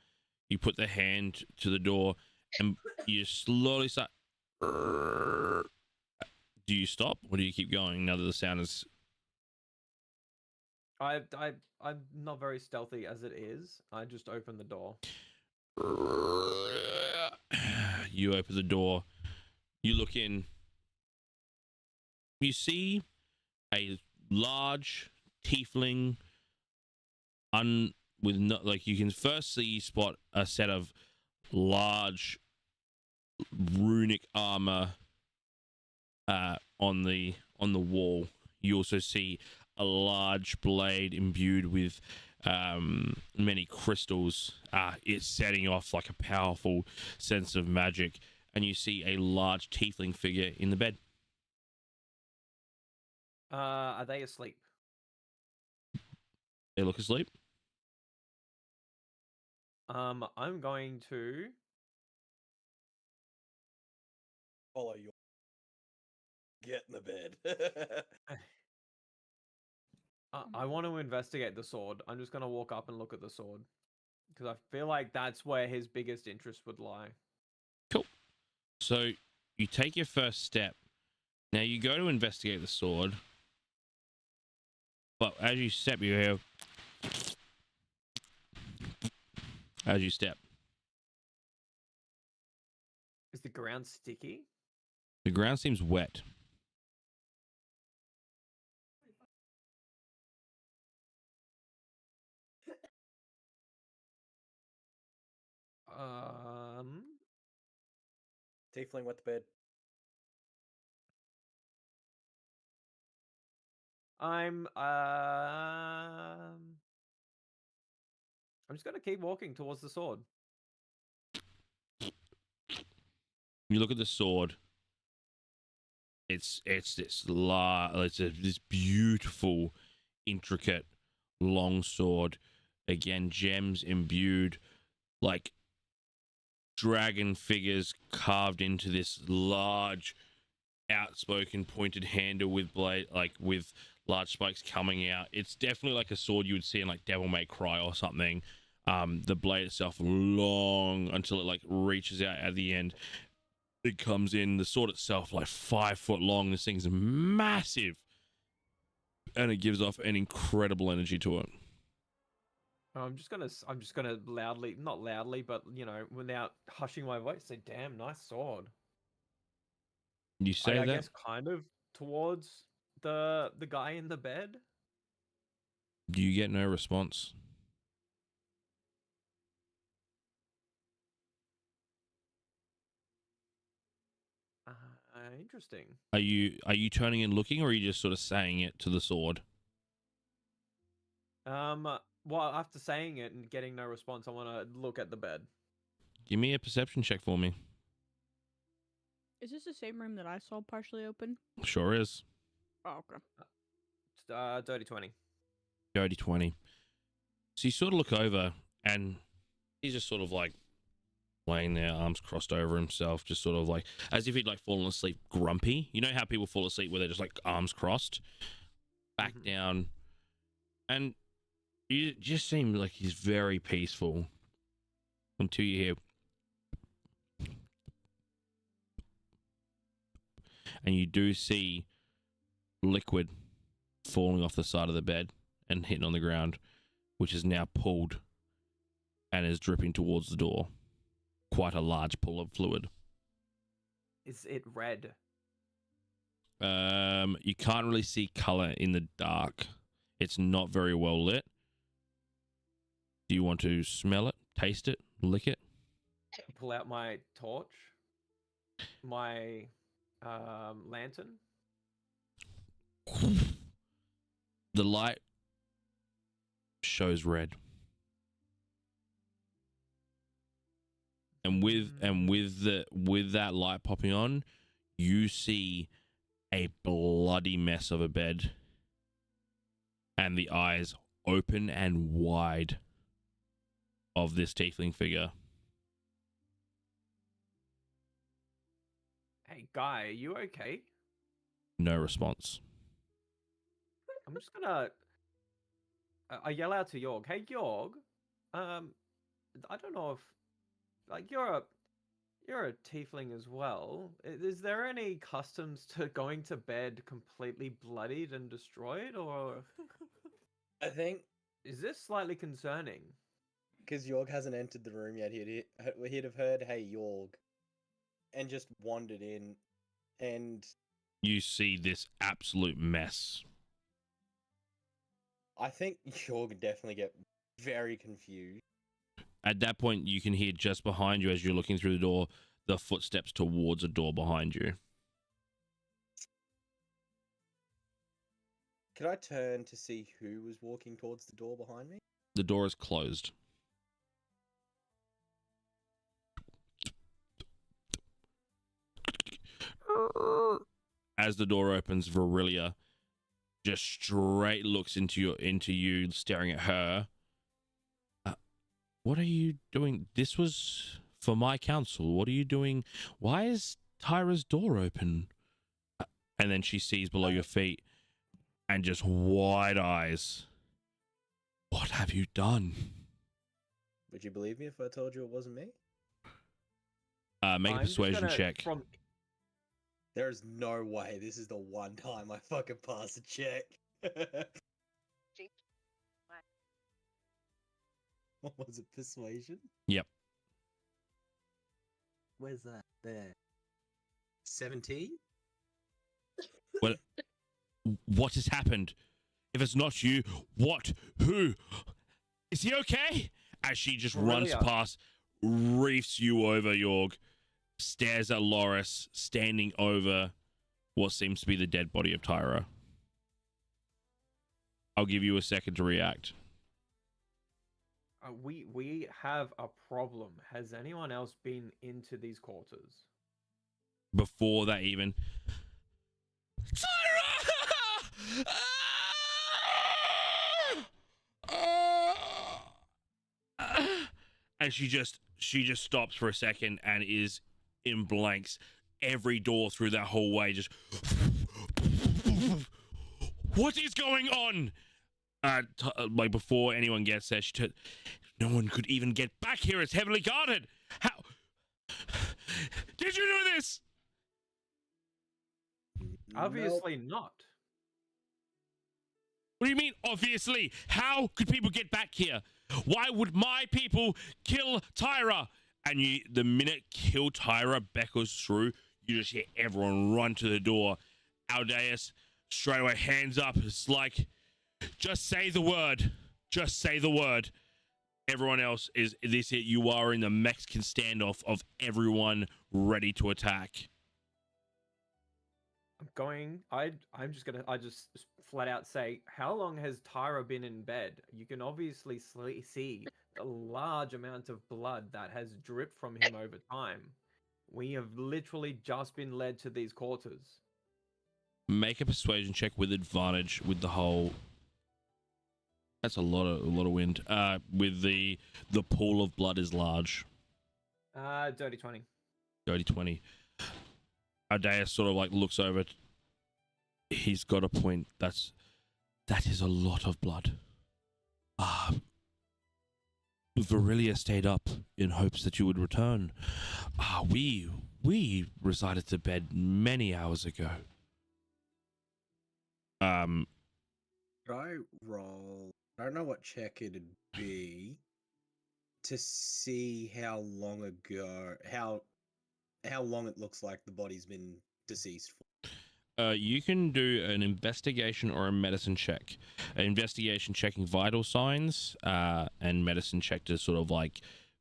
you put the hand to the door, and you slowly start. Do you stop, or do you keep going now that the sound is? I'm not very stealthy as it is. I just open the door. You open the door. You look in. You see a large tiefling. With no, like you can first see spot a set of large runic armor on the wall. You also see a large blade imbued with many crystals. It's setting off like a powerful sense of magic, and you see a large tiefling figure in the bed. Are they asleep? They look asleep. I'm going to Follow your. Get in the bed. I want to investigate the sword. I'm just gonna walk up and look at the sword because I feel like that's where his biggest interest would lie. Cool. So you take your first step. Now you go to investigate the sword, but as you step, you hear as you step. Is the ground sticky? The ground seems wet. Um, Tiefling wet the bed. I'm just gonna keep walking towards the sword. You look at the sword. It's this beautiful, intricate, long sword. Again, gems imbued, like dragon figures carved into this large, outspoken, pointed handle with blade, like with large spikes coming out. It's definitely like a sword you would see in like Devil May Cry or something. The blade itself long until it like reaches out at the end. It comes in. The sword itself like 5 foot long. This thing's massive, and it gives off an incredible energy to it. I'm just gonna loudly, not loudly, but you know, without hushing my voice, say, "Damn, nice sword." You say I that? guess kind of towards the guy in the bed. You get no response. Interesting. Are you turning and looking, or are you just sort of saying it to the sword? Well, after saying it and getting no response, I want to look at the bed. Give me a perception check for me. Is this the same room that I saw partially open? Sure is. Oh, okay. Dirty 20. Dirty 20. So you sort of look over, and he's just sort of like laying there, arms crossed over himself, just sort of like as if he'd like fallen asleep grumpy. You know how people fall asleep where they're just like arms crossed, back down, and you just seem like he's very peaceful until you hear, and you do see liquid falling off the side of the bed and hitting on the ground, which is now pulled and is dripping towards the door. Quite a large pool of fluid. Is it red? You can't really see color in the dark. It's not very well lit. Do you want to smell it, taste it, lick it? Pull out my torch, my lantern. The light shows red. And with that light popping on, you see a bloody mess of a bed, and the eyes open and wide of this tiefling figure. Hey, guy, are you okay? No response. I'm just gonna. I yell out to Yorg. Hey, Yorg. I don't know if, like, you're a tiefling as well. Is there any customs to going to bed completely bloodied and destroyed, or I think is this slightly concerning? because Yorg hasn't entered the room yet, he'd have heard, "Hey, Yorg," and just wandered in, and You see this absolute mess. I think Yorg would definitely get very confused. At that point, you can hear just behind you as you're looking through the door, the footsteps towards a door behind you. Could I turn to see who was walking towards the door behind me? The door is closed. As the door opens, Virilia just straight looks into you, staring at her. What are you doing? This was for my counsel. What are you doing? Why is Tyra's door open? And then she sees below your feet and just wide eyes. What have you done? Would you believe me if I told you it wasn't me? Make a I'm just persuasion gonna- check. From There's no way this is the one time I fucking pass a check. Gee, What was it? Persuasion? Yep. Where's that? There. 17? What has happened? If it's not you, what? Who? Is he okay? As she just runs Aurelia. past, reefs you over, Yorg, stares at Loris, standing over what seems to be the dead body of Tyra. I'll give you a second to react. we have a problem. Has anyone else been into these quarters? Before that even... Tyra! And she just stops for a second and is in blanks. Every door through that hallway just... What is going on? Like before anyone gets there, no one could even get back here. It's heavily guarded. How did you do this? Obviously not. What do you mean, obviously? How could people get back here? Why would my people kill Tyra? And the minute kill Tyra beckons through, you just hear everyone run to the door. Aldeus, straight away, hands up. It's like, just say the word. Just say the word. Everyone else is this. You are in the Mexican standoff of everyone ready to attack. I just flat out say, how long has Tyra been in bed? You can obviously see the large amount of blood that has dripped from him over time. We have literally just been led to these quarters. Make a persuasion check with advantage with the whole. That's a lot of wind. With the pool of blood is large. Dirty 20. Dirty 20. Aldeus sort of like looks over. He's got a point. That is a lot of blood. Virilia stayed up in hopes that you would return. We resided to bed many hours ago. Could I roll? I don't know what check it'd be to see how long ago, how long it looks like the body's been deceased for. You can do an investigation or a medicine check. An investigation checking vital signs, and medicine check to sort of like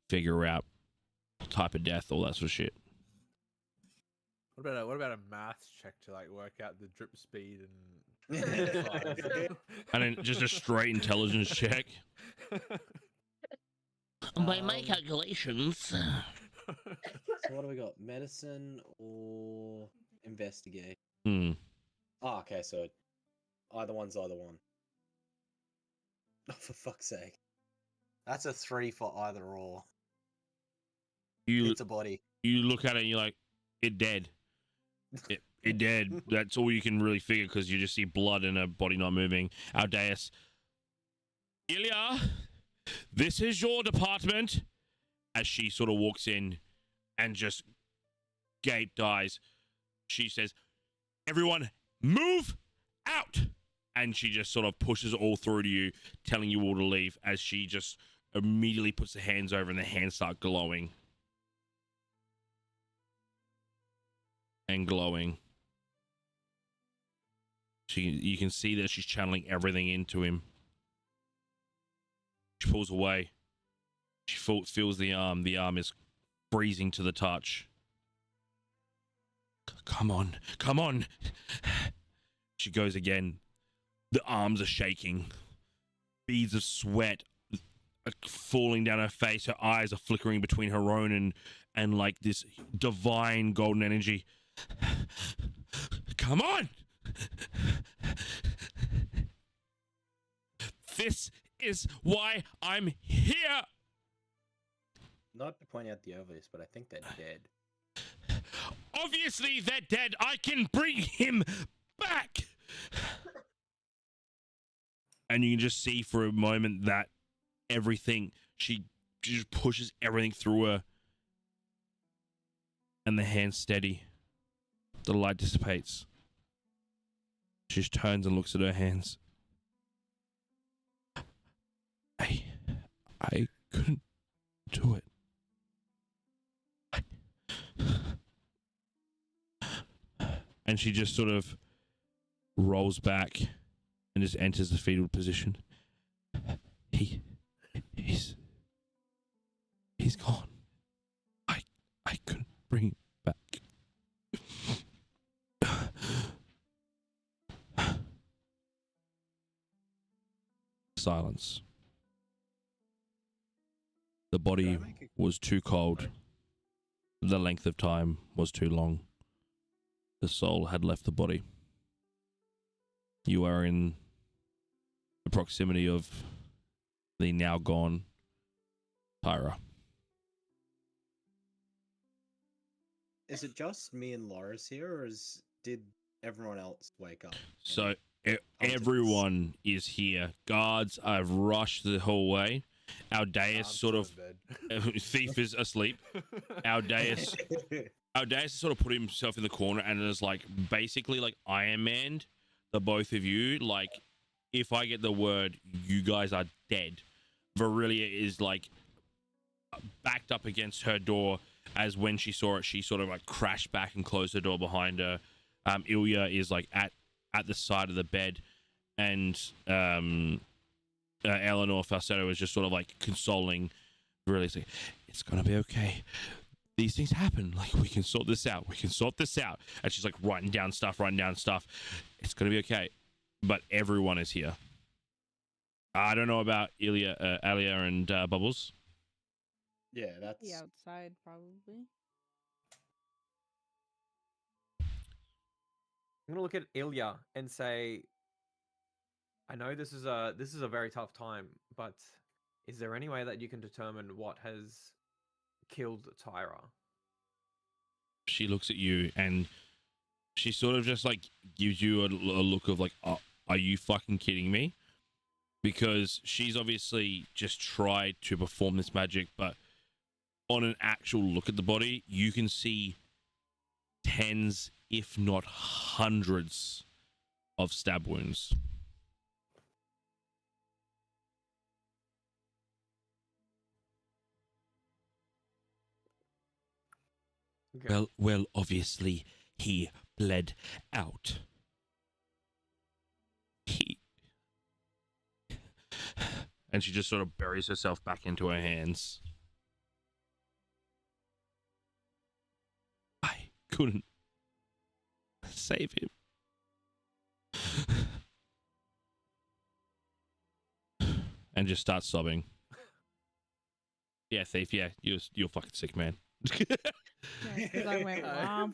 figure out type of death, all that sort of shit. What about a math check to like work out the drip speed and And then just a straight intelligence check. By my calculations. So what do we got? Medicine or investigate? Oh, okay, so either one's either one. Oh, for fuck's sake. That's a 3 for either or. It's a body. You look at it and you're like, it dead. It dead. That's all you can really figure because you just see blood and a body not moving. Aldeus. Ilya, this is your department. As she sort of walks in and just gaped eyes. She says, everyone move out. And she just sort of pushes it all through to you, telling you all to leave as she just immediately puts the hands over and the hands start glowing. And glowing. You can see that she's channeling everything into him. She pulls away. She feels the arm. The arm is freezing to the touch. Come on, come on. She goes again. The arms are shaking. Beads of sweat are falling down her face. Her eyes are flickering between her own and like this divine golden energy. Come on! This is why I'm here! Not to point out the obvious, but I think they're dead. Obviously, they're dead. I can bring him back. And you can just see for a moment that everything, she just pushes everything through her. And the hand's steady. The light dissipates. She just turns and looks at her hands. I couldn't do it. And she just sort of rolls back and just enters the fetal position. He's gone. I couldn't bring him back. Silence. The body was too cold. The length of time was too long. The soul had left the body. You are in the proximity of the now gone Tyra. Is it just me and Loris here, or did everyone else wake up? So everyone is here. Guards have rushed the hallway. Aldeus sort of Thief is asleep. Aldeus has sort of put himself in the corner and is like basically like Iron Man. The both of you, like, if I get the word, you guys are dead. Virilia is like backed up against her door, as when she saw it, she sort of like crashed back and closed the door behind her. Ilya is like at the side of the bed, and Eleanor Falsetto is just sort of like consoling Virilia. Like, it's gonna be okay. These things happen. Like, we can sort this out. We can sort this out. And she's like writing down stuff. It's going to be okay. But everyone is here. I don't know about Alia and Bubbles. Yeah, that's... The outside, probably. I'm gonna look at Ilya and say, I know this is a very tough time, but is there any way that you can determine what has killed Tyra? She looks at you and she sort of just like gives you a look of like, oh, are you fucking kidding me? Because she's obviously just tried to perform this magic, but on an actual look at the body, you can see tens, if not hundreds, of stab wounds. Okay. Well, obviously, he bled out. And she just sort of buries herself back into her hands. I couldn't save him. And just starts sobbing. Yeah, Thief, yeah, you're fucking sick, man. Yeah, 'cause I went womp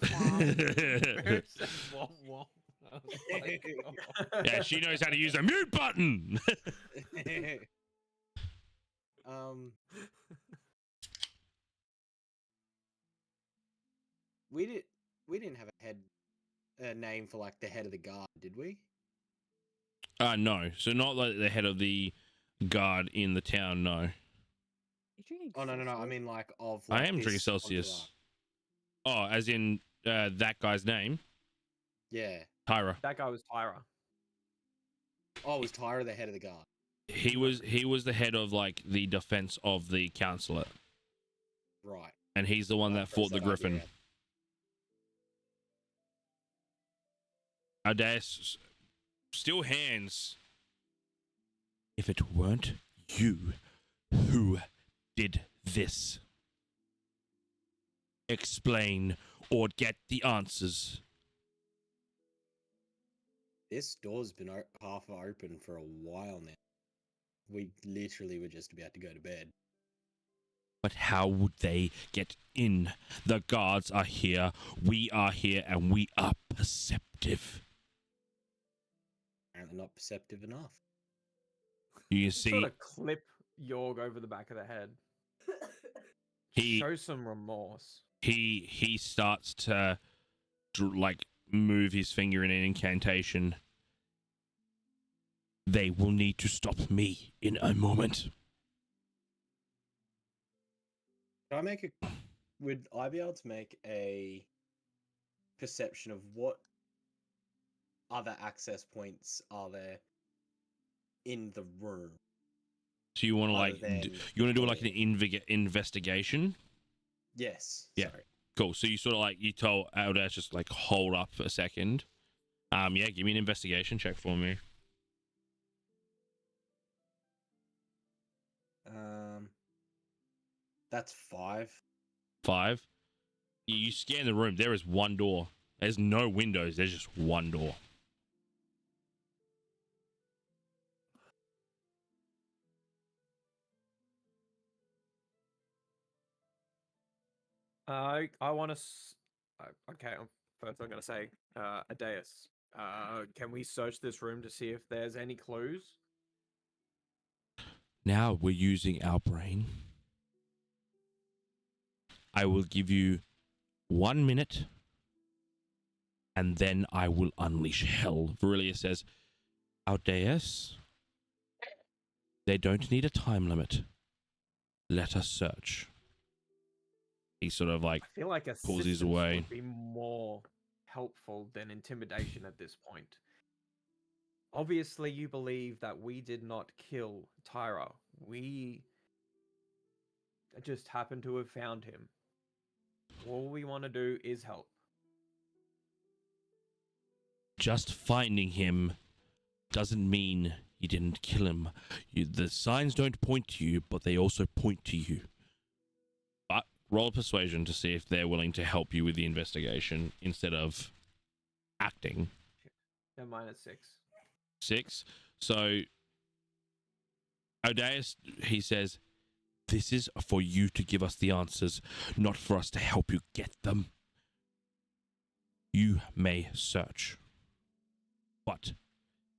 womp. Yeah, she knows how to use a mute button. We didn't have a name for like the head of the guard, did we? No. So not like the head of the guard in the town, no. You drinking Oh no. I Celsius? mean like of. I Like, am drinking this Celsius. entourage. Oh, as in that guy's name? Yeah. Tyra. That guy was Tyra. Oh, was Tyra the head of the guard? He was the head of like the defense of the councillor. Right. And he's the one that fought the Griffin. Aldeus still hands. If it weren't you, who did this? Explain or get the answers. This door's been half open for a while now. We literally were just about to go to bed. But how would they get in? The guards are here, we are here, and we are perceptive. Apparently not perceptive enough. You can see Sort of clip Yorg over the back of the head. he Show some remorse. he starts to like move his finger in an incantation. They will need to stop me in a moment. Would I be able to make a perception of what other access points are there in the room? So you want to other like than you want to do the like an investigation? Yes. Yeah. Sorry. Cool. So you sort of like you tell Aldash just like hold up for a second. Yeah, give me an investigation check for me. That's 5. 5. You scan the room. There is one door. There's no windows. There's just one door. I want to. Okay, first I'm gonna say, Adeus. Can we search this room to see if there's any clues? Now we're using our brain. I will give you 1 minute, and then I will unleash hell. Virelia says, Aldeus, they don't need a time limit. Let us search. He sort of like I feel like pulls his assistance away. would be more helpful than intimidation at this point. Obviously, you believe that we did not kill Tyra. We just happened to have found him. All we want to do is help. Just finding him doesn't mean you didn't kill him. The signs don't point to you, but they also point to you. But roll persuasion to see if they're willing to help you with the investigation instead of acting. They're -6. 6. So Odeus, he says, this is for you to give us the answers, not for us to help you get them. You may search. But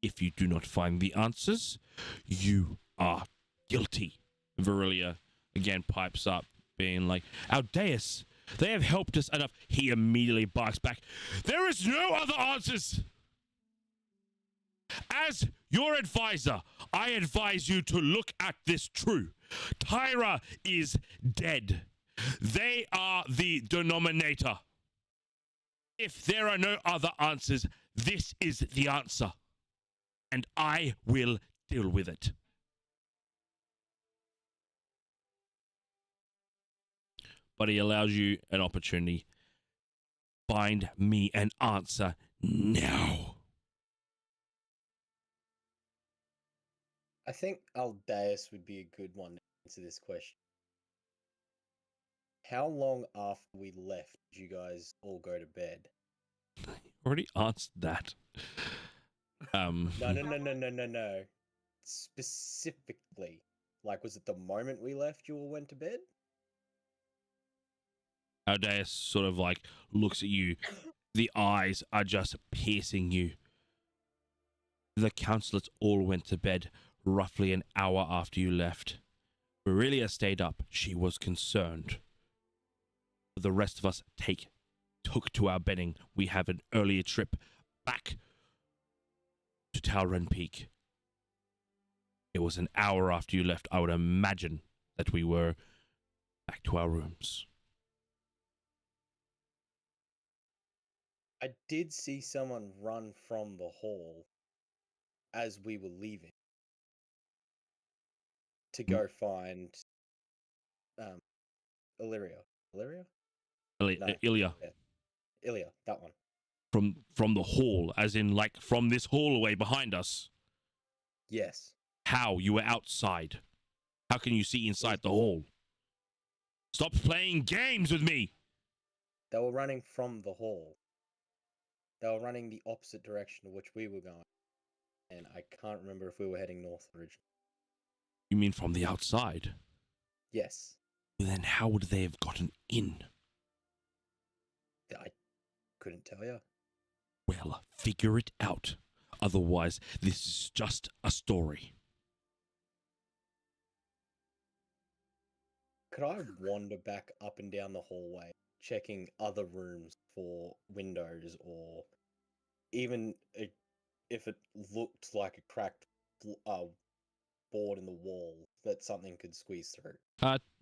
if you do not find the answers, you are guilty. Virelia again pipes up, being like, Aldeus, they have helped us enough. He immediately barks back, there is no other answers. As your advisor, I advise you to look at this true. Tyra is dead. They are the denominator. If there are no other answers, this is the answer. And I will deal with it. But he allows you an opportunity. Find me an answer now. I think Aldeus would be a good one to answer this question. How long after we left did you guys all go to bed? Already answered that. No. Specifically, like, was it the moment we left you all went to bed? Aldeus sort of like looks at you. The eyes are just piercing you. The counselors all went to bed roughly an hour after you left. Virelia stayed up. She was concerned. The rest of us took to our bedding. We have an earlier trip back to Talren Peak. It was an hour after you left. I would imagine that we were back to our rooms. I did see someone run from the hall as we were leaving to go find Illyria. Illyria? No. Ilya. Yeah. Ilya, that one. From the hall, as in like from this hallway behind us. Yes. How? You were outside. How can you see inside the hall? Stop playing games with me! They were running from the hall. They were running the opposite direction to which we were going. And I can't remember if we were heading north originally. You mean from the outside? Yes. Then how would they have gotten in? I couldn't tell you. Well, figure it out. Otherwise, this is just a story. could I wander back up and down the hallway, checking other rooms for windows, or even if it looked like a cracked board in the wall that something could squeeze through?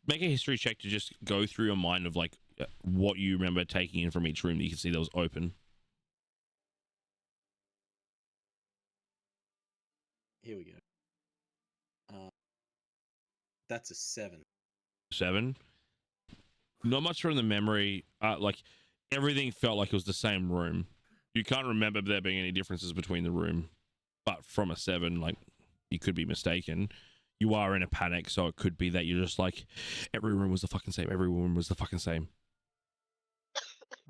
Make a history check to just go through your mind of like what you remember taking in from each room that you can see that was open. Here we go. That's a 7. 7. Not much from the memory. Like everything felt like it was the same room. You can't remember there being any differences between the room, but from a 7, like you could be mistaken. You are in a panic, so it could be that you're just like, every room was the fucking same. Every room was the fucking same.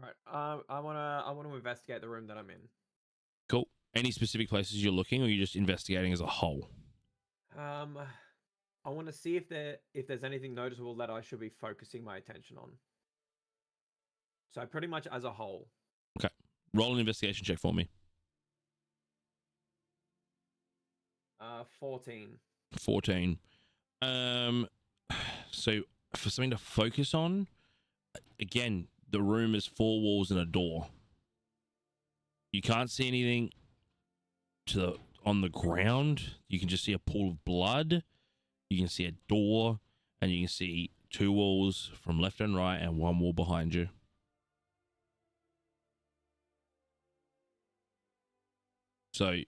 Right. I wanna investigate the room that I'm in. Cool. Any specific places you're looking, or you're just investigating as a whole? I want to see if there's anything noticeable that I should be focusing my attention on. So pretty much as a whole. Okay. Roll an investigation check for me. 14. 14. So for something to focus on, again, the room is 4 walls and a door. You can't see anything on the ground. You can just see a pool of blood. You can see a door, and you can see 2 walls from left and right, and 1 wall behind you. So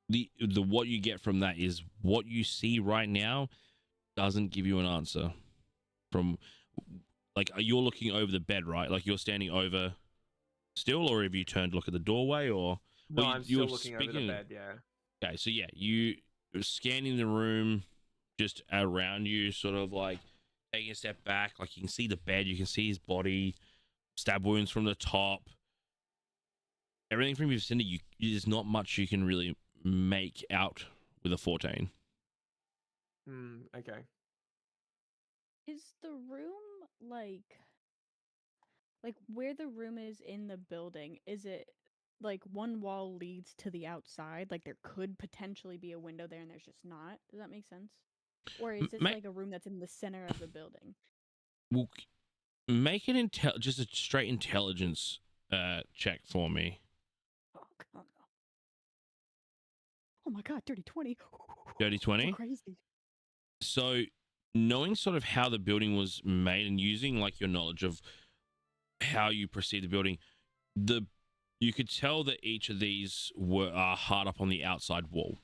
the what you get from that is what you see right now doesn't give you an answer. From like, you're looking over the bed, right? Like you're standing over still, or have you turned to look at the doorway, or? No, well, I'm still looking over the bed. Yeah. Okay, so yeah, you're scanning the room just around you, sort of like taking a step back. Like you can see the bed, you can see his body, stab wounds from the top. Everything from your vicinity, there's not much you can really make out with a 14. Okay. Is the room like where the room is in the building, is it like one wall leads to the outside? Like there could potentially be a window there and there's just not. Does that make sense? Or is this like a room that's in the center of the building? Well, make an just a straight intelligence check for me. Oh my god, dirty 20. Dirty 20? Crazy. So knowing sort of how the building was made and using like your knowledge of how you perceive the building, you could tell that each of these were hard up on the outside wall.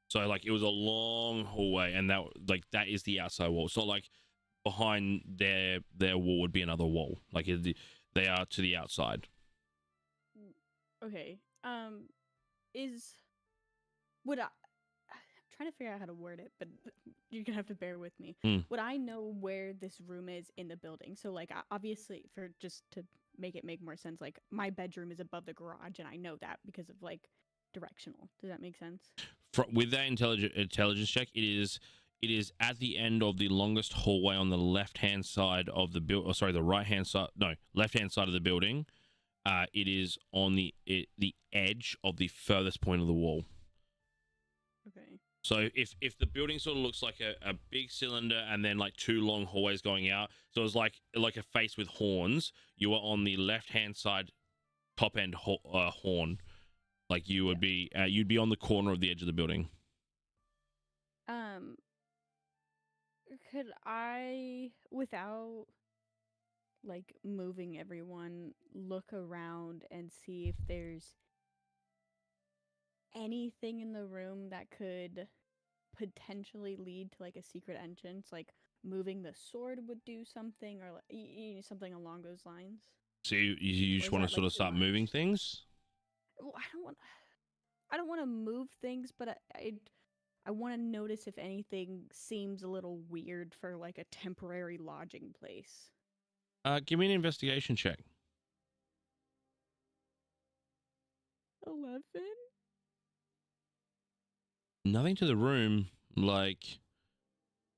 So like it was a long hallway, and that is the outside wall. It's not like behind their wall would be another wall. Like they are to the outside. Okay. I'm trying to figure out how to word it, but you're gonna have to bear with me. Would I know where this room is in the building? So like obviously, for just to make it make more sense, like my bedroom is above the garage, and I know that because of like directional. Does that make sense? With that intelligence check, it is at the end of the longest hallway on the left-hand side of the building. Oh, sorry, the right-hand side. No, left-hand side of the building. It is on the edge of the furthest point of the wall. Okay. So if the building sort of looks like a big cylinder and then like 2 long hallways going out, so it's like a face with horns, you are on the left-hand side top end horn. Like you would be, you'd be on the corner of the edge of the building. Could I, without like moving everyone, look around and see if there's anything in the room that could potentially lead to like a secret entrance? Like moving the sword would do something, or like, something along those lines. So you just want to sort of start moving things? Well, I don't want to move things, but I want to notice if anything seems a little weird for like a temporary lodging place. Give me an investigation check. 11? Nothing to the room. Like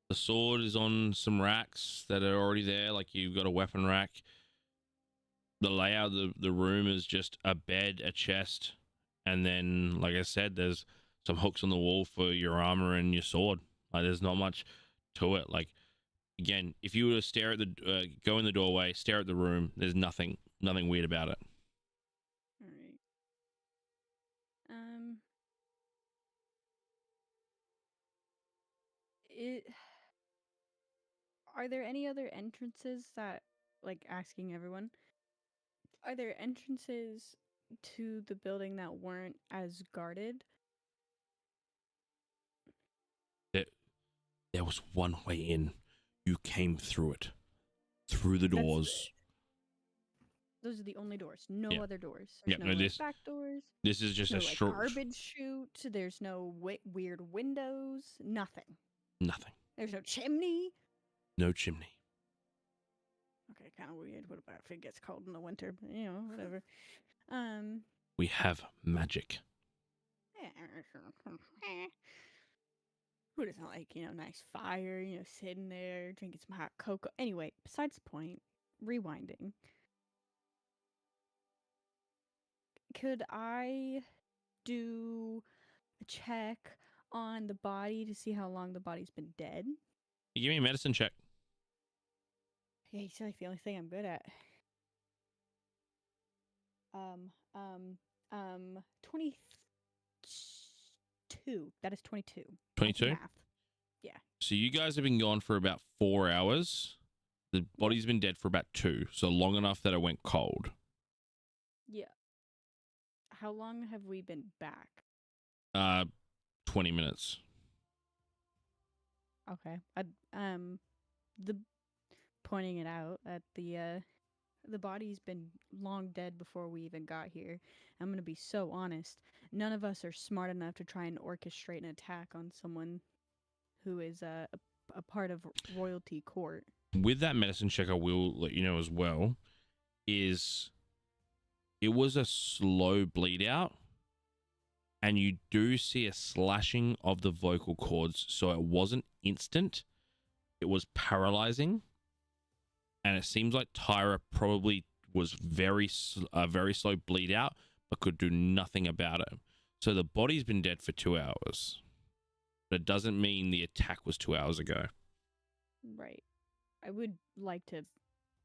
the sword is on some racks that are already there. Like you've got a weapon rack. The layout of the room is just a bed, a chest, and then, like I said, there's some hooks on the wall for your armor and your sword. Like there's not much to it. Like Again, if you were to stare at the go in the doorway, stare at the room, there's nothing weird about it. All right. It. Are there any other entrances that, like, asking everyone? Are there entrances to the building that weren't as guarded? There was one way in. You came through it, through the That's doors. Those are the only doors. No Yeah. other doors. Yeah, There's no, no like, this- back doors. This is just No a like short. garbage chute. There's no weird windows. Nothing. Nothing. There's no chimney. No chimney. Okay, kind of weird. What about if it gets cold in the winter? But, you know, whatever. We have magic. Who doesn't like, nice fire, sitting there, drinking some hot cocoa? Anyway, besides the point, rewinding. Could I do a check on the body to see how long the body's been dead? Give me a medicine check. Yeah, you like the only thing I'm good at. 22. That is 22. 22? Math. So you guys have been gone for about 4 hours. The body's been dead for about 2, so long enough that it went cold. Yeah. How long have we been back? 20 minutes. Okay. The pointing it out at the body's been long dead before we even got here. I'm gonna be so honest. None of us are smart enough to try and orchestrate an attack on someone who is a part of royalty court. With that medicine check, I will let you know as well, is it was a slow bleed out, and you do see a slashing of the vocal cords, so it wasn't instant. It was paralyzing, and it seems like Tyra probably was very slow bleed out, but could do nothing about it. So the body's been dead for 2 hours, but it doesn't mean the attack was 2 hours ago. Right. I would like to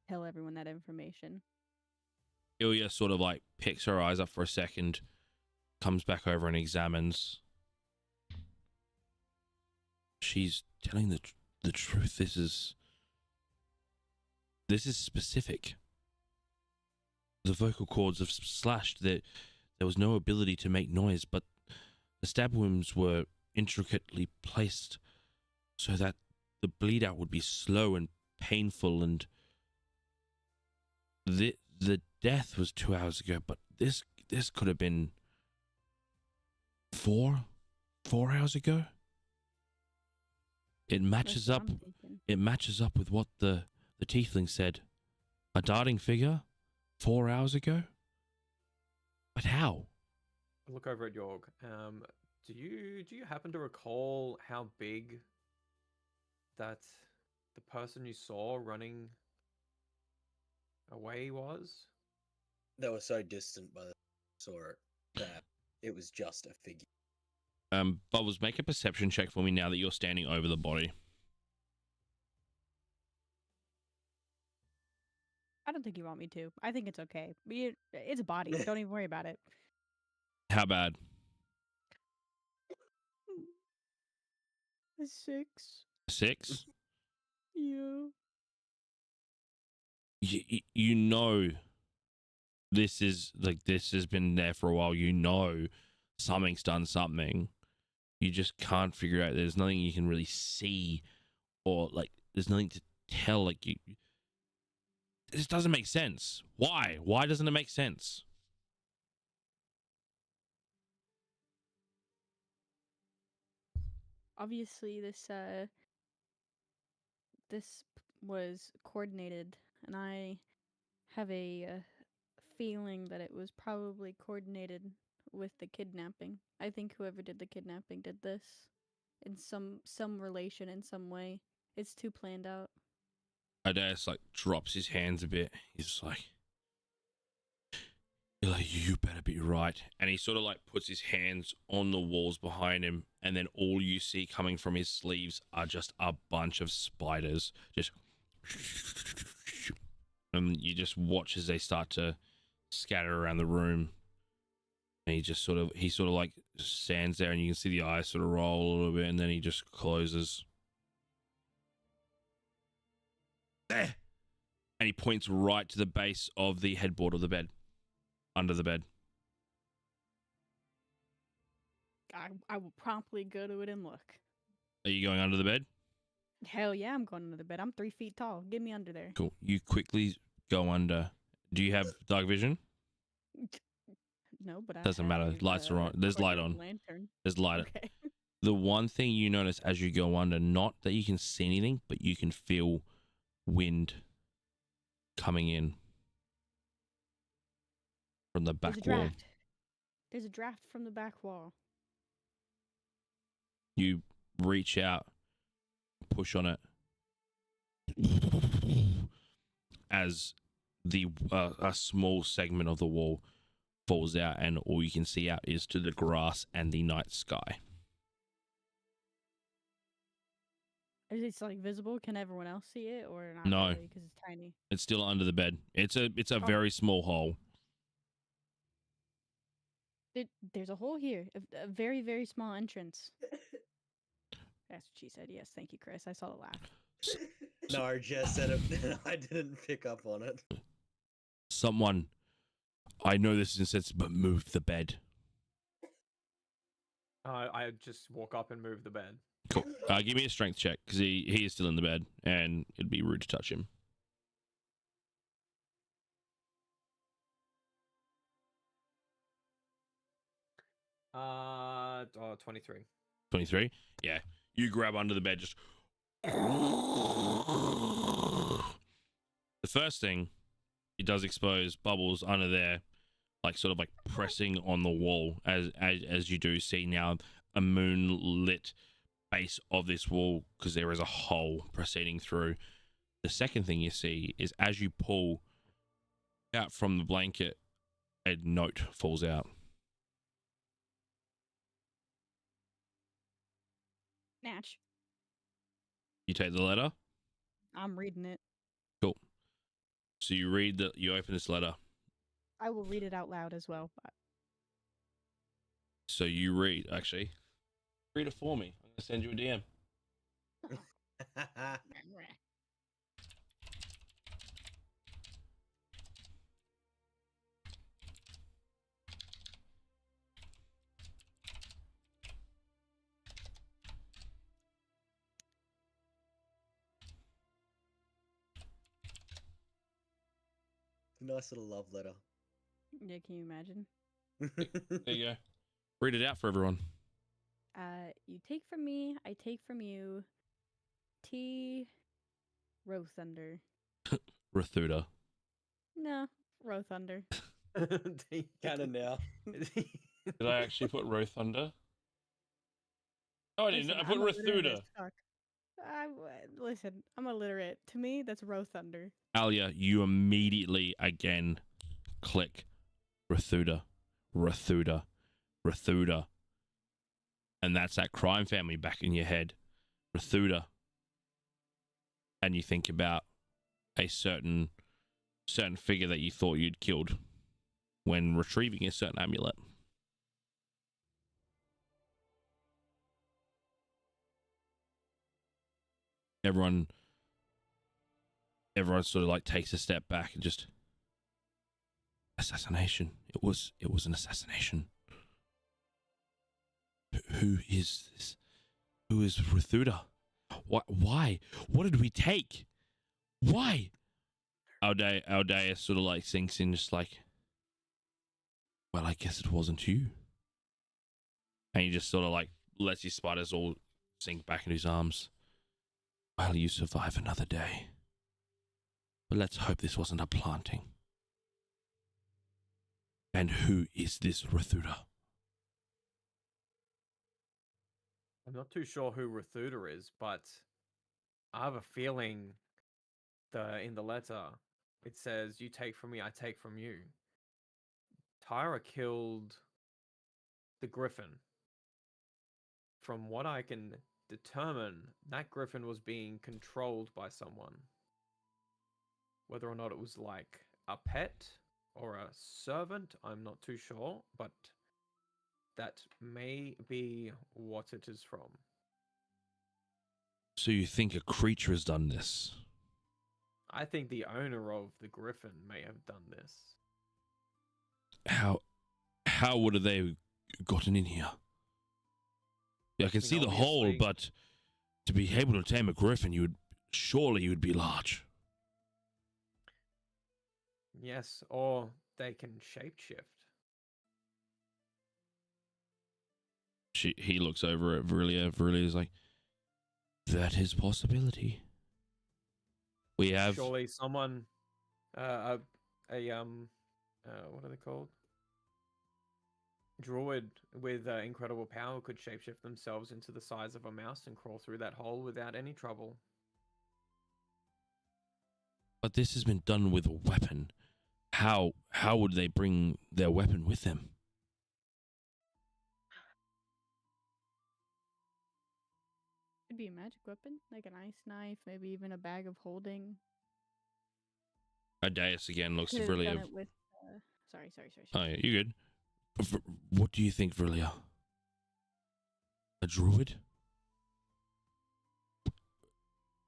tell everyone that information. Ilya sort of like picks her eyes up for a second, comes back over and examines. She's telling the truth. This is specific. The vocal cords have slashed. There was no ability to make noise, but the stab wounds were intricately placed so that the bleed out would be slow and painful, and the death was 2 hours ago, but this could have been 4 hours ago. It matches That's up. what I'm thinking. It matches up with what the tiefling said. A darting figure 4 hours ago. But how? Look over at Yorg. Do you happen to recall how big that the person you saw running away was? They were so distant by the time I saw it that it was just a figure. Bubbles, make a perception check for me now that you're standing over the body. I don't think you want me to. I think it's okay. It's a body. Don't even worry about it. How bad? A 6. 6? Yeah. You know this has been there for a while. You know something's done something. You just can't figure out. There's nothing you can really see, or like there's nothing to tell. Like this doesn't make sense. Why? Why doesn't it make sense? Obviously, this was coordinated, and I have a feeling that it was probably coordinated with the kidnapping. I think whoever did the kidnapping did this in some relation, in some way. It's too planned out. Adaeus like drops his hands a bit. He's like, You're like, you better be right. And he sort of like puts his hands on the walls behind him, and then all you see coming from his sleeves are just a bunch of spiders. Just and you just watch as they start to scatter around the room. And he sort of like stands there, and you can see the eyes sort of roll a little bit, and then he just closes. There! And he points right to the base of the headboard of the bed. Under the bed. I will promptly go to it and look. Are you going under the bed? Hell yeah, I'm going under the bed. I'm 3 feet tall. Get me under there. Cool. You quickly go under. Do you have dark vision? No, but Doesn't I matter. have, Lights are on. There's light on. Lantern. There's light. Okay. The one thing you notice as you go under, not that you can see anything, but you can feel wind coming in from the back There's a wall. draft. There's a draft from the back wall. You reach out, push on it, as the a small segment of the wall falls out, and all you can see out is to the grass and the night sky. Is it like visible? Can everyone else see it or not? No. Really, because it's tiny. It's still under the bed. It's a Oh. very small hole. There's a hole here. A very, very small entrance. That's what she said. Yes, thank you, Chris. I saw the laugh. No, Jess said it. I didn't pick up on it. Someone, I know this is insensitive, but move the bed. I just walk up and move the bed. Cool. Give me a strength check, because he is still in the bed, and it'd be rude to touch him. Oh, 23. 23? Yeah. You grab under the bed, just... The first thing, it does expose bubbles under there, like sort of like pressing on the wall, as you do see now a moonlit base of this wall, because there is a hole proceeding through. The second thing you see is as you pull out from the blanket, a note falls out. Natch. You take the letter. I'm reading it. Cool. So you open this letter. I will read it out loud as well. So you read it for me. I'm gonna send you a DM. Nice little love letter. Yeah, can you imagine? There you go. Read it out for everyone. You take from me, I take from you. T. Row Thunder. Rathuda. No, Row Thunder. Canon now. Did I actually put Rothunder? Oh, I didn't. Listen, I put I'm illiterate Rathuda. as fuck. Listen, I'm illiterate. To me, that's Row Thunder. Alia, you immediately again click Rathuda, Rathuda, Rathuda. And that's that crime family back in your head. Rathuda. And you think about a certain figure that you thought you'd killed when retrieving a certain amulet. Everyone sort of like takes a step back and just assassination. It was an assassination. Who is this? Who is Rathuda? Why? What did we take? Why? Aldea sort of like sinks in, just like, well, I guess it wasn't you. And he just sort of like lets his spiders all sink back into his arms. Well, you survive another day. But let's hope this wasn't a planting. And who is this Rathuda? I'm not too sure who Rathuda is, but I have a feeling in the letter it says, "You take from me, I take from you." Tyra killed the griffin. From what I can determine, that griffin was being controlled by someone. Whether or not it was like a pet or a servant, I'm not too sure, but that may be what it is from. So you think a creature has done this? I think the owner of the griffin may have done this. How would have they gotten in here? Yeah, I can see the hole, obviously- but to be able to tame a griffin, you would be large. Yes, or they can shapeshift. He looks over at Verilia. Verilia is like, that is possibility. We have Surely someone, what are they called? Druid with incredible power could shapeshift themselves into the size of a mouse and crawl through that hole without any trouble. But this has been done with a weapon. How would they bring their weapon with them? Could be a magic weapon, like an ice knife, maybe even a bag of holding. Adeus again looks Could've really. done it with. Sorry. Oh, yeah, you good? What do you think, Verilia? A druid?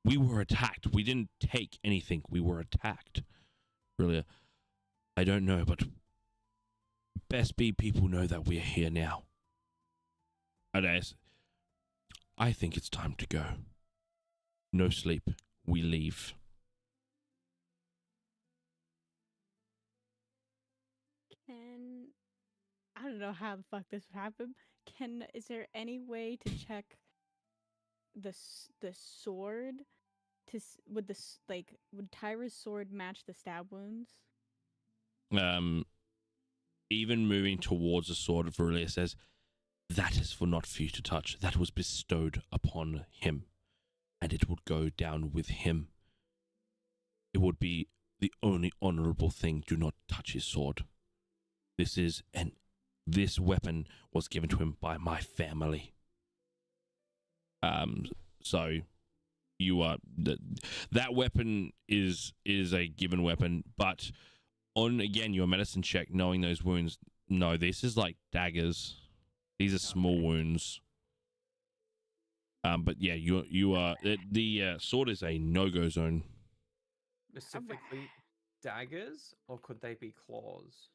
We were attacked. We didn't take anything. We were attacked. Verilia, I don't know, but best be people know that we're here now. Adeus, I think it's time to go. No sleep. We leave. I don't know how the fuck this would happen. Is there any way to check the sword would Tyra's sword match the stab wounds? Even moving towards the sword, Verilia says, that is not for you to touch. That was bestowed upon him, and it would go down with him. It would be the only honorable thing. Do not touch his sword. This weapon was given to him by my family. So you are that weapon is a given weapon, but on again your medicine check, knowing those wounds, no, this is like daggers. These are small wounds. But yeah, you are the sword is a no-go zone. Specifically, daggers, or could they be claws?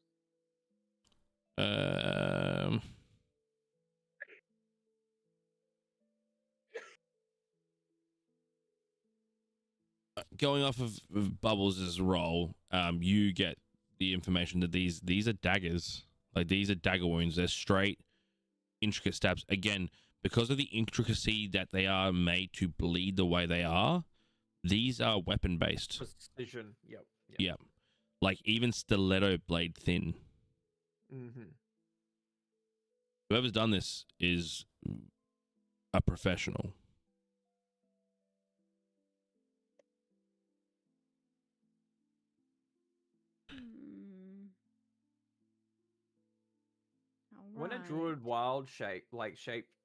Going off of Bubbles' role, you get the information that these are daggers. Like, these are dagger wounds. They're straight, intricate stabs. Again, because of the intricacy that they are made to bleed the way they are, these are weapon based. Precision. Yep. Yeah, like even stiletto blade thin. Mm-hmm. Whoever's done this is a professional. When a Alright. druid wild shape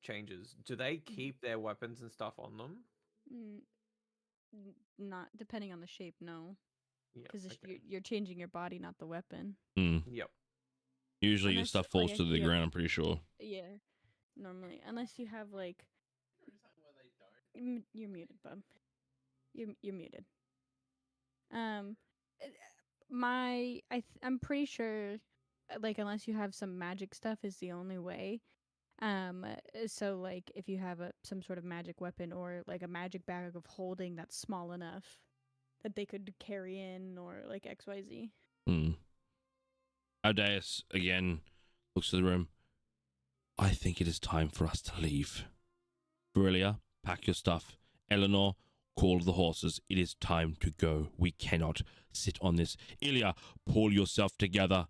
changes, do they keep their weapons and stuff on them? Not depending on the shape, no. Yeah. Because Okay. you're changing your body, not the weapon. Yep. Usually your Unless, stuff like, falls if to the you have- ground, I'm pretty sure. Yeah, normally, unless you have like. You're muted, bub. You're muted. I'm pretty sure, like, unless you have some magic stuff, is the only way. So like if you have some sort of magic weapon or like a magic bag of holding that's small enough that they could carry in, or like XYZ. Aldeus again looks to the room. I think it is time for us to leave. Verilia, pack your stuff. Eleanor, call the horses. It is time to go. We cannot sit on this. Ilya, pull yourself together.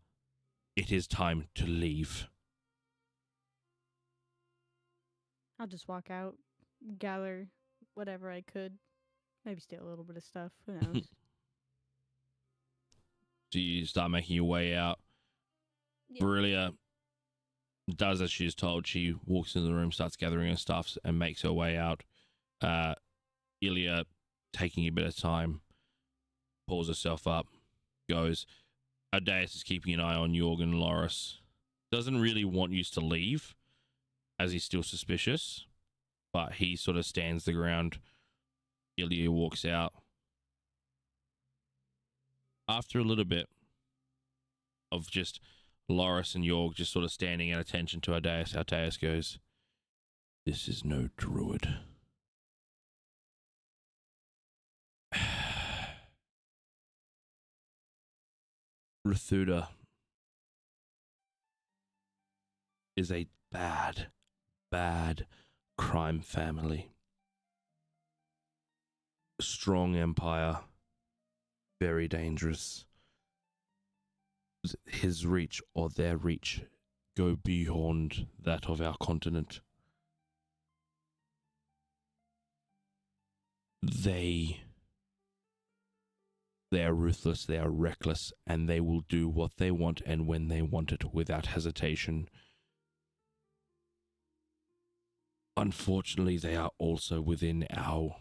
It is time to leave. I'll just walk out, gather whatever I could, maybe steal a little bit of stuff. Who knows? So you start making your way out. Yeah. Brillia does as she's told. She walks into the room, starts gathering her stuffs, and makes her way out. Ilya, taking a bit of time, pulls herself up, goes. Adaeus is keeping an eye on Jorg and Loris. Doesn't really want you to leave, as he's still suspicious, but he sort of stands the ground. Ilya walks out. After a little bit of just Loris and Jorg just sort of standing at attention to Adaeus goes, "This is no druid." Rethuda is a bad, bad crime family. Strong empire, very dangerous. His reach or their reach go beyond that of our continent. They are ruthless, they are reckless, and they will do what they want and when they want it without hesitation. Unfortunately, they are also within our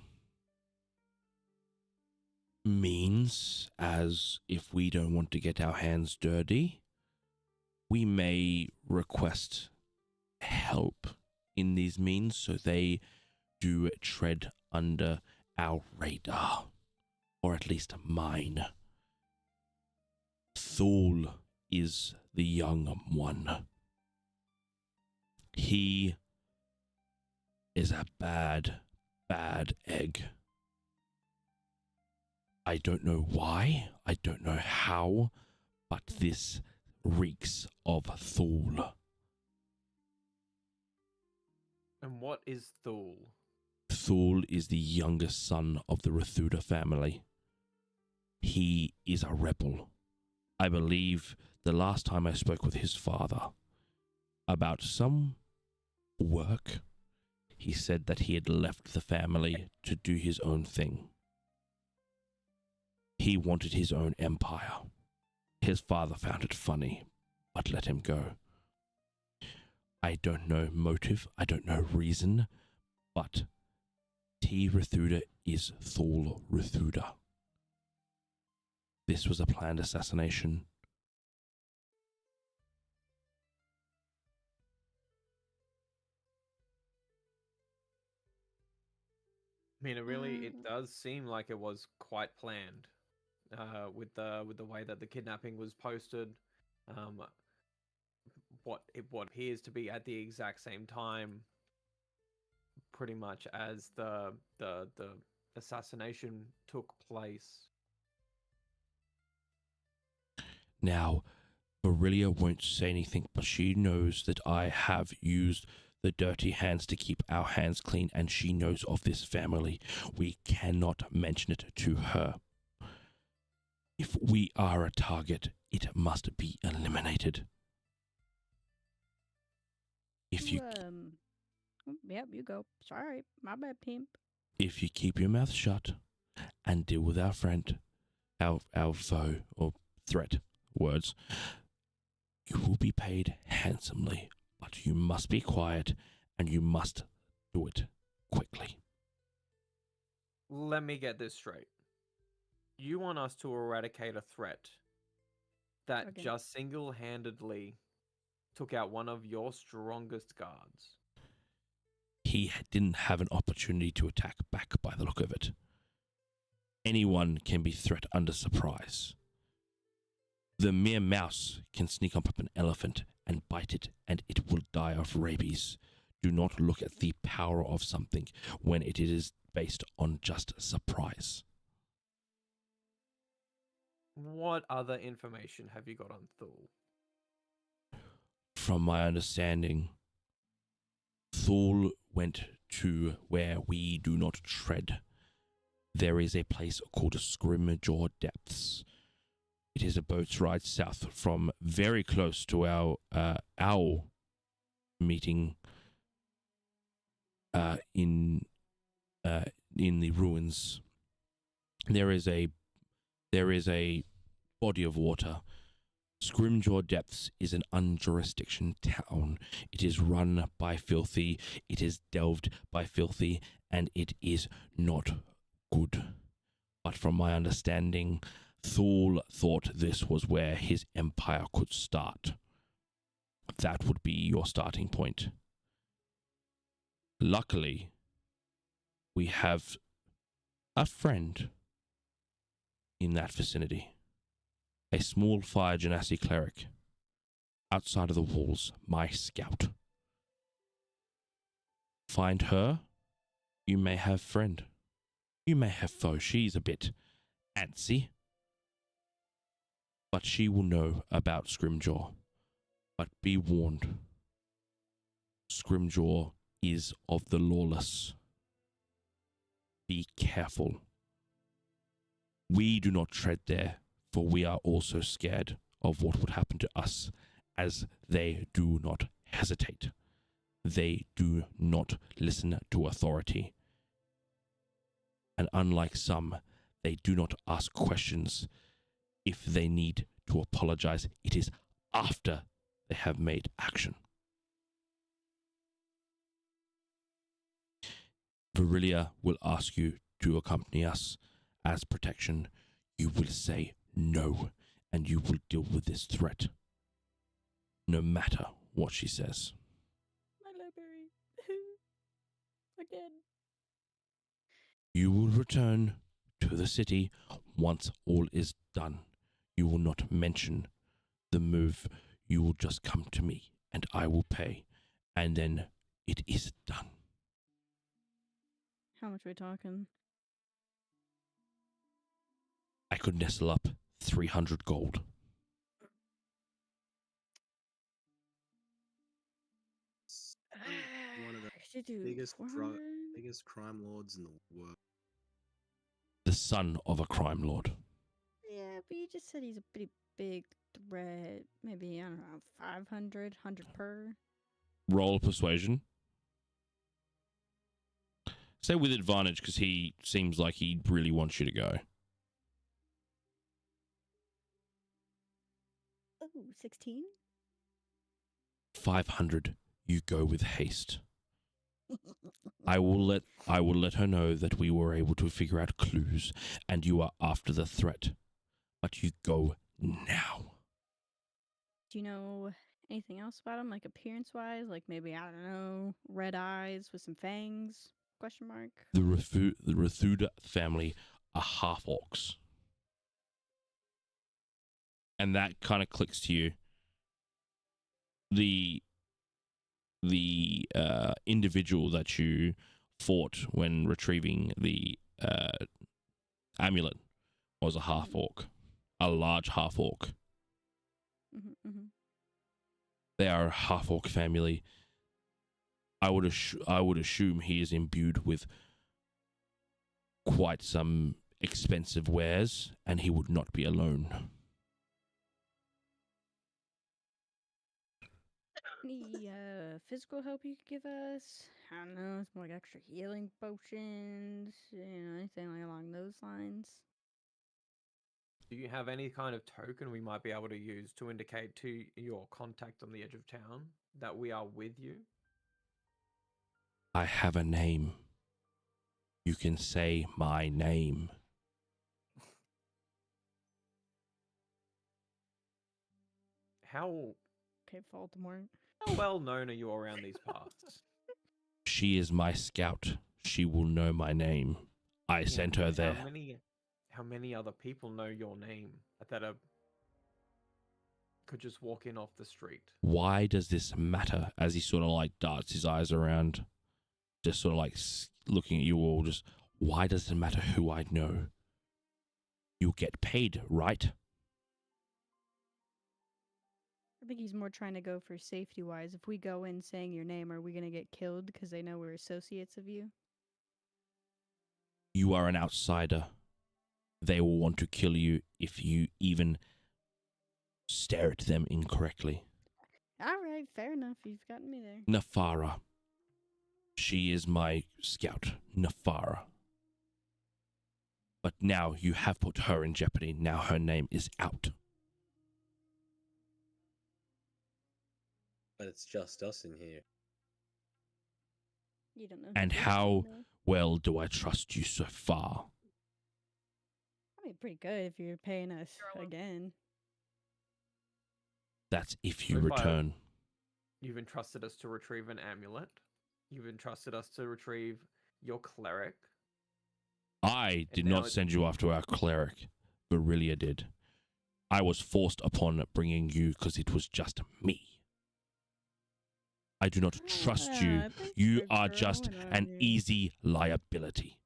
means, as if we don't want to get our hands dirty, we may request help in these means so they do tread under our radar, or at least mine. Thule is the young one. He is a bad, bad egg. I don't know why, I don't know how, but this reeks of Thule. And what is Thule? Thule is the youngest son of the Rethuda family. He is a rebel. I believe the last time I spoke with his father about some work, he said that he had left the family to do his own thing. He wanted his own empire. His father found it funny, but let him go. I don't know motive, I don't know reason, but T. Rethuda is Thule Rethuda. This was a planned assassination. I mean, it does seem like it was quite planned, with the way that the kidnapping was posted. What appears to be at the exact same time, pretty much as the assassination took place. Now, Barilia won't say anything, but she knows that I have used the dirty hands to keep our hands clean, and she knows of this family. We cannot mention it to her. If we are a target, it must be eliminated. If you Yep, you go. Sorry, my bad, pimp. if you keep your mouth shut and deal with our friend, our foe or threat words, you will be paid handsomely, but you must be quiet and you must do it quickly. Let me get this straight. You want us to eradicate a threat that Okay. just single-handedly took out one of your strongest guards. He didn't have an opportunity to attack back by the look of it. Anyone can be threat under surprise. The mere mouse can sneak up an elephant and bite it, and it will die of rabies. Do not look at the power of something when it is based on just surprise. What other information have you got on Thule? From my understanding, Thule went to where we do not tread. There is a place called Scrimmajaw Depths. It is a boat's ride south from very close to our owl meeting in the ruins. There is a body of water Scrimjaw Depths is an unjurisdiction town. It is run by filthy, it is delved by filthy, and it is not good. But from my understanding, Thule thought this was where his empire could start. That would be your starting point. Luckily, we have a friend in that vicinity. A small fire genasi cleric. Outside of the walls, my scout. Find her, you may have friend. You may have foe. She's a bit antsy. But she will know about Scrimjaw. But be warned. Scrimjaw is of the lawless. Be careful. We do not tread there, for we are also scared of what would happen to us, as they do not hesitate. They do not listen to authority. And unlike some, they do not ask questions. If they need to apologize, it is after they have made action. Virilia will ask you to accompany us as protection. You will say no, and you will deal with this threat, no matter what she says. My library. Again. You will return to the city once all is done. You will not mention the move. You will just come to me, and I will pay, and then it is done. How much are we talking? I could nestle up 300 gold. One of the Could you do biggest 400? biggest crime lords in the world. The son of a crime lord. Yeah, but you just said he's a pretty big threat. Maybe, I don't know, 500, 100 per. Roll persuasion. Say with advantage, because he seems like he really wants you to go. Oh, 16? 500. You go with haste. I will let her know that we were able to figure out clues, and you are after the threat. But you go now. Do you know anything else about him, like appearance-wise? Like maybe, I don't know, red eyes with some fangs? Question mark. The Rathuda family are half orcs. And that kind of clicks to you. The individual that you fought when retrieving the amulet was a half orc, a large half orc. Mm-hmm. They are a half orc family. I would assume he is imbued with quite some expensive wares, and he would not be alone. Any physical help you could give us? I don't know, some like extra healing potions, anything like along those lines. Do you have any kind of token we might be able to use to indicate to your contact on the edge of town that we are with you? I have a name. You can say my name. How Okay, Voldemort. well known are you around these parts? She is my scout. She will know my name. I sent her there. How many other people know your name that could just walk in off the street? Why does this matter? As he sort of like darts his eyes around, just sort of like looking at you all, just, why does it matter who I know? You get paid, right? I think he's more trying to go for safety-wise. If we go in saying your name, are we going to get killed because they know we're associates of you? You are an outsider. They will want to kill you if you even stare at them incorrectly. All right, fair enough. You've gotten me there. Nafara. She is my scout, Nafara. But now you have put her in jeopardy. Now her name is out. But it's just us in here. You don't know. And who's how in there. well do I trust you so far? I mean, pretty good if you're paying us Throw 'em. again. That's if you So far- return. You've entrusted us to retrieve an amulet. You've entrusted us to retrieve your cleric. I did now not it's- send you after our cleric. Virilia did. I was forced upon bringing you because it was just me. I do not trust you. Ah, thanks You for are just growing on an you. easy liability.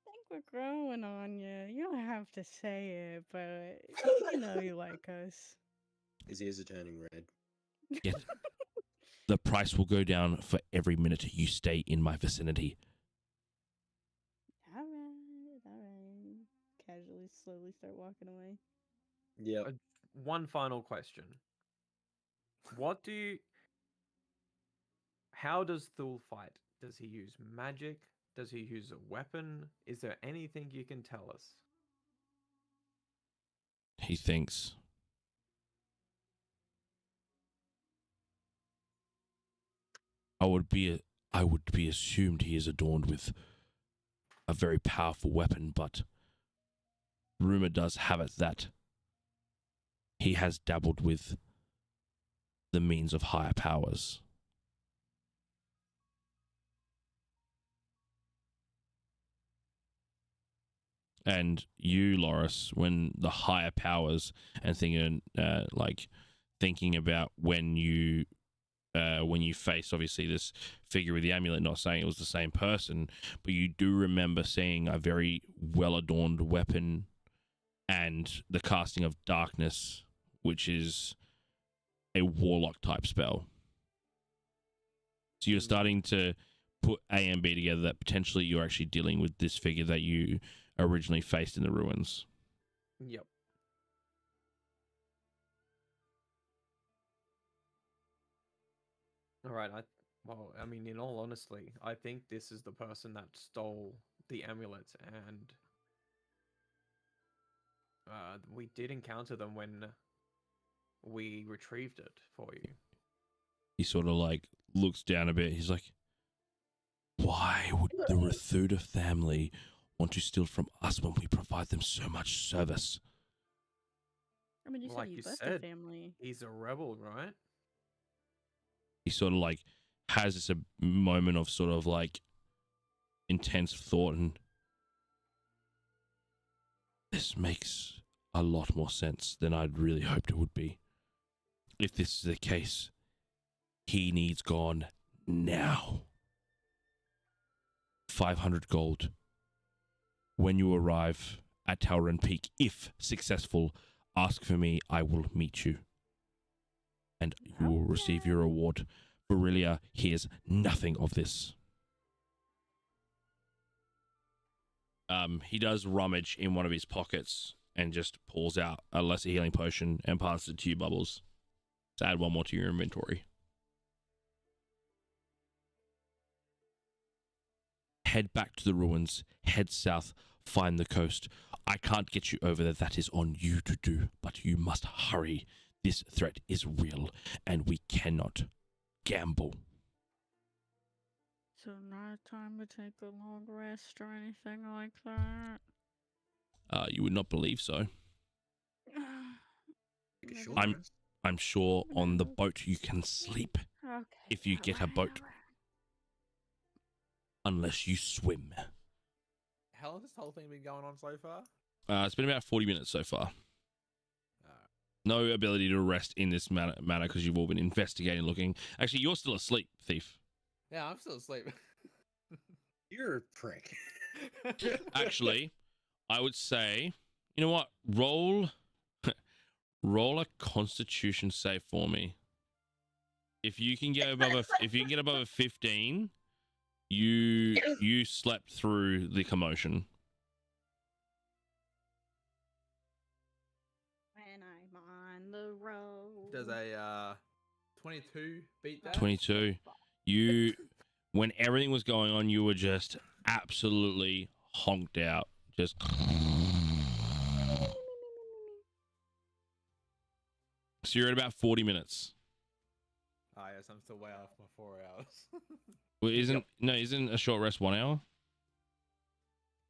I think we're growing on you. You don't have to say it, but you know you like us. His ears are turning red. Yet the price will go down for every minute you stay in my vicinity. Alright, alright. Casually, slowly start walking away. Yep. One final question. What do you... How does Thule fight? Does he use magic? Does he use a weapon? Is there anything you can tell us? He thinks. I would be assumed he is adorned with a very powerful weapon, but rumor does have it that he has dabbled with the means of higher powers. And you, Loris, when the higher powers and thinking about when you face obviously this figure with the amulet, not saying it was the same person, but you do remember seeing a very well adorned weapon and the casting of darkness, which is a warlock type spell. So you're starting to put A and B together that potentially you're actually dealing with this figure that you originally faced in the ruins. Yep. All right. I mean, in all honesty, I think this is the person that stole the amulet, and we did encounter them when we retrieved it for you. He sort of like looks down a bit. He's like, why would the Rathuda family want to steal from us when we provide them so much service? I mean, you Like said you you left said. the family. He's a rebel, right? He sort of like has this a moment of sort of like intense thought, and this makes a lot more sense than I'd really hoped it would be. If this is the case, he needs gone now. 500 gold. When you arrive at Talran Peak, if successful, ask for me. I will meet you. And you will receive your reward. Virilia hears nothing of this. He does rummage in one of his pockets and just pulls out a lesser healing potion and passes it to you, Bubbles. To add one more to your inventory. Head back to the ruins, head south, find the coast. I can't get you over there, that is on you to do, but you must hurry. This threat is real, and we cannot gamble. So not time to take a long rest or anything like that. You would not believe so. Take a Maybe- short I'm- rest. I'm sure on the boat you can sleep, Okay. if you get a boat. Unless you swim. How long has this whole thing been going on so far? It's been about 40 minutes so far. Alright. No ability to rest in this manner because you've all been investigating, looking. Actually, you're still asleep, Thief. Yeah, I'm still asleep. You're a prick. Actually, I would say, you know what? Roll a Constitution save for me. If you can get above a 15, you slept through the commotion. When I'm on the road. Does a 22 beat that? 22. When everything was going on, you were just absolutely honked out. Just. So you're at about 40 minutes. Ah, yes, I'm still way off my 4 hours. Well, isn't a short rest 1 hour?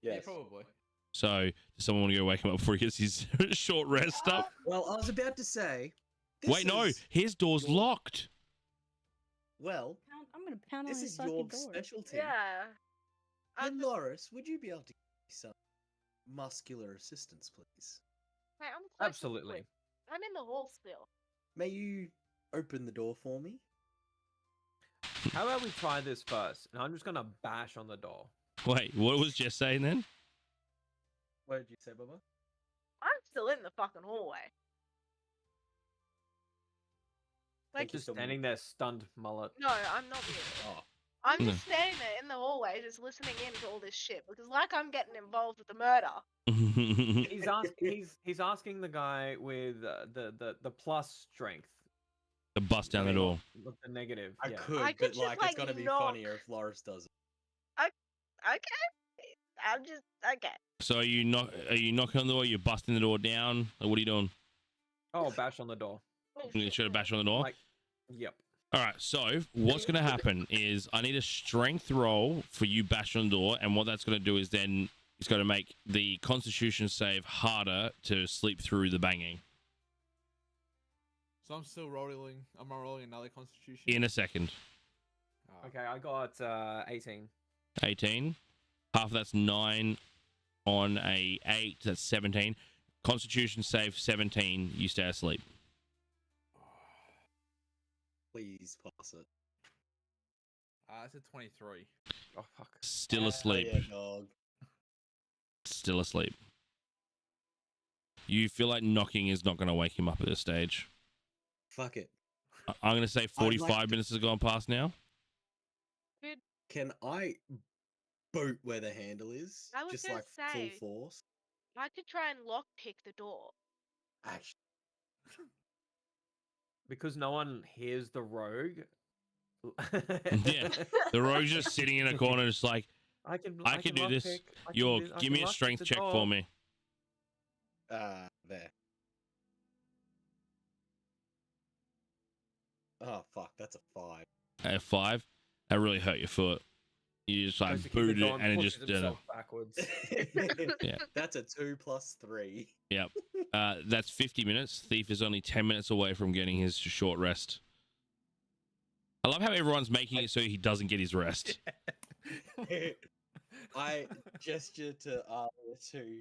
Yeah, Yes. probably. So does someone want to go wake him up before he gets his short rest up? Well, I was about to say. Wait, no, is his door's your- locked. Well, I'm gonna pound on this his is fucking your door. specialty. Yeah. I'm And just, Loris, would you be able to give me some muscular assistance, please? hey, I'm close to Absolutely. it. I'm in the hall still. May you open the door for me? How about we try this first? And I'm just gonna bash on the door. Wait, what was Jess saying then? What did you say, Bubba? I'm still in the fucking hallway. Like, you Just still standing there, stunned mullet. no, I'm not really. Oh, I'm No. just standing there in the hallway, just listening in to all this shit because, like, I'm getting involved with the murder. He's asking the guy with the plus strength. To bust down the door. With the negative. I Yeah. could, I could but just, like, like, it's gonna be knock. funnier if Loris does it. Okay. I'm just okay. So are you knocking on the door? You're busting the door down? Or what are you doing? Oh, bash on the door. Oh, You shit, should have no. bashed on the door. Like, yep. All right. So what's going to happen is I need a strength roll for you bash on the door, and what that's going to do is then it's going to make the Constitution save harder to sleep through the banging. So I'm still rolling. I'm rolling another Constitution. In a second. Ah, Okay, I got 18. 18. Half of that's 9 on a 8. That's 17. Constitution save 17. You stay asleep. Please pass it. It's a 23. Oh fuck. Still Hell asleep. yeah, dog. Still asleep. You feel like knocking is not going to wake him up at this stage. Fuck it. I'm going to say 45 like to- minutes has gone past now. Can I boot where the handle is? I was Just gonna like say- full force? I could try and lockpick the door. Actually, Because no one hears the rogue. Yeah. The rogue's just sitting in a corner, just like, I can do this. lockpick, I can York, do- I give can me a lockpick strength the check door. for me. there. Oh, fuck, that's a 5. At 5, that really hurt your foot. You just like Tries to keep the booted door it and and it pushes just himself backwards. Yeah. That's a 2 plus 3. that's 50 minutes. Thief is only 10 minutes away from getting his short rest. I love how everyone's making it so he doesn't get his rest. I gesture to Arya to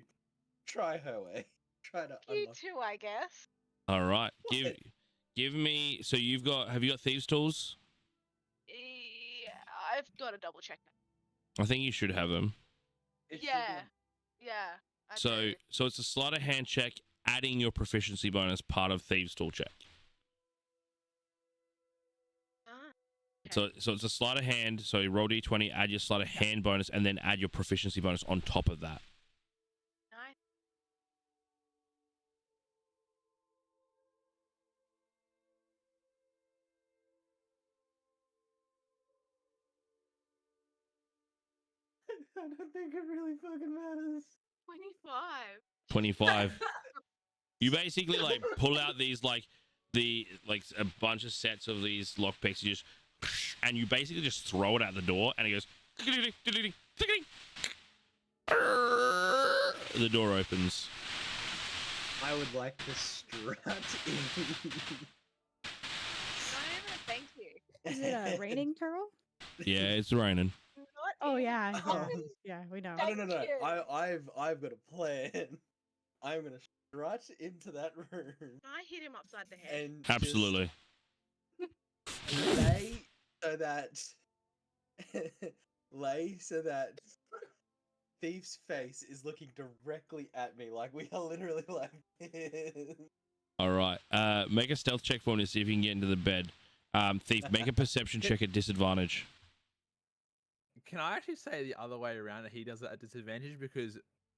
try her way. Try to You unlock. too, I guess. All right. Give me, so have you got thieves tools? Yeah, I've got to double check that. I think you should have them. It should be Yeah. on- Yeah. I So do. it's a sleight of hand check, adding your proficiency bonus part of thieves tool check. Ah, So it's a sleight of hand. So you roll d20, add your sleight of hand bonus, and then add your proficiency bonus on top of that. nice. I don't think it really fucking matters. 25. 25. You basically like pull out these a bunch of sets of these lockpicks, and you basically just throw it out the door, and it goes. The door opens. I would like to strut in. Not even a thank you. Is it raining, Turl? Yeah, it's raining. Not Oh even yeah, a yeah, thank yeah. We know. No, no, no. Thank you. I've got a plan. I'm gonna strut into that room I hit him upside the head. and Absolutely. just lay so that Thief's face is looking directly at me, like we are literally like this. All right. Make a stealth check for me to see if you can get into the bed. Thief, make a perception check at disadvantage. Can I actually say the other way around that he does it at disadvantage because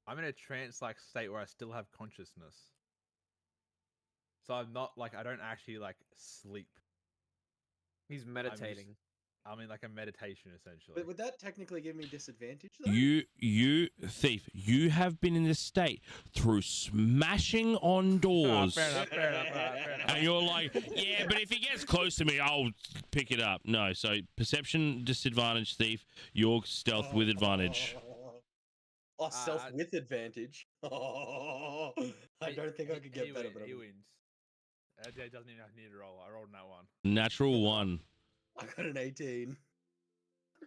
I'm in a trance-like state where I still have consciousness. So I'm not like I don't actually like sleep. He's meditating. I mean, like a meditation, essentially. But would that technically give me disadvantage though? You thief, you have been in this state through smashing on doors. Fair enough, fair enough, fair enough. And you're like, yeah, but if he gets close to me, I'll pick it up. No, so perception disadvantage, thief. Your stealth with advantage. Oh, stealth with advantage. Oh, I don't think I could get better, but he wins. Jay doesn't even need to roll. I rolled that one. Natural 1. I got an 18.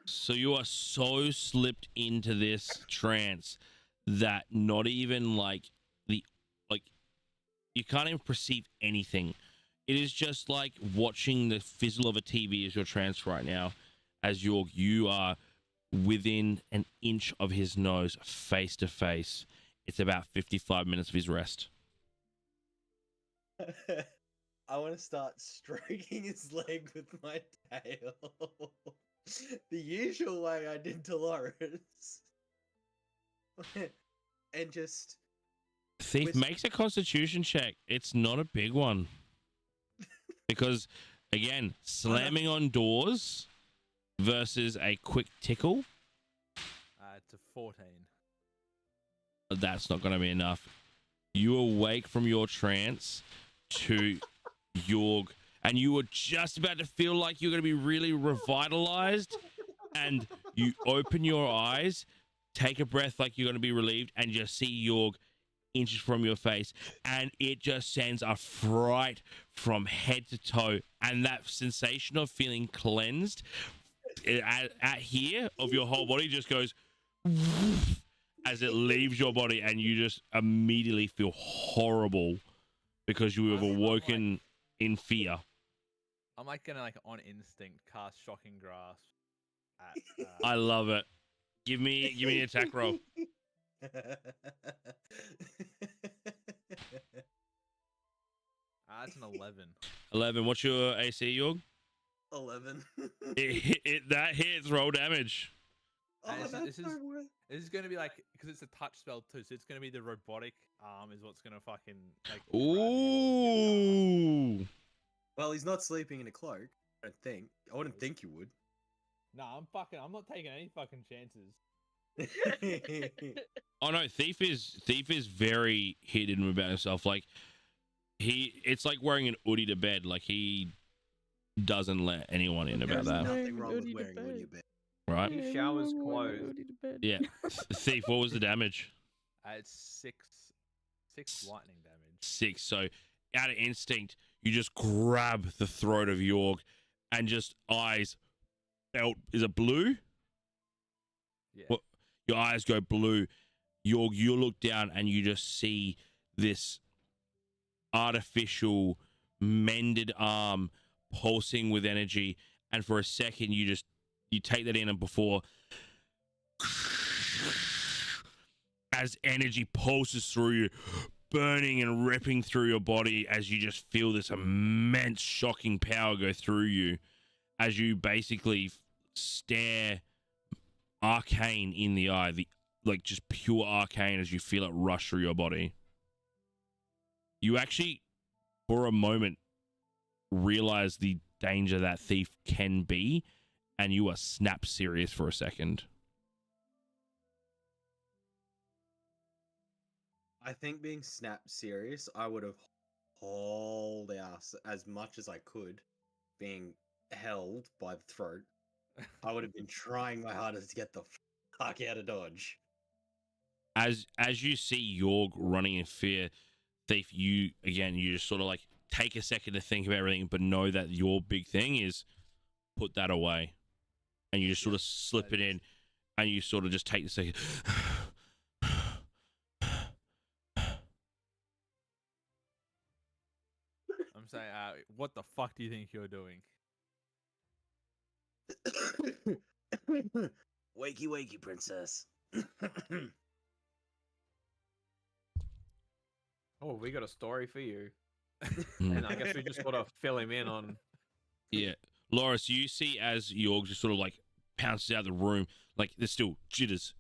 So you are so slipped into this trance that not even like you can't even perceive anything. It is just like watching the fizzle of a TV as your trance right now, as you are within an inch of his nose, face to face. It's about 55 minutes of his rest. I want to start stroking his leg with my tail. The usual way I did to Lawrence. And just... Thief makes a constitution check. It's not a big one. Because, again, slamming on doors versus a quick tickle. It's a 14. That's not going to be enough. You awake from your trance to Yorg, and you were just about to feel like you're going to be really revitalized, and you open your eyes, take a breath like you're going to be relieved, and just see Yorg inches from your face, and it just sends a fright from head to toe, and that sensation of feeling cleansed at here of your whole body just goes as it leaves your body, and you just immediately feel horrible because you have awoken in fear. I'm like gonna on instinct cast shocking grasp at I love it. Give me an attack roll. That's an 11. 11. What's your AC, Yorg? 11. That hits. Roll damage. Oh, And that's so worth. This is gonna be like, because it's a touch spell too, so it's gonna be the robotic arm is what's gonna fucking like. Ooh. Well, he's not sleeping in a cloak, I don't think. I wouldn't think you would. Nah, I'm not taking any fucking chances. Oh no, Thief is very hidden about himself. Like it's like wearing an hoodie to bed. Like he doesn't let anyone in about There's that. nothing wrong with Hoodie to wearing bed. hoodie to bed. Right? He showers clothes. Yeah. Thief, what was the damage? It's six lightning damage. 6. So out of instinct, you just grab the throat of Yorg and just eyes belt. Is it blue? Yeah. What? Your eyes go blue. You look down and you just see this artificial mended arm pulsing with energy, and for a second you take that in, and before as energy pulses through you, burning and ripping through your body, as you just feel this immense shocking power go through you as you basically stare arcane in the eye, like just pure arcane, as you feel it rush through your body. You actually, for a moment, realize the danger that Thief can be, and you are snap serious for a second. I think being snap serious, I would have hauled ass as much as I could, being held by the throat. I would have been trying my hardest to get the fuck out of Dodge. As you see Yorg running in fear, Thief, you just sort of like take a second to think about everything, but know that your big thing is put that away. And you just sort of slip it in, and you sort of just take the second. I'm saying, what the fuck do you think you're doing? Wakey, wakey, princess. Oh, we got a story for you. Mm. And I guess we just got to fill him in on. Yeah. Loris, you see as Yorg just sort of like pounces out of the room, like there's still jitters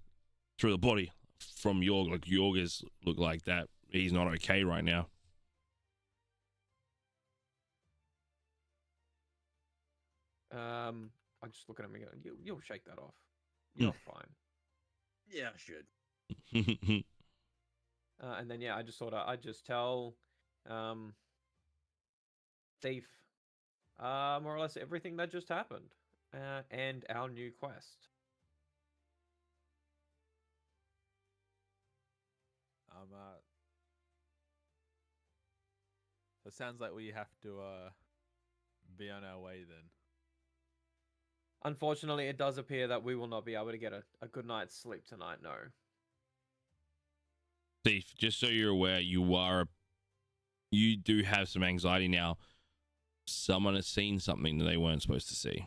through the body from Yorg. Like Yorg is look like that. He's not okay right now. I just look at him and go, you'll shake that off. You're fine. Yeah, I should. And then yeah, I just tell Thief more or less everything that just happened, and our new quest. So it sounds like we have to be on our way then. Unfortunately, it does appear that we will not be able to get a good night's sleep tonight. No. Thief, just so you're aware, you do have some anxiety now. Someone has seen something that they weren't supposed to see.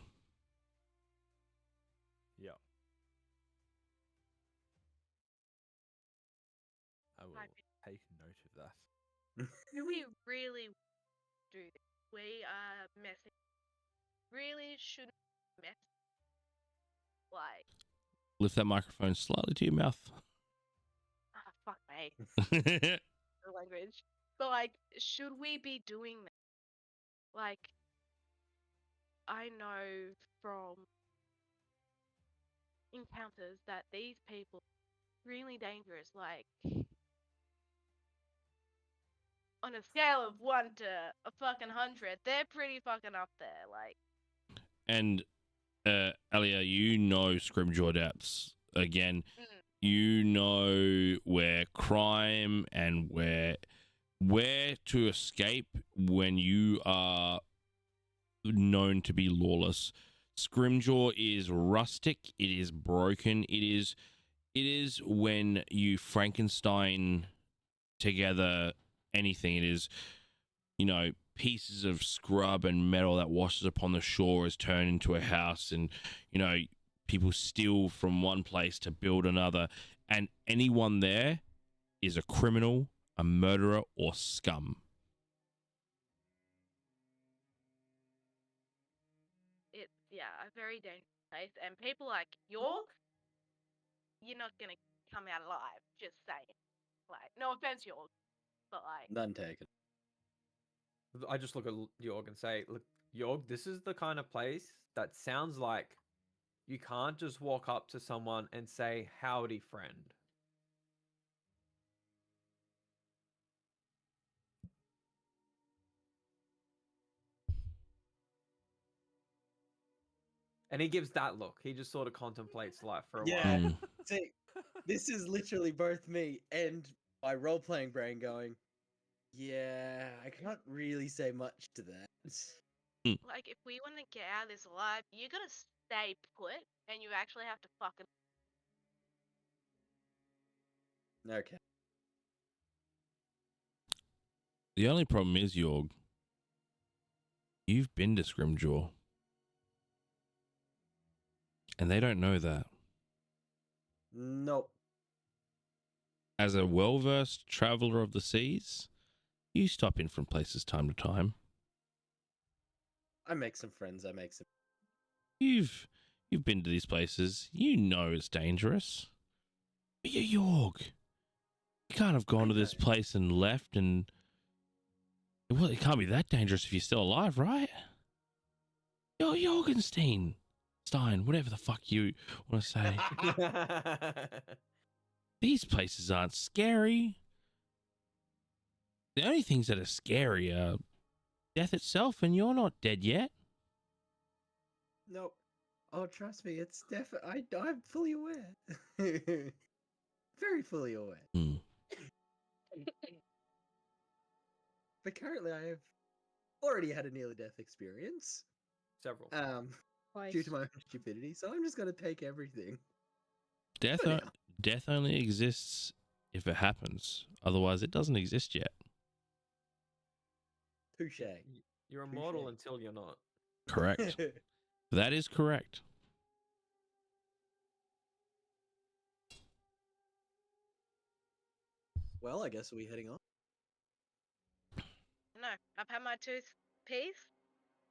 Yeah. I will take note of that. Do we really do this? We are messing. Really shouldn't mess. Like, Lift that microphone slightly to your mouth. fuck me. The language. But like, should we be doing that? Like, I know from encounters that these people are really dangerous. Like, on a scale of 1 to a fucking 100, they're pretty fucking up there. Like, And Alia, you know Scrimjaw depths. Again, mm, you know where crime and where to escape when you are known to be lawless. Scrimjaw is rustic, it is broken, it is when you Frankenstein together anything. It is, pieces of scrub and metal that washes upon the shore is turned into a house, and people steal from one place to build another, and anyone there is a criminal, a murderer, or scum. it's, yeah, a very dangerous place. And people like York, you're not gonna come out alive. Just saying. Like, no offense, York, but like, None taken. I just look at Yorg and say, look, Yorg, this is the kind of place that sounds like you can't just walk up to someone and say, howdy, friend. And he gives that look. He just sort of contemplates life for a Yeah. while. See, this is literally both me and my role playing brain going, yeah, I can't really say much to that. like if we want to get out of this alive, you gotta stay put, and you actually have to fucking. Okay. The only problem is, Yorg, you've been to Scrimjaw. And they don't know that. Nope. As a well-versed traveler of the seas, you stop in from places time to time. I make some friends. I make some. You've been to these places. You know it's dangerous. But you're Yorg. You can't have gone to this place and left, and well, it can't be that dangerous if you're still alive, right? You're Jorgenstein. Stein, whatever the fuck you want to say. These places aren't scary. The only things that are scary are death itself, and you're not dead yet. Nope. Oh, trust me, it's definitely. I'm fully aware. Very fully aware. Hmm. But currently, I have already had a near-death experience. Several. Due to my own stupidity, so I'm just gonna take everything. Death, For now. death only exists if it happens. Otherwise, it doesn't exist yet. Touche. You're immortal Touche. until you're not. Correct. That is correct. Well, I guess we're heading on. No, I've had my toothpiece.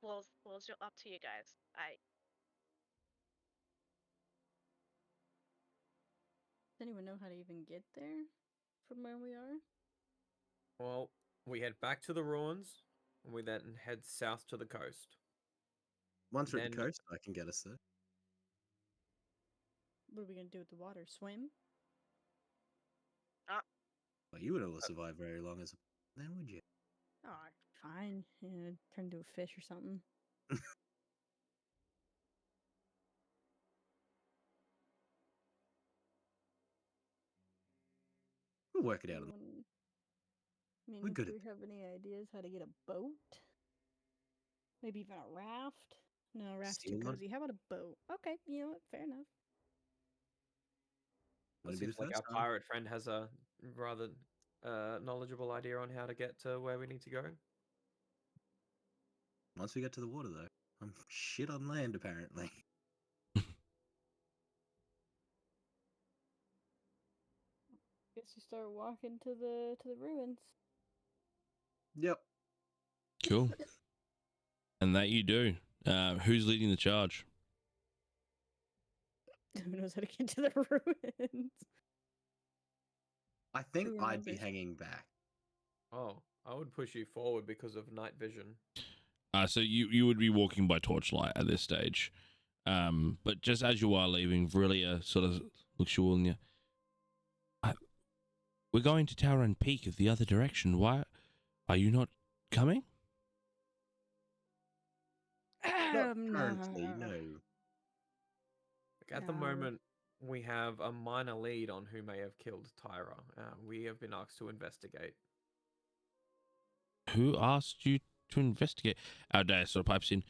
Well, it's up to you guys. Does anyone know how to even get there from where we are? Well, we head back to the ruins, and we then head south to the coast. Once we're at the Then- coast, I can get us there. What are we gonna do with the water? Swim? Well, you wouldn't have survived very long as a then, would you? Oh, fine. Yeah, turn into a fish or something. We'll work it out. Anyone- I mean, We're good do at we have any ideas how to get a boat? Maybe even a raft? No, raft's too Steal one? cozy. How about a boat? Okay, you know what? Fair enough. Want It to be the seems like first our time? pirate friend has a rather knowledgeable idea on how to get to where we need to go. Once we get to the water, though, I'm shit on land apparently. Guess you start walking to the ruins. Yep. Cool. And that you do. Who's leading the charge? Who knows how to get to the ruins? I think Who I'd be remembers? hanging back. Oh, I would push you forward because of night vision. So you would be walking by torchlight at this stage. But just as you are leaving, Vrilia sort of looks you all in the... We're going to Tower and Peak of the other direction. Why are you not coming? Not currently, no. At the No. moment, we have a minor lead on who may have killed Tyra. We have been asked to investigate. Who asked you to investigate? Our dad sort of pipes in.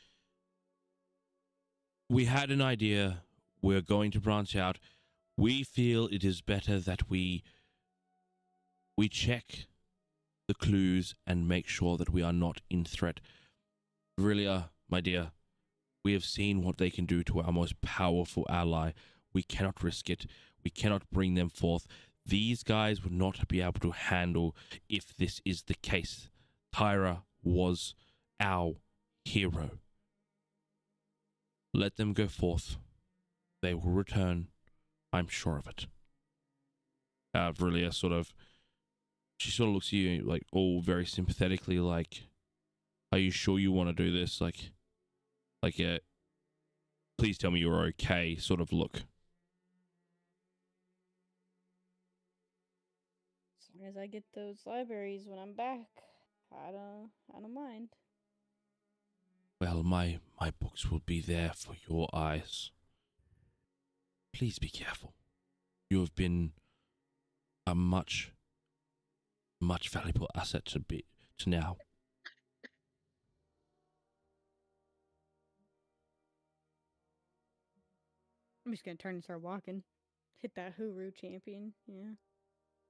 We had an idea. We're going to branch out. We feel it is better that we check the clues and make sure that we are not in threat. Vrilia, my dear, we have seen what they can do to our most powerful ally. We cannot risk it. We cannot bring them forth. These guys would not be able to handle if this is the case. Tyra was our hero. Let them go forth. They will return. I'm sure of it. Vrilia she sort of looks at you like all very sympathetically, like, are you sure you want to do this? Like please tell me you're okay sort of look. As long as I get those libraries when I'm back, I don't mind. Well, my books will be there for your eyes. Please be careful. You have been a much valuable asset to now. I'm just gonna turn and start walking. Hit that hooroo champion. Yeah.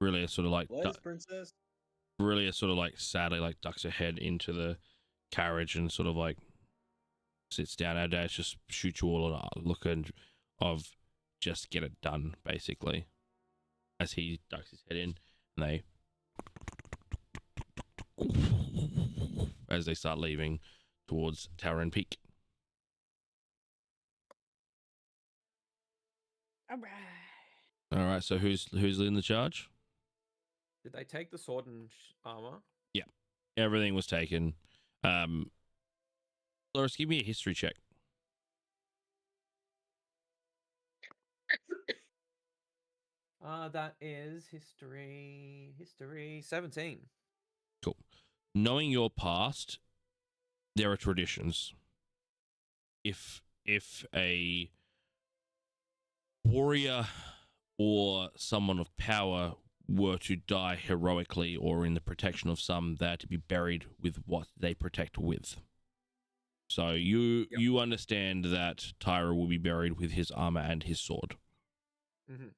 Really, sort of like Where's Princess? really sort of like sadly like ducks her head into the carriage and sort of like sits down. Our dad just shoots you all a look of just get it done, basically. As he ducks his head in, and as they start leaving towards Tower and Peak. All right. All right, so who's leading the charge? Did they take the sword and armor? Everything was taken. Loris, give me a history check. That is history 17. Cool. Knowing your past, there are traditions. If a warrior or someone of power were to die heroically or in the protection of some, they're to be buried with what they protect with. So you understand that Tyra will be buried with his armor and his sword. Mm-hmm.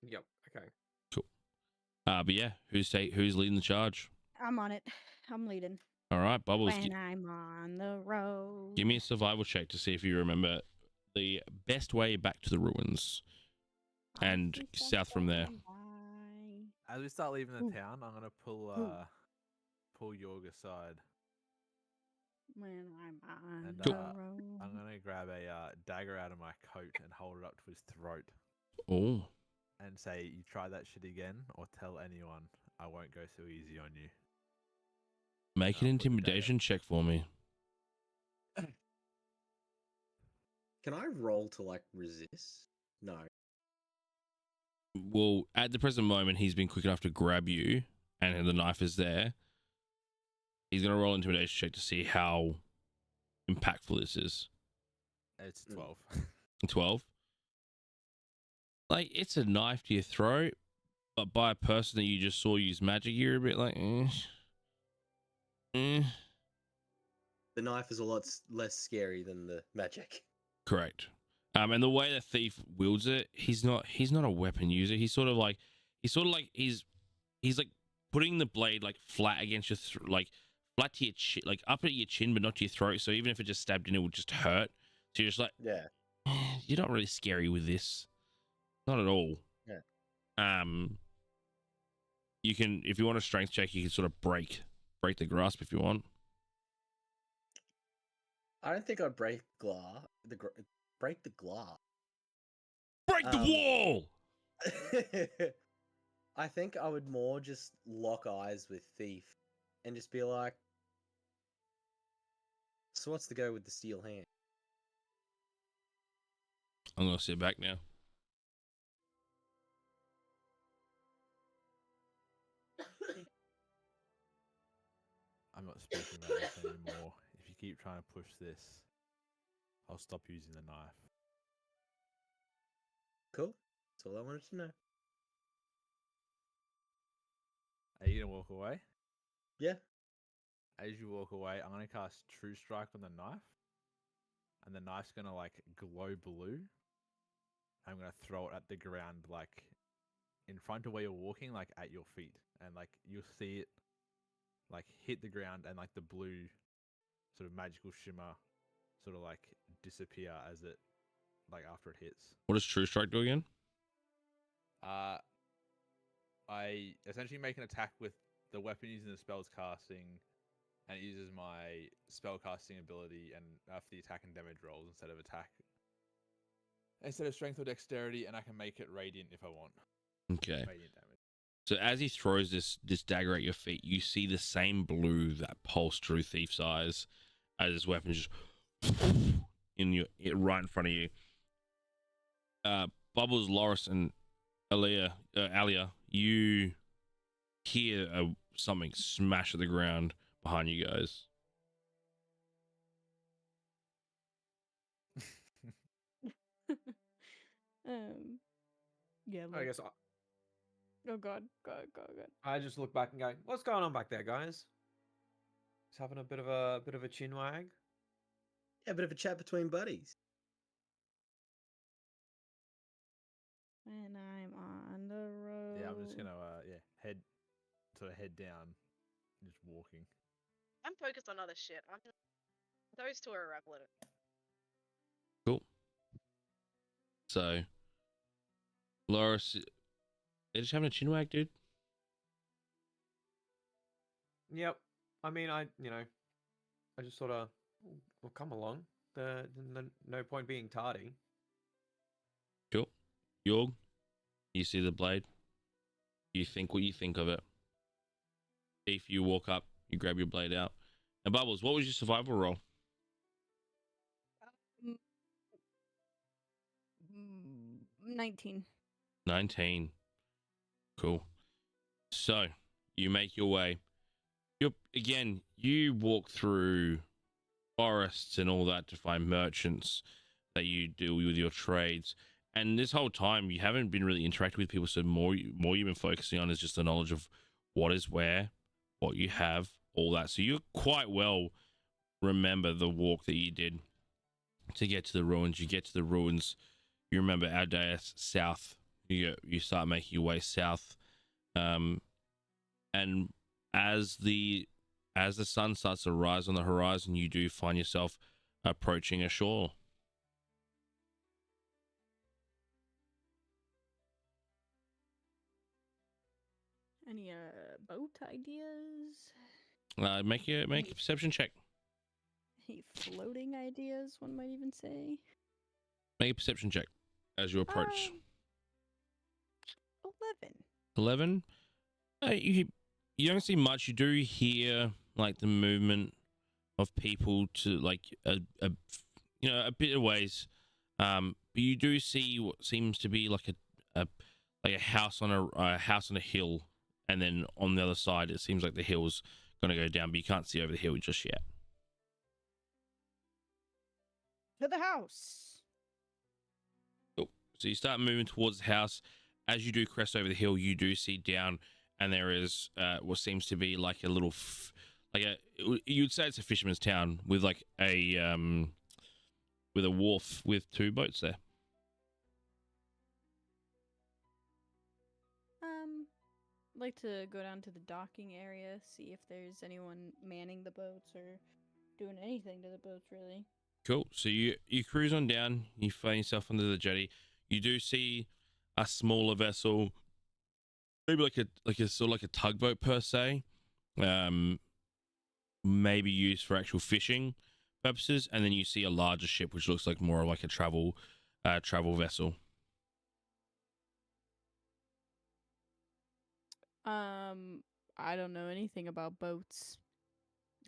Yep. Okay. But yeah, who's leading the charge? I'm on it. I'm leading. All right, Bubbles, When I'm on the road. give me a survival check to see if you remember the best way back to the ruins. and south from there. As we start leaving the Ooh. town, I'm gonna pull Ooh. pull Yorg aside, When I'm on and the I'm road. gonna grab a dagger out of my coat and hold it up to his throat Oh, and say, "You try that shit again, or tell anyone. I won't go so easy on you." Make an I'll put the data. intimidation check for me. Can I roll to like resist? No. Well, at the present moment, he's been quick enough to grab you, and the knife is there. He's gonna roll an intimidation check to see how impactful this is. It's 12. 12. Like, it's a knife to your throat, but by a person that you just saw use magic, you're a bit like, The knife is a lot less scary than the magic. Correct. And the way the thief wields it, he's not a weapon user. He's like putting the blade like flat against your like flat to your chin, like up at your chin, but not to your throat. So even if it just stabbed in, it would just hurt. So you're just like, Yeah. You're not really scary with this, not at all. Yeah. You can, if you want a strength check, you can sort of break the grasp if you want. I don't think I'd break glass. Break the glass. Break the wall. I think I would more just lock eyes with Thief and just be like, so what's the go with the steel hand? I'm gonna sit back now. I'm not speaking about this anymore. If you keep trying to push this, I'll stop using the knife. Cool. That's all I wanted to know. Are you gonna walk away? Yeah. As you walk away, I'm gonna cast True Strike on the knife, and the knife's gonna like glow blue. I'm gonna throw it at the ground, like in front of where you're walking, like at your feet, and like you'll see it like hit the ground, and like the blue sort of magical shimmer sort of like disappear as it like after it hits. What does True Strike do again? I essentially make an attack with the weapon using the spell's casting, and it uses my spell casting ability and for the attack and damage rolls instead of strength or dexterity, and I can make it radiant if I want. Okay. Radiant damage. So as he throws this dagger at your feet, you see the same blue that pulsed through Thief's eyes as his weapon just right in front of you. Bubbles, Loris, and Alia, you hear something smash at the ground behind you guys. Yeah. I guess Oh God. I just look back and go, "What's going on back there, guys?" Just having a bit of a chin wag. Yeah, a bit of a chat between buddies. And I'm on the road. Yeah, I'm just gonna head down, just walking. I'm focused on other shit. Those two are irrelevant. Cool. So, Loris, they're just having a chin wag, dude. Yep. I mean, I just sort of will come along. No point being tardy. Cool. Yorg, you see the blade. You think what you think of it. If you walk up, you grab your blade out. And Bubbles, what was your survival roll? 19. 19. Cool. So you make your way. You walk through forests and all that to find merchants that you deal with your trades. And this whole time you haven't been really interacting with people, so more you've been focusing on is just the knowledge of what is where, what you have, all that. So you quite well remember the walk that you did to get to the ruins. You get to the ruins, you remember Aldeus south. You start making your way south, and as the sun starts to rise on the horizon, you do find yourself approaching a shore. Any boat ideas? Make a perception check. Any floating ideas, one might even say. Make a perception check as you approach. 11. 11. You don't see much. You do hear like the movement of people to like a bit of ways. But you do see what seems to be like a house on a house on a hill, and then on the other side it seems like the hill's gonna go down, but you can't see over the hill just yet. To the house. Cool. So you start moving towards the house. As you do crest over the hill, you do see down, and there is what seems to be like a little, you'd say it's a fisherman's town with like a with a wharf with 2 boats there. Like to go down to the docking area, see if there's anyone manning the boats or doing anything to the boats, really. Cool. So you cruise on down. You find yourself under the jetty. You do see a smaller vessel, maybe like a sort of like a tugboat per se, maybe used for actual fishing purposes, and then you see a larger ship which looks like more like a travel vessel. I don't know anything about boats.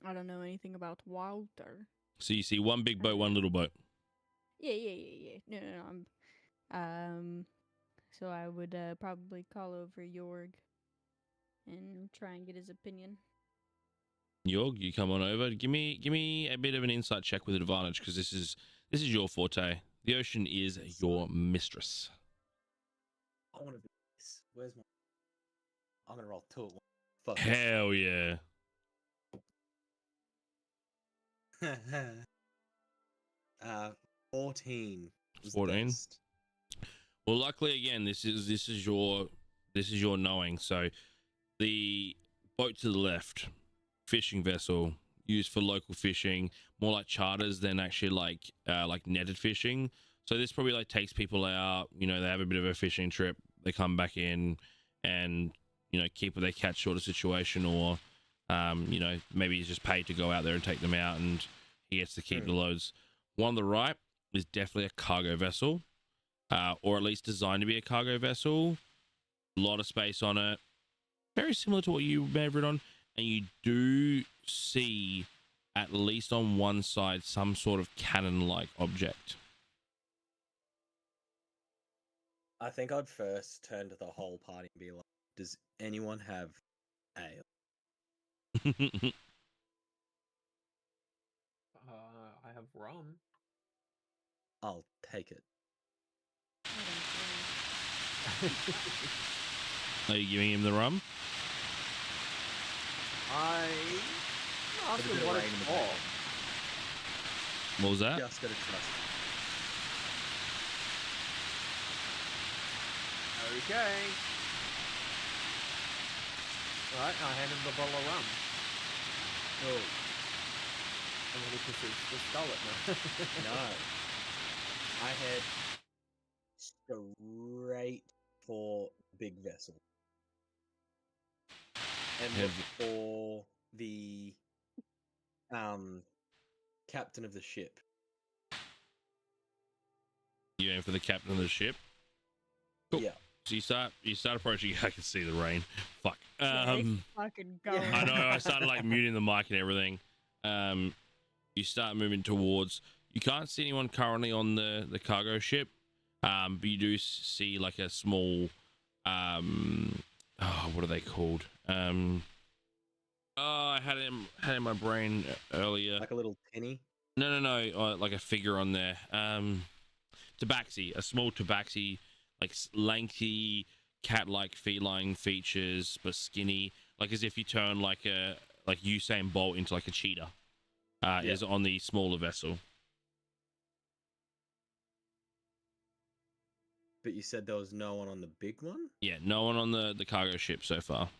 I don't know anything about water. So you see one big boat, one little boat. Yeah. No. So I would probably call over Jorg and try and get his opinion. Jorg, you come on over. Give me a bit of an insight check with advantage, because this is your forte. The ocean is your mistress. I want to do this. Where's my? I'm gonna roll 2 at once. Fuck. Hell yeah. 14. was the 14? best. Well, luckily again, this is your knowing. So the boat to the left, fishing vessel used for local fishing, more like charters than actually like netted fishing. So this probably like takes people out, they have a bit of a fishing trip, they come back in and keep what they catch sort of situation, or maybe he's just paid to go out there and take them out and he gets to keep the loads. One on the right is definitely a cargo vessel, or at least designed to be a cargo vessel. A lot of space on it, very similar to what you may have read on, and you do see at least on one side some sort of cannon-like object. I think I'd first turn to the whole party and be like, does anyone have ale? I have rum. I'll take it. Are you giving him the rum? I asked With a bit him of what rain in it's the for. background. What was that? Just gotta trust. Okay. Right, I hand him the bottle of rum. Oh, And then he proceeds to scull it now. no. I head straight for big vessel. And look for the captain of the ship. You aim for the captain of the ship. Cool. Yeah. So you start approaching. I can see the rain. Fuck. Fucking go. I know. I started like muting the mic and everything. You start moving towards. You can't see anyone currently on the cargo ship, but you do see like a small. What are they called? I had it in my brain earlier. Like a little tinny. No. Like a figure on there. Tabaxi, a small tabaxi, like lanky cat-like feline features, but skinny, like as if you turn like Usain Bolt into like a cheetah. Is on the smaller vessel. But you said there was no one on the big one? Yeah, no one on the cargo ship so far.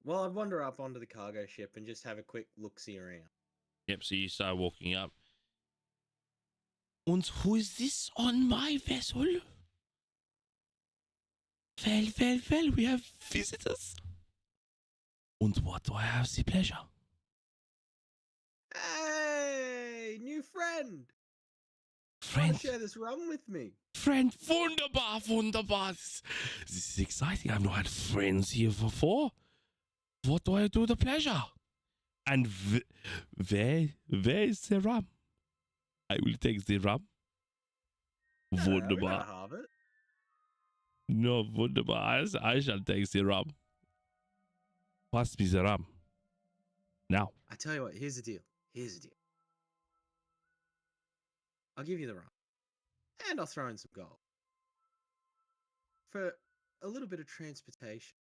Well, I'd wander up onto the cargo ship and just have a quick look-see around. Yep, so you start walking up. And who is this on my vessel? Well, we have visitors. And what do I have the pleasure? Hey, new friend! Friend, Wanna share this rum with me? friend, wunderbar. This is exciting. I've not had friends here before. What do I do the pleasure? And where is the rum? I will take the rum. No, we Wunderbar. gotta have it. No, wunderbar. I shall take the rum. Pass me the rum. Now. I tell you what, here's the deal. I'll give you the rum. And I'll throw in some gold. For a little bit of transportation.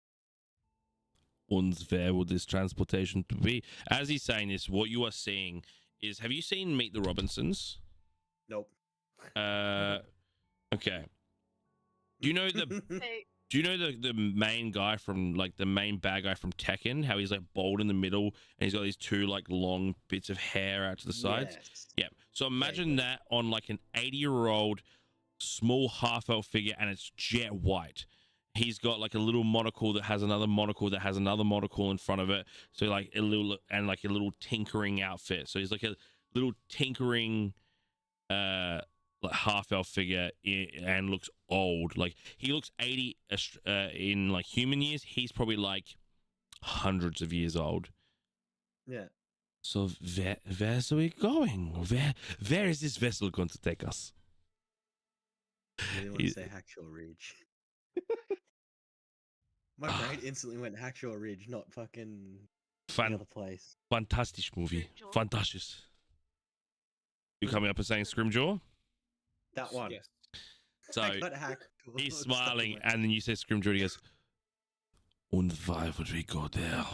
And where would this transportation to be? As he's saying this, what you are seeing is, have you seen Meet the Robinsons? Nope. Okay. Do you know the Hey, Do you know the main guy from, like, the main bad guy from Tekken? How he's, like, bald in the middle and he's got these two, like, long bits of hair out to the sides? Yes. Yeah. So imagine Vaguely. that on, like, an 80-year-old small half-elf figure, and it's jet white. He's got, like, a little monocle that has another monocle that has another monocle in front of it. So, like, a little tinkering outfit. So he's like a little tinkering like half-elf figure and looks old. Like, he looks 80 in, like, human years. He's probably, like, hundreds of years old. Yeah. So where's we going? Where is this vessel going to take us? Really want to Is- say Hacksaw Ridge. My brain instantly went Hacksaw Ridge, not fucking the other place. Fantastic movie. Scrimjaw. Fantastic. You coming up and saying Scrimjaw? That one. Yes. So I got hacked. he's Stuck in smiling, my- and then you say Scrimjaw, and he goes, and why would we go there?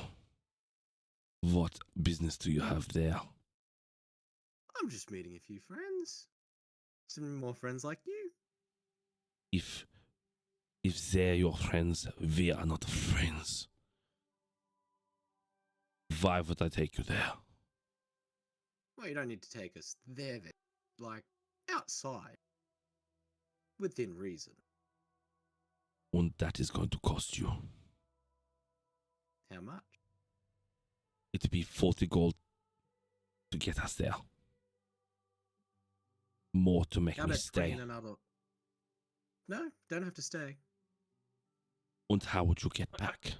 What business do you have there? I'm just meeting a few friends. Some more friends like you. If they're your friends, we are not friends. Why would I take you there? Well, you don't need to take us there. Like, outside. Within reason. And that is going to cost you. How much? It'll be 40 gold to get us there. More to make How me about stay. bringing another? No, don't have to stay. And how would you get back?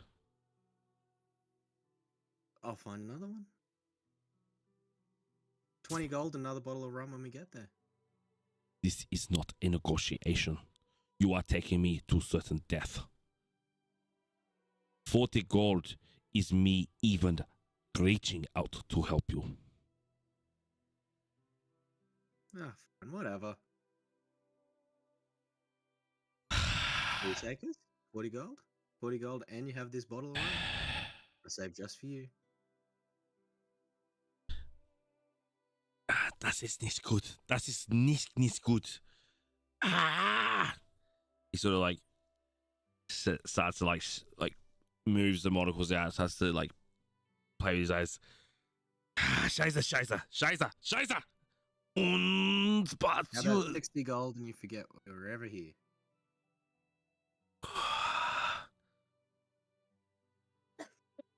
I'll find another one. 20 gold, another bottle of rum when we get there. This is not a negotiation. You are taking me to certain death. 40 gold is me even reaching out to help you. Ah, fine, whatever. Will you take us? 40 gold? 40 gold, and you have this bottle of rum? I saved just for you. Das ist nicht gut. Das ist nicht gut. Ah! He sort of like starts to like moves the monocles out, starts to like play with his eyes. Scheiße. Und but How you... about 60 gold and you forget we were ever here?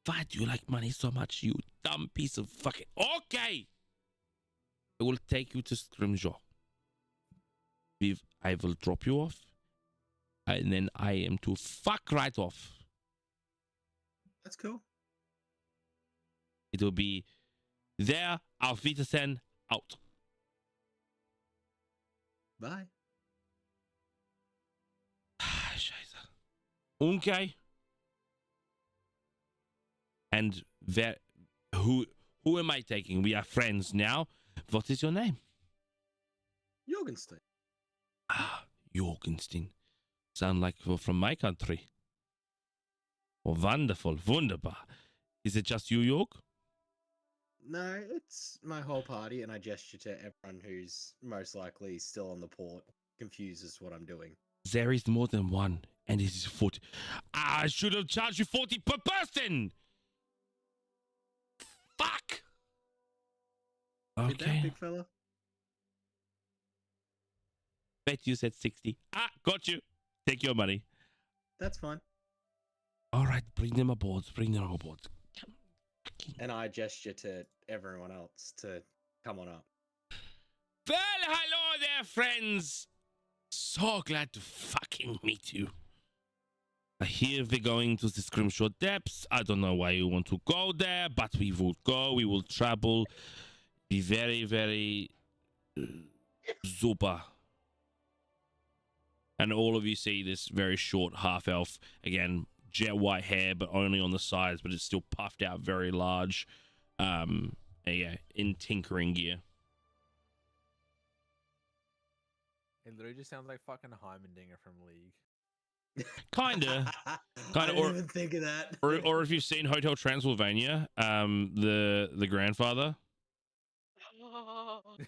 Why do you like money so much, you dumb piece of fucking... Okay! I will take you to Scrimjaw. I will drop you off. And then I am to fuck right off. That's cool. It will be there, auf Wiedersehen, out. Bye. Scheiße. Okay. And who am I taking? We are friends now. What is your name? Jorgenstein. Ah, Jorgenstein. Sound like you're from my country. Oh, wonderful. Wunderbar. Is it just you, Jorg? No, it's my whole party, and I gesture to everyone who's most likely still on the port, confused as to what I'm doing. There is more than one, and it is 40. I should have charged you 40 per person! Fuck! Did that, Okay. big fella? Bet you said 60. Ah, got you. Take your money. That's fine. All right, bring them aboard. And I gesture to everyone else to come on up. Well, hello there, friends. So glad to fucking meet you. I hear we're going to the Scrimshaw depths. I don't know why you want to go there, but we will go. We will travel. Be very, very super. And all of you see this very short half elf, again, jet white hair, but only on the sides, but it's still puffed out very large. Yeah, in tinkering gear. It literally just sounds like fucking Heimendinger from League. Kinda. I Kinda, didn't even think of that. or if you've seen Hotel Transylvania, the grandfather.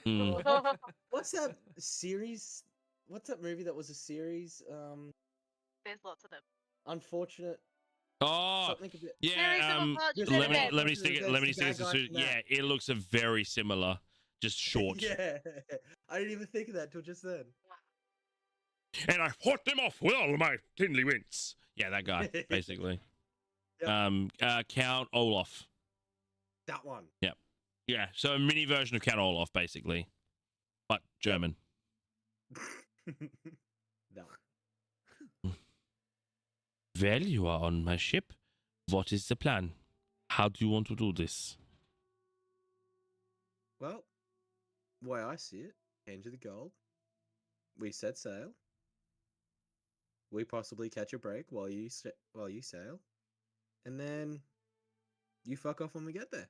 Mm. What's that series? What's that movie that was a series? There's lots of them. Unfortunate. Oh, Something a bit. Series yeah. of Unfortunate Let me Events. let me stick it. Let me stick it. Bad guy from Yeah, that. it looks a very similar, just short. Yeah, I didn't even think of that till just then. And I fought them off with all my thinly winds. Yeah, that guy, basically. Yep. Count Olaf. That one. Yeah, so a mini version of Count Olaf, basically, but German. That one. Well, you are on my ship. What is the plan? How do you want to do this? Well, the way I see it, hand you the gold. We set sail. We possibly catch a break while you sail, and then you fuck off when we get there.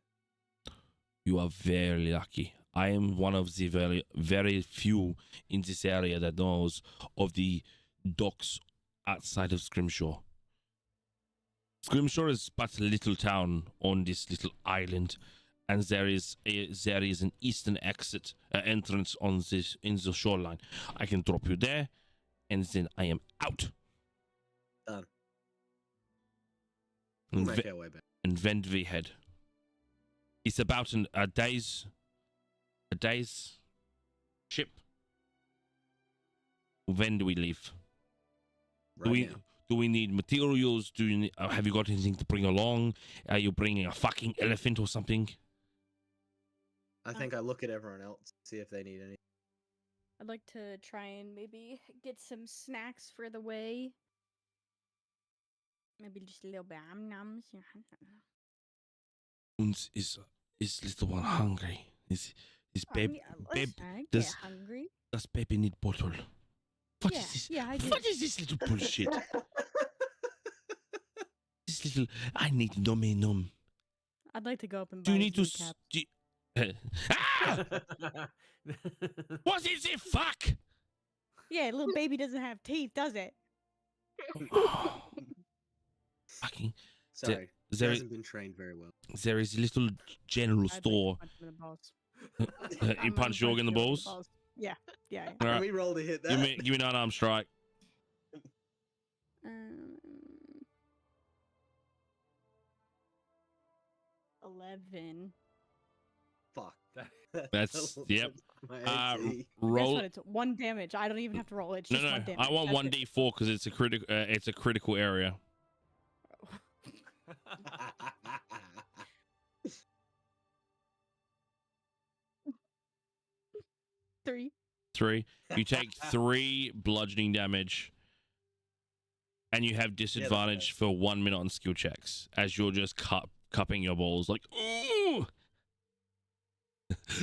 You are very lucky. I am one of the very, very few in this area that knows of the docks outside of Scrimshaw. Scrimshaw is but a little town on this little island, and there is an eastern exit entrance on this in the shoreline. I can drop you there, and then I am out. Done. And, We'll make our way back. and then we head. It's about a day's ship. When do we leave? Right now. Do we need materials? Have you got anything to bring along? Are you bringing a fucking elephant or something? I think I look at everyone else, see if they need any. I'd like to try and maybe get some snacks for the way. Maybe just a little bit of nums. Und is little one hungry? Is baby Get hungry. does baby need bottle? What is Yeah, this? yeah, I do. What is this little bullshit? This little I need nummy num. I'd like to go up and buy Do you his need to? kneecap. Ah! What is it? Fuck! Yeah, little baby doesn't have teeth, does it? Fucking. Sorry, he There, hasn't been trained very well. there is a little general I'd like to store. punch him in the balls. You I'm punch gonna Jorg in the Jorg balls? Yeah, yeah. All Can right. we roll to hit that? Give me an unarmed strike. Um, 11. Fuck. That's- yep. My Uh, AC. Guess Roll. what? It's 1 damage. I don't even have to roll it. It's No, just no. 1 damage. I want That's one it. d4 because it's a critical. It's a critical area. 3. 3. You take 3 bludgeoning damage, and you have disadvantage fair. for 1 minute on skill checks as you're just cupping your balls like ooh.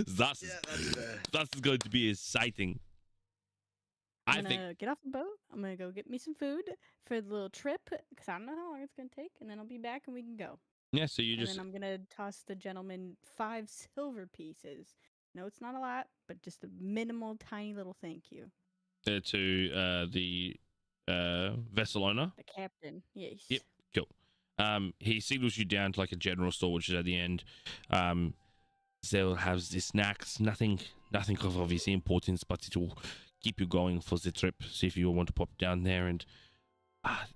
that's Yeah, that's fair. that's going to be exciting. I I'm think. gonna get off the boat. I'm gonna go get me some food for the little trip because I don't know how long it's gonna take, and then I'll be back and we can go. Yeah. So you And just. then I'm gonna toss the gentleman 5 silver pieces. No, it's not a lot, but just a minimal, tiny little thank you. To the vessel owner. The captain, yes. Yep. He signals you down to like a general store, which is at the end. They'll have the snacks, nothing of obviously importance, but it will keep you going for the trip. See if you want to pop down there, and I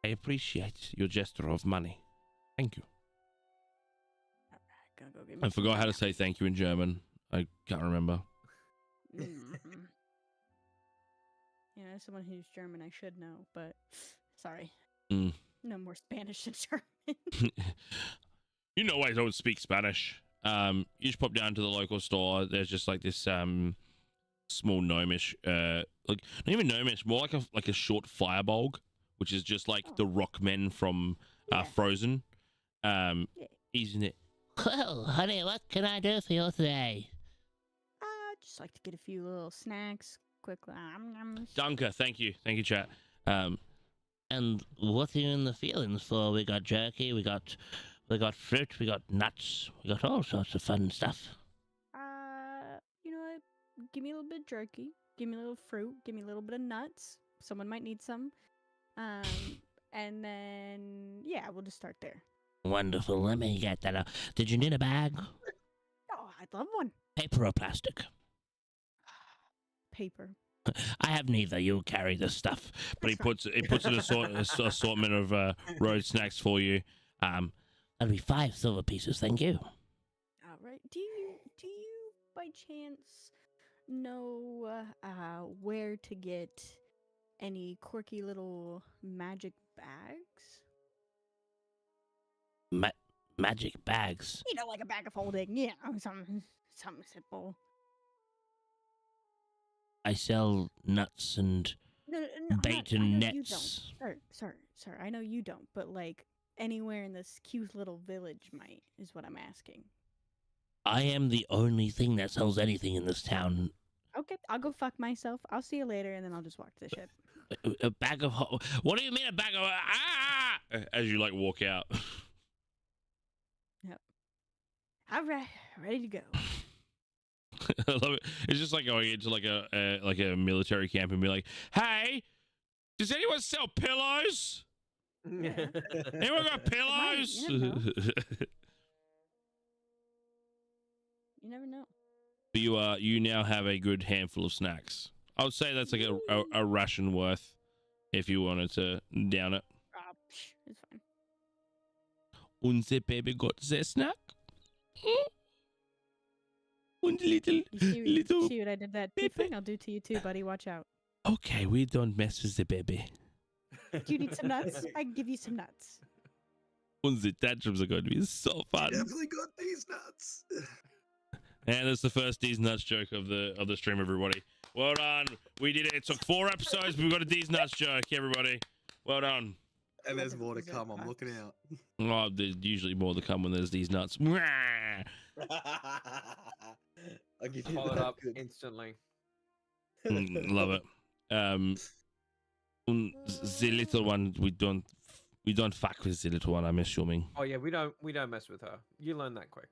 appreciate your gesture of money. Thank you. Gonna go get me I some forgot how to snacks. say thank you in German. I can't remember. Mhm. Yeah, as someone who's German, I should know, but sorry. Mm. No more Spanish and German. You know I don't speak Spanish. You just pop down to the local store. There's just like this small gnomish, like not even gnomish, more like a short firebulg which is just like Oh. the Rockmen from Yeah. Frozen. Isn't it? Well, honey, what can I do for you today? Just like to get a few little snacks, quick. Dunker, thank you, chat. And what are you in the feelings for? We got jerky, we got fruit, we got nuts, we got all sorts of fun stuff. You know what? Give me a little bit of jerky. Give me a little fruit. Give me a little bit of nuts. Someone might need some. And then yeah, we'll just start there. Wonderful. Let me get that out. Did you need a bag? Oh, I'd love one. Paper or plastic? Paper. I have neither. You carry this stuff. But he puts an assortment of road snacks for you. That'll be 5 silver pieces. Thank you. All right. Do you by chance know where to get any quirky little magic bags? Magic bags. You know, like a bag of holding. Yeah, something simple. I sell nuts and No, bait I and know you nets. don't. Sir, I know you don't, but like anywhere in this cute little village might is what I'm asking. I am the only thing that sells anything in this town. Okay, I'll go fuck myself. I'll see you later, and then I'll just walk to the ship. A bag of what do you mean a bag of As you like walk out. All right, ready to go. I love it. It's just like going into like a military camp and be like, "Hey, does anyone sell pillows? Yeah. Anyone got pillows?" you never You never know. You now have a good handful of snacks. I would say that's like a ration worth if you wanted to down it. It's fine. Und the baby got the snack. And little. You see what I did that tiefling? I'll do to you too, buddy. Watch out. Okay, we don't mess with the baby. Do you need some nuts? I can give you some nuts. And the tantrums are going to be so fun. Definitely got these nuts. And that's the first D's Nuts joke of the stream, everybody. Well done. We did it. It took 4 episodes, but we got a D's Nuts joke, everybody. Well done. And there's more to come. I'm looking out. Oh, there's usually more to come when there's these nuts. I'll give you Follow it that. up Good. instantly. Love it. The little one, we don't fuck with the little one, I'm assuming. Oh yeah, we don't mess with her. You learn that quick.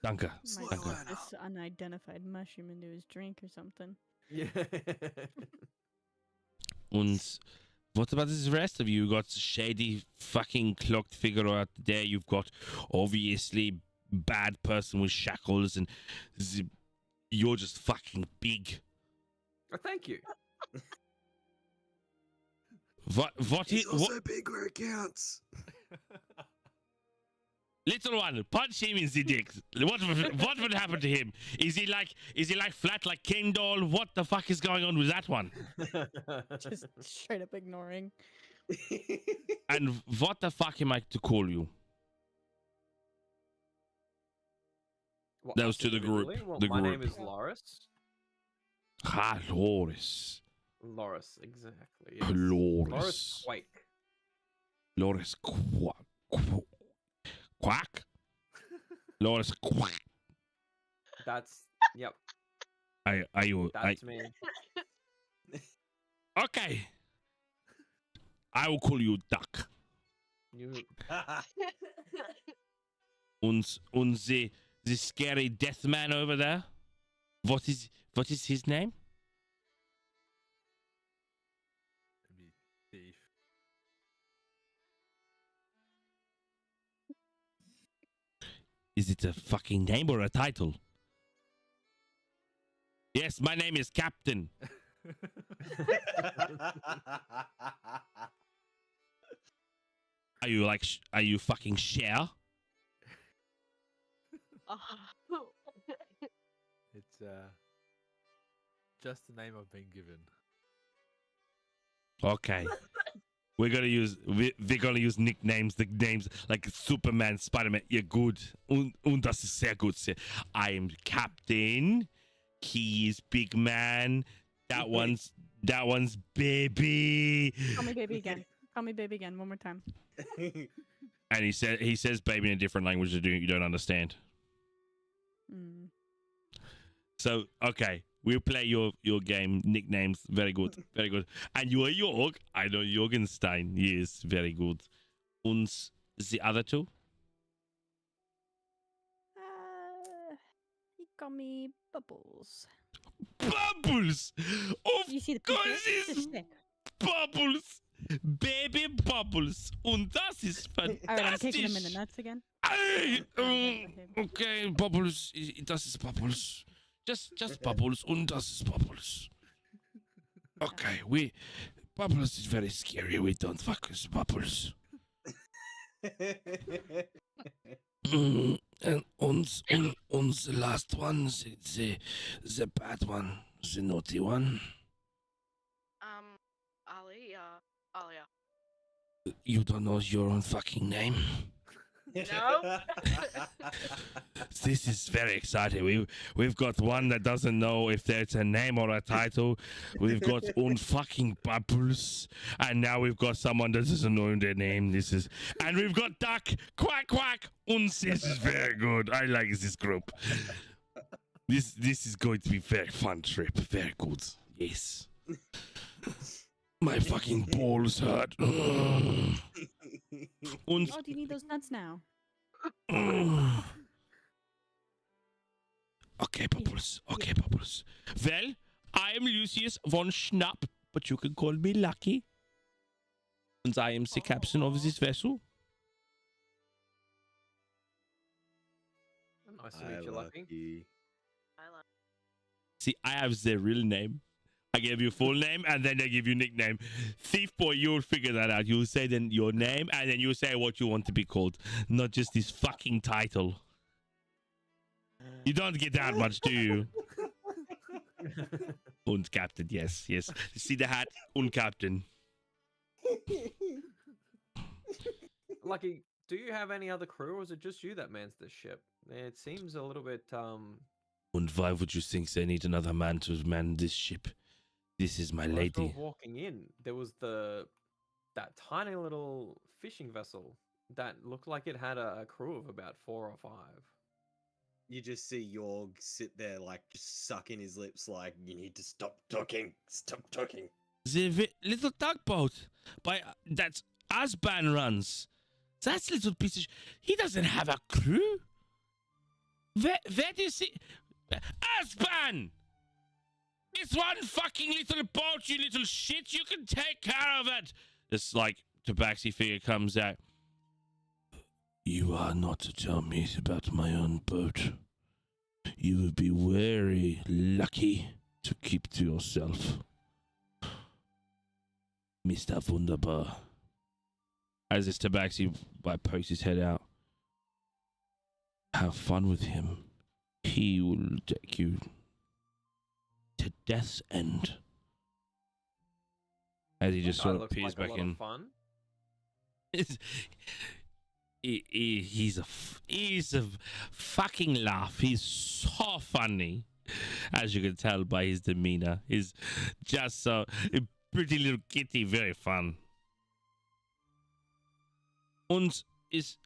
Danke. Might Slow put learner. this unidentified mushroom into his drink or something. Yeah. And what about this rest of you? You got shady fucking clocked figure out there. You've got obviously bad person with shackles, and you're just fucking big. Oh, thank you. What He's is also big where it counts. little one? Punch him in the dick. What would happen to him? Is he like flat like Ken doll? What the fuck is going on with that one? Just straight up ignoring. And what the fuck am I to call you? What, That was us to the group, individually? Well, the my name group. is Loris. Ah, Loris. Loris, exactly. Yes. Loris. Loris Quake. Loris Quack. Loris Quack. That's yep. Are you? That's me. Okay. I will call you Duck. You Und the scary death man over there. What is his name? Maybe thief. Is it a fucking name or a title? Yes, my name is Captain. Are you fucking Cher? Oh. It's just the name I've been given. Okay. We're gonna use nicknames like Superman, Spider-Man. You're good. Und das ist sehr gut. I'm Captain. He is big man. That one's That one's baby. Call me baby again. Call me baby again. One more time. And he says baby in a different language that you don't understand. Mm. So okay, we'll play your game nicknames. Very good, very good. And you are Jorg. I know Jorgenstein. Yes, very good. And the other two? He call me Bubbles. Bubbles. Of You see the course, picture? it's Just stick. Bubbles. Baby Bubbles. Und das ist fantastisch. All right, I'm kicking him in the nuts again. Hey, Okay. okay, Bubbles. Das ist Bubbles. Just Bubbles. Und das ist Bubbles. Okay, Bubbles is very scary. We don't fuck with Bubbles. And the last one, the bad one, the naughty one. Alia. You don't know your own fucking name. No. This is very exciting. We've got one that doesn't know if there's a name or a title. We've got unfucking Bubbles, and now we've got someone that doesn't know their name. And we've got Duck, quack quack. This is very good. I like this group. This is going to be very fun trip. Very good. Yes. My fucking balls hurt. Und Oh, do you need those nuts now? Okay, Bubbles. Okay, Bubbles. Well, I am Lucius von Schnapp, but you can call me Lucky. And I am the captain of this vessel. Nice to meet you, Lucky. I love. See, I have the real name. I give you full name, and then I give you nickname. Thief boy, you'll figure that out. You'll say then your name, and then you'll say what you want to be called, not just this fucking title. You don't get that much, do you? Und Captain, yes. You see the hat? Und Captain. Lucky, do you have any other crew, or is it just you that mans this ship? It seems a little bit And why would you think they need another man to man this ship? This is my When I lady. was walking in, there was that tiny little fishing vessel that looked like it had a crew of about 4 or 5. You just see Jorg sit there, like, just sucking his lips, like, you need to stop talking. Stop talking. The little tugboat by that Asban runs. That's little piece of he doesn't have a crew. Where do you see Asban? It's one fucking little boat, you little shit. You can take care of it. This like tabaxi figure comes out. You are not to tell me about my own boat. You would be very lucky to keep to yourself. Mr. Wunderbar. As this tabaxi pokes his head out. Have fun with him. He will take you to death's end. As he just sort of peers back in. Fun. He's a fucking laugh. He's so funny, as you can tell by his demeanor. He's just so a pretty little kitty, very fun. And is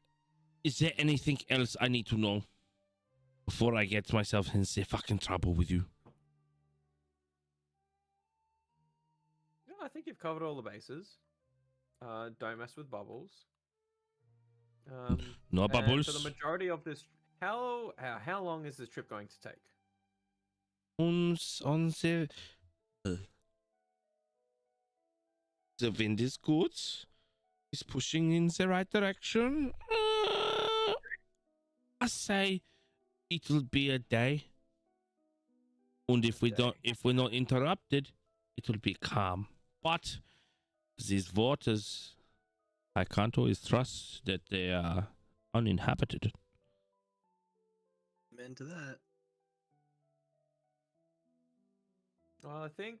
there anything else I need to know before I get myself in the fucking trouble with you? Yeah, I think you've covered all the bases. Don't mess with Bubbles. No and Bubbles. For the majority of this, how long is this trip going to take? On the wind is good. It's pushing in the right direction. I say it'll be a day. And if we're not interrupted, it'll be calm. But these waters, I can't always trust that they are uninhabited. Amen to that. Well, I think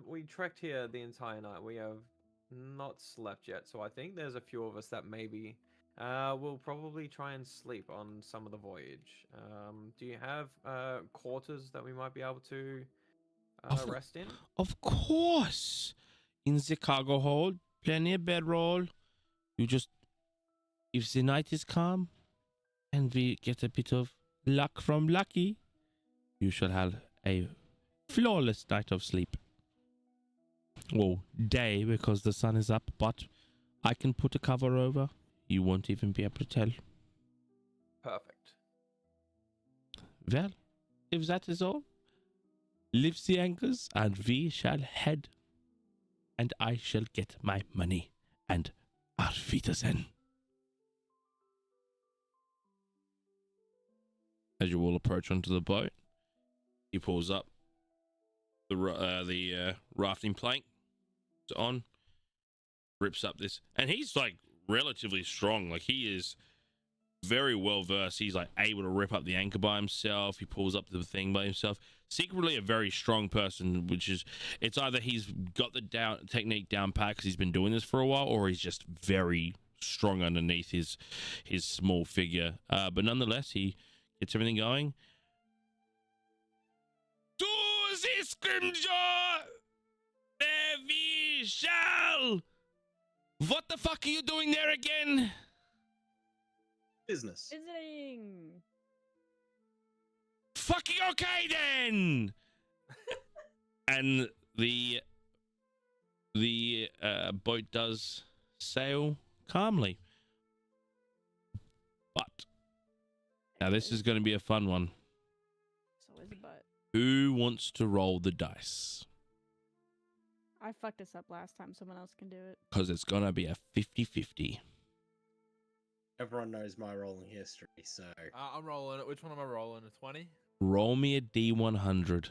we trekked here the entire night. We have not slept yet, so I think there's a few of us that maybe will probably try and sleep on some of the voyage. Do you have quarters that we might be able to Of- rest in? Of course. In the cargo hold, plenty of bedroll. You just, if the night is calm and we get a bit of luck from Lucky, you shall have a flawless night of sleep. Well, day because the sun is up, but I can put a cover over. You won't even be able to tell. Perfect. Well, if that is all, lift the anchors and we shall head. And I shall get my money. And auf Wiedersehen. As you all approach onto the boat, he pulls up the rafting plank. It's on, rips up this, and he's like relatively strong. Like he is very well versed. He's like able to rip up the anchor by himself. He pulls up the thing by himself. Secretly a very strong person, which is, it's either he's got the technique down pat because he's been doing this for a while, or he's just very strong underneath his small figure. But nonetheless, he gets everything going. To the scrimgeour, there we shall. What the fuck are you doing there again? Business. Visiting. Fucking okay then. And the boat does sail calmly, but now this is going to be a fun one. It's always a butt. Who wants to roll the dice? I fucked this up last time. Someone else can do it. Because it's going to be a 50-50. Everyone knows my rolling history, so I'm rolling it. Which one am I rolling? A 20? Roll me a D100.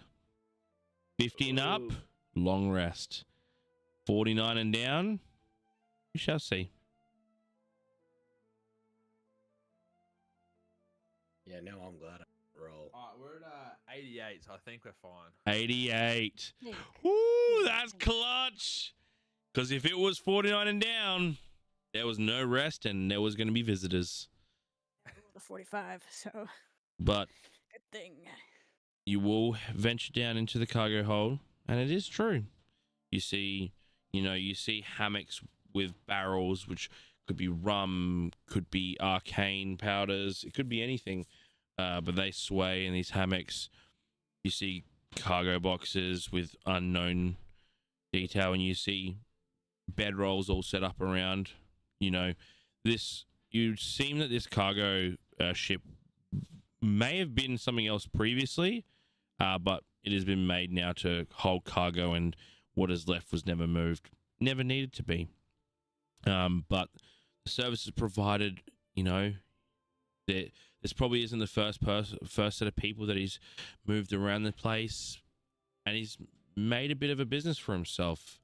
15 up, Ooh. long rest. 49 and down, we shall see. yeah, now I'm glad I roll. Alright, we're at 88, so I think we're fine. 88. Think. Ooh, that's clutch. Because if it was 49 and down, there was no rest and there was going to be visitors. The 45. So But good thing. you will venture down into the cargo hold, and it is true. You see hammocks with barrels, which could be rum, could be arcane powders, it could be anything. But they sway in these hammocks. You see cargo boxes with unknown detail, and you see bedrolls all set up around. You'd seem that this cargo ship may have been something else previously, but it has been made now to hold cargo, and what is left was never moved, never needed to be. But the services provided, this probably isn't the first set of people that he's moved around the place, and he's made a bit of a business for himself.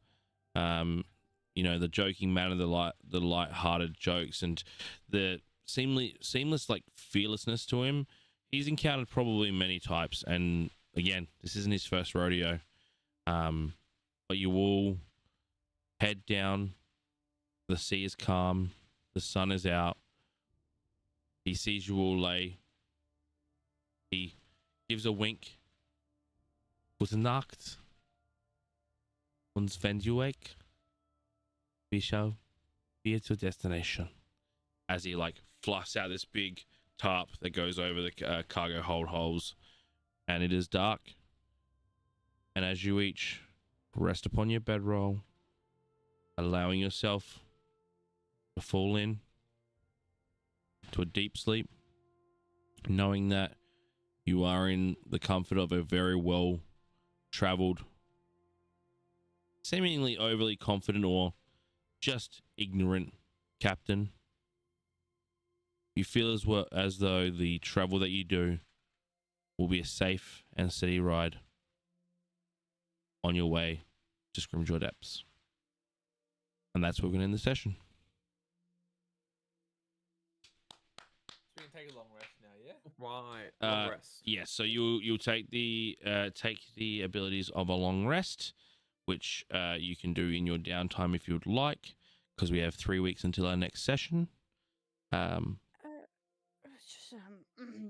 The joking manner, the light-hearted jokes, and the seamless like fearlessness to him. He's encountered probably many types, and again, this isn't his first rodeo. But you all head down. The sea is calm. The sun is out. He sees you all lay. He gives a wink. Gute Nacht. Und wenn du wake, we shall be at your destination. As he fluffs out this big tarp that goes over the cargo hold holes, and it is dark. And as you each rest upon your bedroll, allowing yourself to fall in to a deep sleep, knowing that you are in the comfort of a very well traveled, seemingly overly confident or just ignorant captain. You feel as though the travel that you do will be a safe and steady ride on your way to Scrimgeour Depths. And that's where we're going to end the session. So we can take a long rest now, yeah? Right. Long rest. Yeah, so you'll take the abilities of a long rest, which you can do in your downtime if you'd like, because we have 3 weeks until our next session. Just,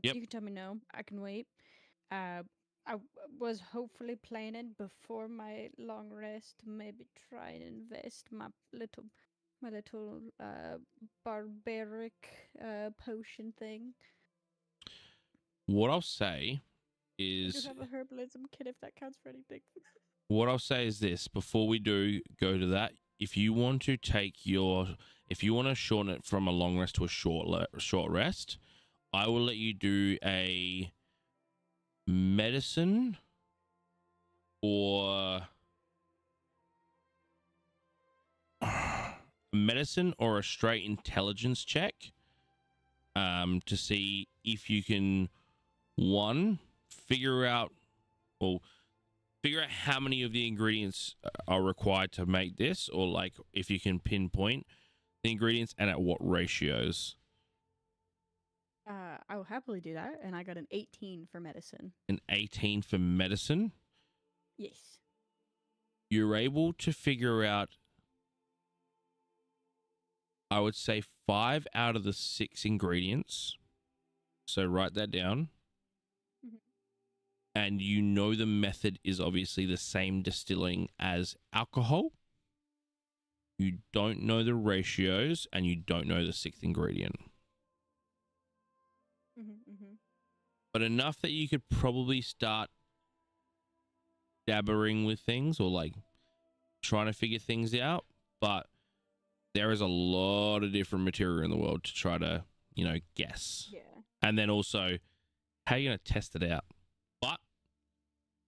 Yep. You can tell me no. I can wait. I was hopefully planning before my long rest to maybe try and invest my little barbaric potion thing. What I'll say I do is have a herbalism kit if that counts for anything. this before we do go to that. If you want to shorten it from a long rest to a short rest, I will let you do a medicine or a straight intelligence check to see if you can figure out how many of the ingredients are required to make this, or like if you can pinpoint the ingredients and at what ratios. I will happily do that, and I got an 18 for medicine. An 18 for medicine. Yes. You're able to figure out, I would say, 5 out of the 6 ingredients. So write that down. Mhm. And you know the method is obviously the same distilling as alcohol. You don't know the ratios, and you don't know the 6th ingredient. But enough that you could probably start dabbering with things, or like trying to figure things out. But there is a lot of different material in the world to try to, guess. Yeah. And then also, how are you going to test it out? But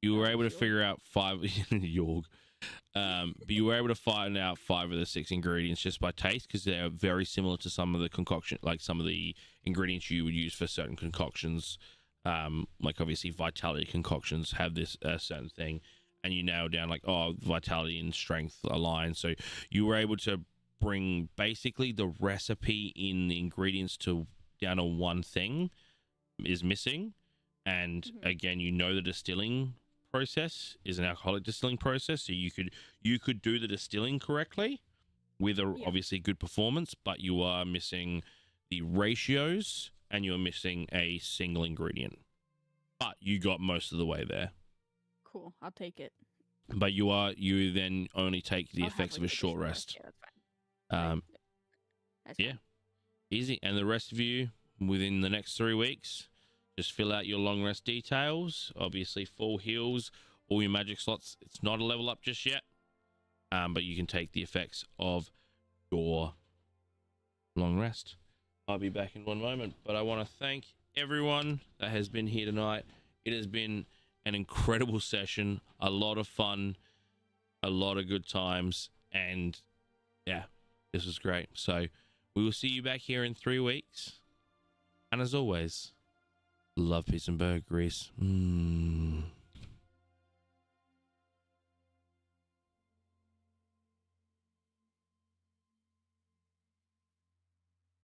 you were able to figure out 5 Yorg. But you were able to find out 5 of the 6 ingredients just by taste, because they are very similar to some of the concoction, like some of the ingredients you would use for certain concoctions. Like obviously vitality concoctions have this certain thing, and you nail down like, oh, vitality and strength align. So you were able to bring basically the recipe in the ingredients down to one thing is missing. And again, the distilling process is an alcoholic distilling process, so you could do the distilling correctly with obviously good performance, but you are missing the ratios and you're missing a single ingredient. But you got most of the way there. Cool, I'll take it. But you then only take the I'll effects of happily a take short rest. Yeah, that's fine. That's Yeah, fine. easy. And the rest of you, within the next 3 weeks, just fill out your long rest details. Obviously, full heals, all your magic slots. It's not a level up just yet, but you can take the effects of your long rest. I'll be back in one moment, but I want to thank everyone that has been here tonight. It has been an incredible session, a lot of fun, a lot of good times, and yeah, this was great. So we will see you back here in 3 weeks, and as always, love, peace, and bird grease.